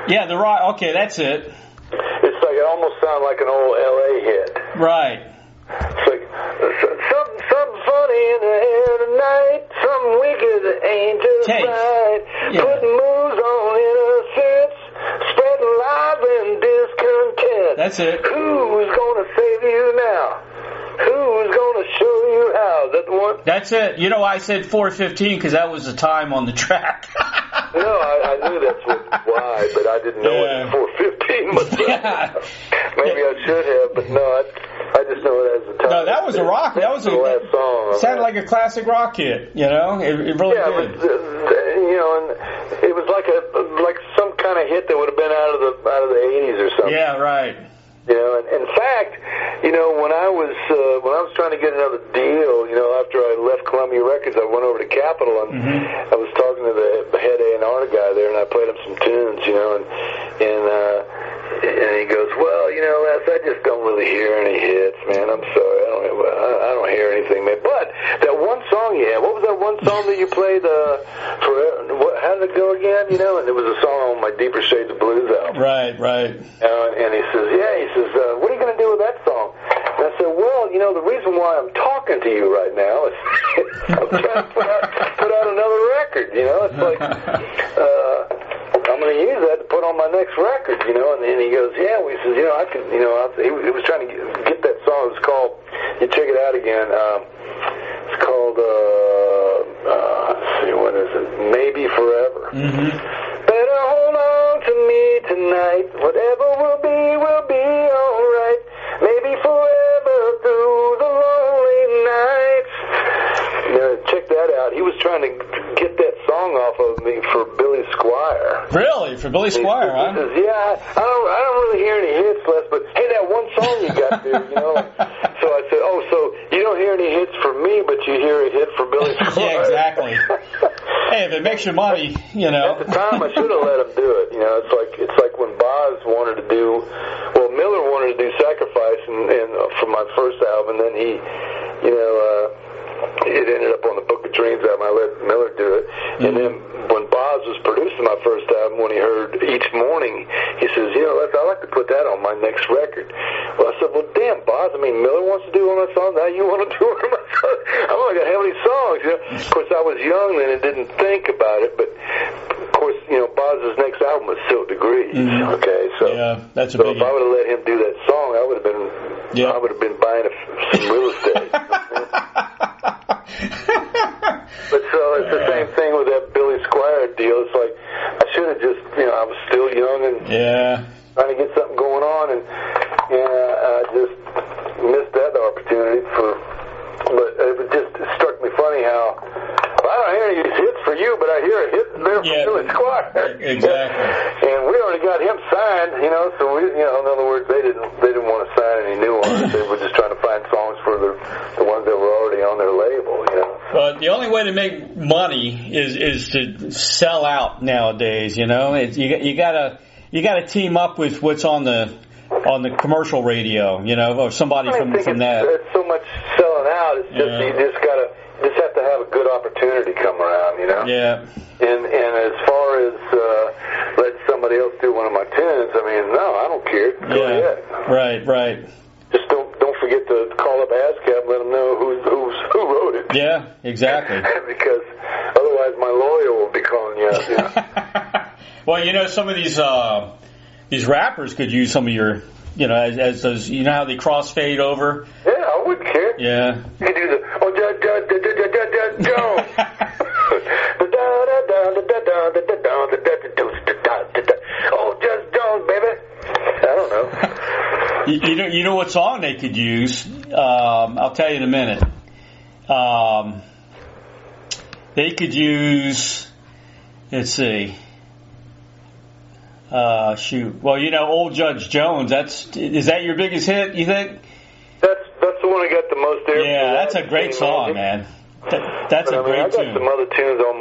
Yeah, the rock. Okay, that's it. It's like it almost sounds like an old L.A. hit. Right. It's like something funny in the air tonight. Something wicked that ain't just right. Putting moves on innocence, spreading lies and discontent. That's it. Who's gonna save you now? Who's gonna show you how? Is that the one? That's it. You know, I said 4:15 because that was the time on the track. No, I knew that's why, but I didn't know what 4:15 was. Maybe I should have, but no. I just know it as the title. No, that was a rock. That was the last song. Sounded like a classic rock hit. You know, it really did. You know, and it was like some kind of hit that would have been out of the 80s or something. Yeah, right. You know, and in fact, you know, when I was trying to get another deal, you know, after I left Columbia Records, I went over to Capitol and I was talking to the head A&R guy there, and I played him some tunes, you know, and he goes, well, you know, Les, I just don't really hear any hits, man. I'm sorry, I don't hear anything, man. But that one song you had, what was that one song that you played? How did it go again? You know, and it was a song on my Deeper Shades of Blues album. Right. And he says, what are you going to do with that song? And I said, well, you know, the reason why I'm talking to you right now is I'm trying to put out another record. You know, it's like I'm going to use that to put on my next record. You know, and he goes, yeah. Well, he says, you know, I could. You know, he was trying to get that song. It's called. You check it out again. It's called. Let's see, what is it? Maybe Forever. Better hold on to me tonight. Whatever will be all right. Maybe forever through the lonely nights. You know, check that out. He was trying to get that song off of me for Billy Squier. Really? For Billy Squier, huh? He says, yeah, I don't really hear any hits, Les, but hey, that one song you got there, you know. So I said, oh, so you don't hear any hits for me, but you hear a hit for Billy Squier. Yeah, exactly. Hey, if it makes you money, you know. At the time, I should have let him do it. You know, it's like when Boz wanted to do, well, Miller wanted to do Sacrifice and for my first album, and then he, you know, it ended up on the Book of Dreams album. I let Miller do it, and then when Boz was producing my first album, when he heard Each Morning, he says, you know, I'd like to put that on my next record. Well, I said, well, damn, Boz, I mean, Miller wants to do one of my songs, now you want to do one of my songs? I'm only got how many songs, you know? Of course, I was young then and didn't think about it, but of course, you know, Boz's next album was Silk Degrees, okay? So, yeah, that's a big if I would have let him do that song, I would have been buying some real estate. But so it's the same thing with that Billy Squier deal. It's like I should have just, you know, I was still young and trying to get something going on, and I just missed that opportunity. But it struck me funny how I don't hear any hits for you, but I hear a hit there from Billy Squier. Exactly. And we already got him signed, you know. So we, you know, in other words, they didn't want to sign any new ones. They were just trying to find songs for the ones that were already on their label, you know. But the only way to make money is to sell out nowadays. You know, you gotta team up with what's on the commercial radio. You know, or somebody from that. It's so much selling out. It's just you just have to have a good opportunity come around. You know. Yeah. And as far as letting somebody else do one of my tunes, I mean, no, I don't care. Go ahead. Right. Just don't forget to call up ASCAP and let them know who wrote it. Yeah, exactly. Because otherwise my lawyer will be calling you up. You know? Well, you know, some of these rappers could use some of your, you know, as those, you know how they crossfade over? Yeah, I wouldn't care. Yeah. You could do the, oh, just don't, baby. I don't know. You know what song they could use? I'll tell you in a minute. They could use. Let's see. Shoot. Well, you know, Old Judge Jones. Is that your biggest hit? You think? That's the one I got the most air. Yeah, that's a great song, man. That's a great tune. I got some other tunes on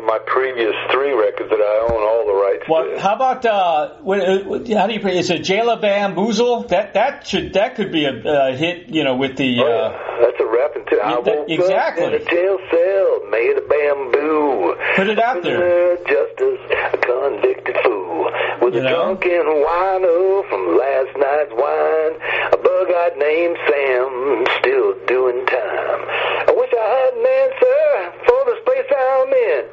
my previous 3 records that I own all the rights to. How about how do you pray? Is it Jayla Bamboozle? That could be a hit, you know, with the. That's a rapping tune. I woke exactly. up in a jail cell made of bamboo. Put it out there. Just as a convicted fool with a drunken wino from last night's wine. A bug-eyed named Sam, still doing time. I wish I had an answer for this place I'm in.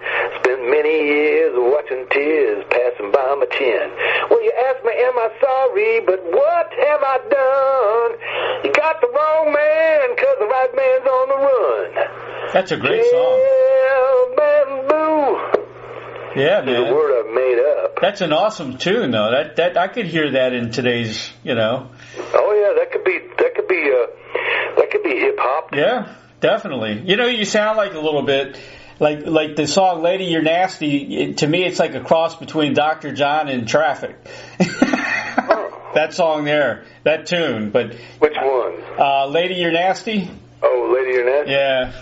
Spent many years watching tears passing by my chin. Well, you ask me, am I sorry? But what have I done? You got the wrong man, 'cause the right man's on the run. That's a great song. Yeah, bamboo. Yeah, man. It's a word I've made up. That's an awesome tune, though. That I could hear that in today's, you know. Oh yeah, that could be hip hop. Yeah, definitely. You know, you sound like a little bit like the song "Lady You're Nasty." To me, it's like a cross between Dr. John and Traffic. That song there, that tune. But which one? "Lady You're Nasty." Oh, "Lady You're Nasty." Yeah.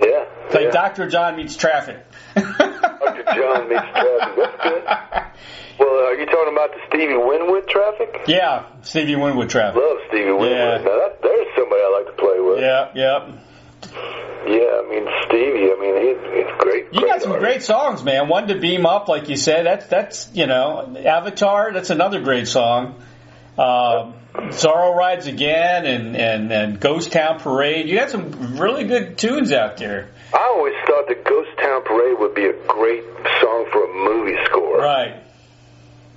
Yeah. It's like Dr. John meets Traffic. Dr. John meets Traffic. That's good. Well, are you talking about the Stevie Winwood Traffic? Yeah, Stevie Winwood Traffic. Love Stevie Winwood. Yeah. Now, there's somebody I like to play with. Yeah. Yeah, I mean, Stevie, he's great. You got some great songs, man. One to Beam Up, like you said. That's you know, Avatar, that's another great song. Sorrow Rides Again and Ghost Town Parade. You got some really good tunes out there. I always thought that Ghost Town Parade would be a great song for a movie score. Right.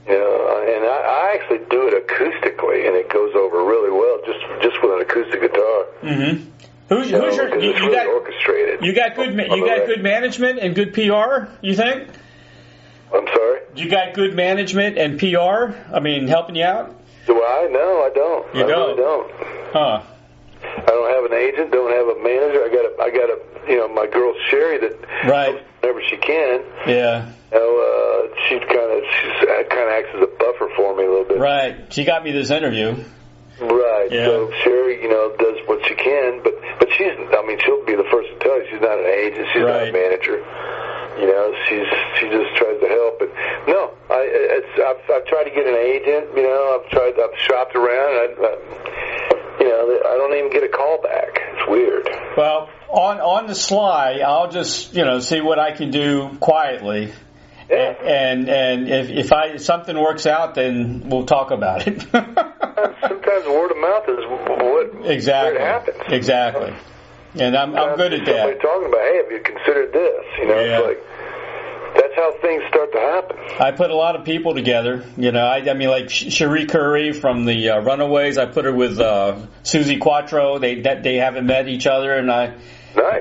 You know, and I actually do it acoustically, and it goes over really well just with an acoustic guitar. Mm-hmm. Who's your? You got orchestrated. You got good management and good PR. You think? I'm sorry. You got good management and PR. I mean, helping you out. Do I? No, I don't. You don't? Really don't. Huh. I don't have an agent. Don't have a manager. I got a my girl Sherry that right whenever she can. Yeah. She kind of acts as a buffer for me a little bit. Right. She got me this interview. Right. Yeah. So Sherry, does what she can, but she's. She'll be the first to tell you she's not an agent. She's not a manager. She just tries to help. But no, I've tried to get an agent. I've shopped around. I don't even get a call back. It's weird. Well, on the sly, I'll just see what I can do quietly. Yeah. And if something works out, then we'll talk about it. Sometimes word of mouth is what exactly where it happens. Exactly. And I'm good at that. Somebody talking about, hey, have you considered this? It's like that's how things start to happen. I put a lot of people together. I mean, like Cherie Curry from the Runaways. I put her with Susie Quattro. They haven't met each other, and I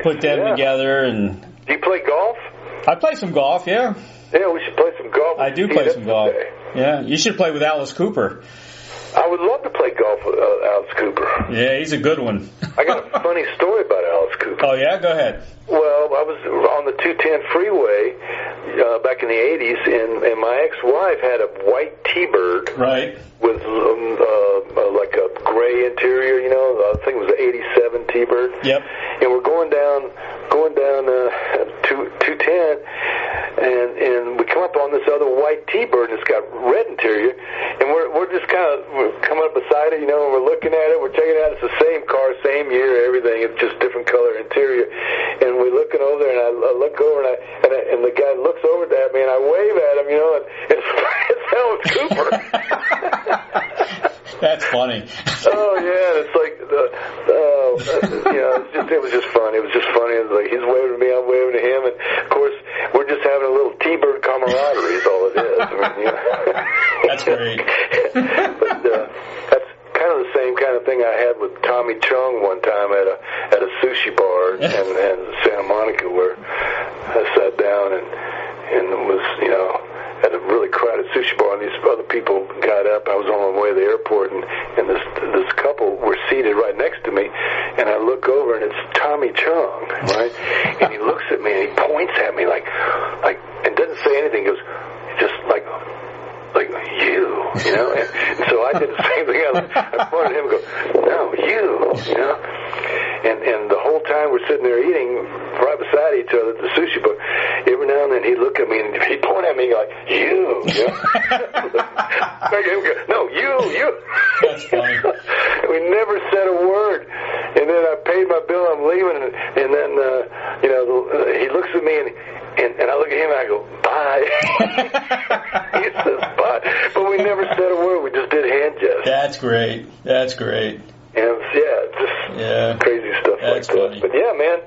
put them together. And do you play golf? I play some golf. Yeah. Yeah, we should play some golf. I do play some golf. Yeah, you should play with Alice Cooper. I would love to play golf with Alice Cooper. Yeah, he's a good one. I got a funny story about Alice Cooper. Oh, yeah? Go ahead. Well, I was on the 210 freeway back in the 80s, and my ex-wife had a white T-Bird. Right. With like a gray interior, I think it was an 87 T-Bird. Yep. And we're going down 210, and we come up on this other white T-Bird, and it's got red interior, and we're just we're coming up beside it, and we're looking at it, we're checking it out. It's the same car, same year, everything. It's just different color interior, and we're looking over there, and I look over, and the guy looks over at me, and I wave at him, and it's Alice Cooper. That's funny. Oh yeah, it's like it was just fun. It was just funny. It was like he's waving at me, I'm waving at him, and of course we're just having a little T-Bird camaraderie. Is all it is. That's great. But that's kind of the same kind of thing I had with Tommy Chung one time at a sushi bar in Santa Monica, where I sat down and it was at a really crowded sushi bar, and these other people got up. I was on my way to the airport, and this couple were seated right next to me, and I look over, and it's Tommy Chung, right? And he looks at me, and he points at me like, and doesn't say anything. He goes, just like you, And so I did the same thing. I pointed at him and go, no, you, And the whole time we're sitting there eating right beside each other at the sushi bar, every now and then he'd look at me and he'd point at me like, you. No, you. That's funny. We never said a word. And then I paid my bill, I'm leaving, and then, he looks at me and I look at him and I go, bye. He says bye. But we never said a word. We just did hand gestures. That's great. And just crazy stuff That's like funny. that. But yeah, man.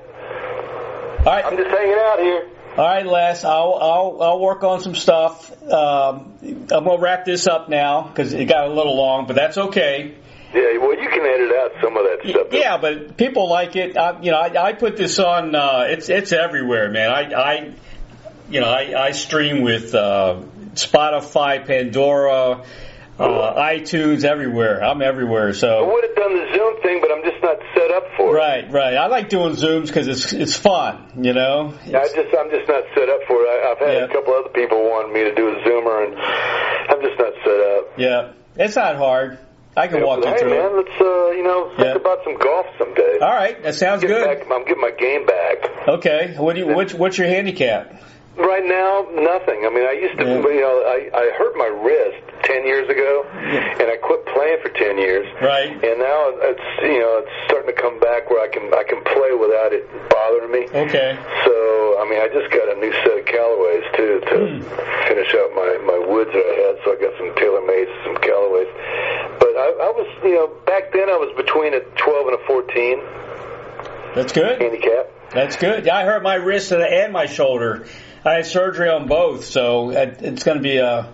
All right. I'm just hanging out here. All right, Les. I'll work on some stuff. I'm gonna wrap this up now because it got a little long, but that's okay. Yeah, well, you can edit out some of that stuff. Yeah, but people like it. I put this on. It's everywhere, man. I stream with Spotify, Pandora, iTunes, everywhere. I'm everywhere. So I would have done the Zoom thing, but I'm just not set up for it. Right. I like doing Zooms because it's fun, I'm just not set up for it. I've had a couple other people wanting me to do a Zoomer, and I'm just not set up. Yeah, it's not hard. I can walk you through it. Hey, man, let's think about some golf someday. All right, that sounds good. I'm getting my game back. Okay, what's your handicap? Right now, nothing. I mean, I used to, I hurt my wrist 10 years ago, and I quit playing for 10 years. Right. And now it's starting to come back where I can play without it bothering me. Okay. So, I mean, I just got a new set of Callaways too to finish up my woods that I had. So I got some TaylorMade, some Callaways. But I was, back then I was between a 12 and a 14. That's good. Handicap. That's good. Yeah, I hurt my wrist and my shoulder. I had surgery on both, so it's going to be a...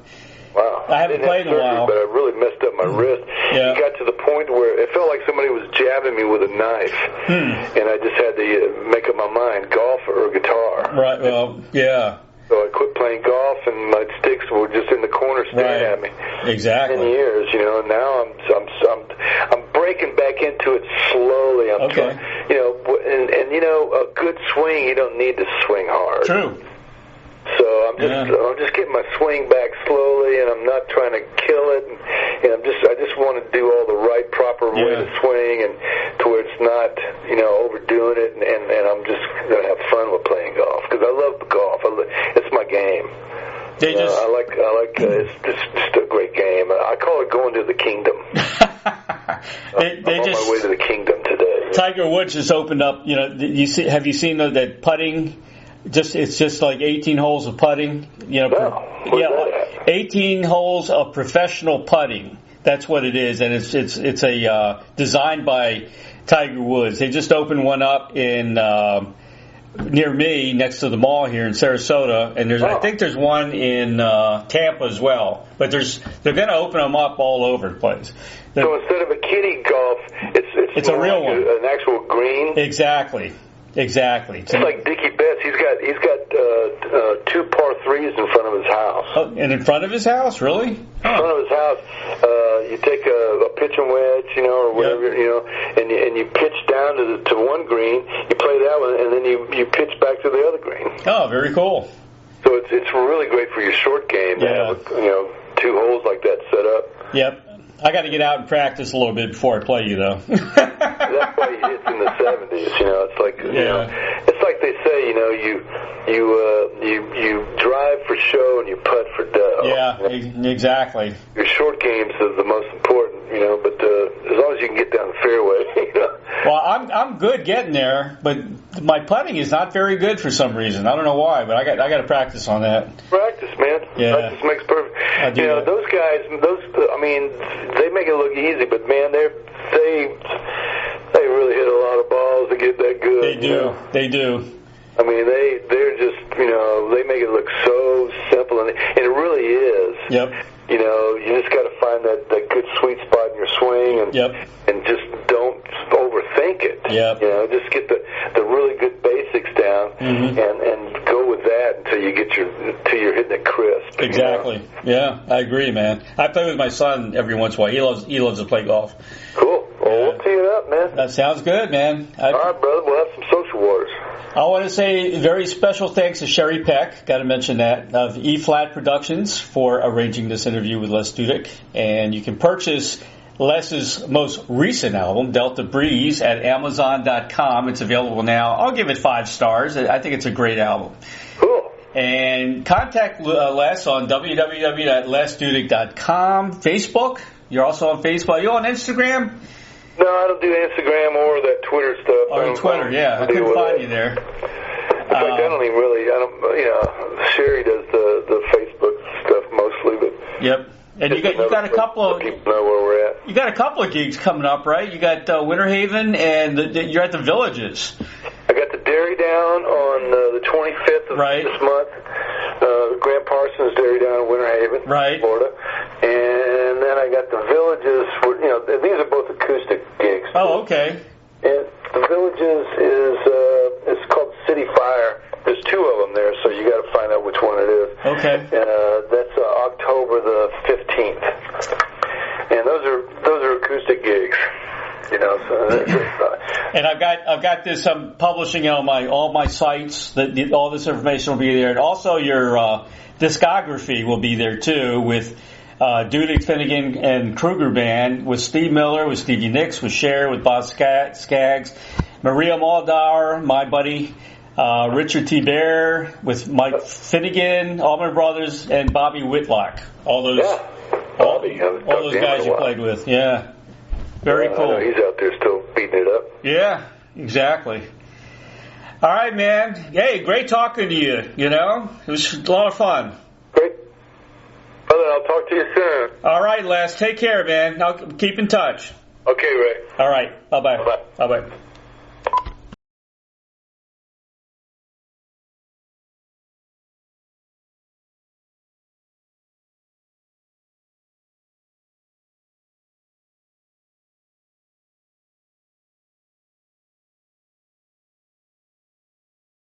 Wow. I haven't played in a while. But I really messed up my wrist. Yeah. It got to the point where it felt like somebody was jabbing me with a knife. And I just had to make up my mind, golf or guitar. Right, well, yeah. So I quit playing golf, and my sticks were just in the corner staring at me. Exactly. 10 years, and now I'm breaking back into it slowly. I'm trying, and a good swing, you don't need to swing hard. True. So I'm just getting my swing back slowly, and I'm not trying to kill it, and I just want to do all the right, proper way to swing, and to where it's not, overdoing it, and I'm just gonna have fun with playing golf because I love golf. It's my game. I like it's just a great game. I call it going to the kingdom. I'm on my way to the kingdom today. Tiger Woods just opened up. Have you seen that putting? It's just like 18 holes of putting. 18 holes of professional putting. That's what it is, and it's a designed by Tiger Woods. They just opened one up in near me, next to the mall here in Sarasota, and I think there's one in Tampa as well. But they're going to open them up all over the place. So instead of a kiddie golf, it's a real one, an actual green. Exactly. It's like Dickey Betts. He's got 2 par 3s in front of his house. Oh, and in front of his house, really? In front of his house, you take a pitching wedge, or whatever, and you pitch down to one green. You play that one, and then you pitch back to the other green. Oh, very cool. So it's really great for your short game. Yeah. To have 2 holes like that set up. Yep. I got to get out and practice a little bit before I play you, though. That's why he hits in the 70s. It's like it's like they say. You drive for show and you putt for dough. Yeah, exactly. Your short games is the most important, but as long as you can get down the fairway. Well, I'm good getting there, but my putting is not very good for some reason. I don't know why, but I got to practice on that. Practice, man. Yeah. Practice makes perfect. Those guys, they make it look easy, but man, they really hit a lot of balls to get that good. They do. They do. I mean, they're just, they make it look so simple, and it really is. Yep. You just got to find that good sweet spot in your swing, and just don't overthink it. Yep. Just get the really good basics down, and go with that until you're hitting it crisp. Exactly. Yeah, I agree, man. I play with my son every once in a while. He loves to play golf. Cool. Well, we'll tee it up, man. That sounds good, man. All right, brother. We'll have some social waters. I want to say very special thanks to Sherry Peck, got to mention that, of Eflat Productions for arranging this interview with Les Dudek. And you can purchase Les's most recent album, Delta Breeze, at Amazon.com. It's available now. I'll give it 5 stars. I think it's a great album. Cool. And contact Les on www.lesdudek.com. Facebook. You're also on Facebook. Are you on Instagram? No, I don't do Instagram or that Twitter stuff. Oh, Twitter, yeah. I couldn't find you there. In fact, I don't even really, Sherry does the Facebook stuff mostly, but... Yep. And you got a couple of... People know where we're at. You got a couple of gigs coming up, right? You got Winter Haven, and you're at the Villages. I got the Dairy Down on the 25th of this month. Grant Parsons Dairy Down in Winter Haven, Florida. And then I got the Villages. These are both acoustic gigs. Oh, okay. And the Villages is it's called City Fire. There's 2 of them there, so you got to find out which one it is. Okay. That's October the 15th, and those are acoustic gigs. You know, so and I've got this. I'm publishing it on all my sites. That all this information will be there, and also your discography will be there too, with Dudek, Finnegan, and Kruger Band, with Steve Miller, with Stevie Nicks, with Cher, with Boz Scaggs, Maria Muldaur, my buddy, Richard T. Bear, with Mike Finnegan, Allman Brothers, and Bobby Whitlock. All those guys you played with. Yeah. Very cool. I know he's out there still beating it up. Yeah, exactly. All right, man. Hey, great talking to you. You know, it was a lot of fun. Great. Brother, I'll talk to you soon. All right, Les. Take care, man. I'll keep in touch. Okay, Ray. All right. Bye-bye. Bye-bye. Bye-bye.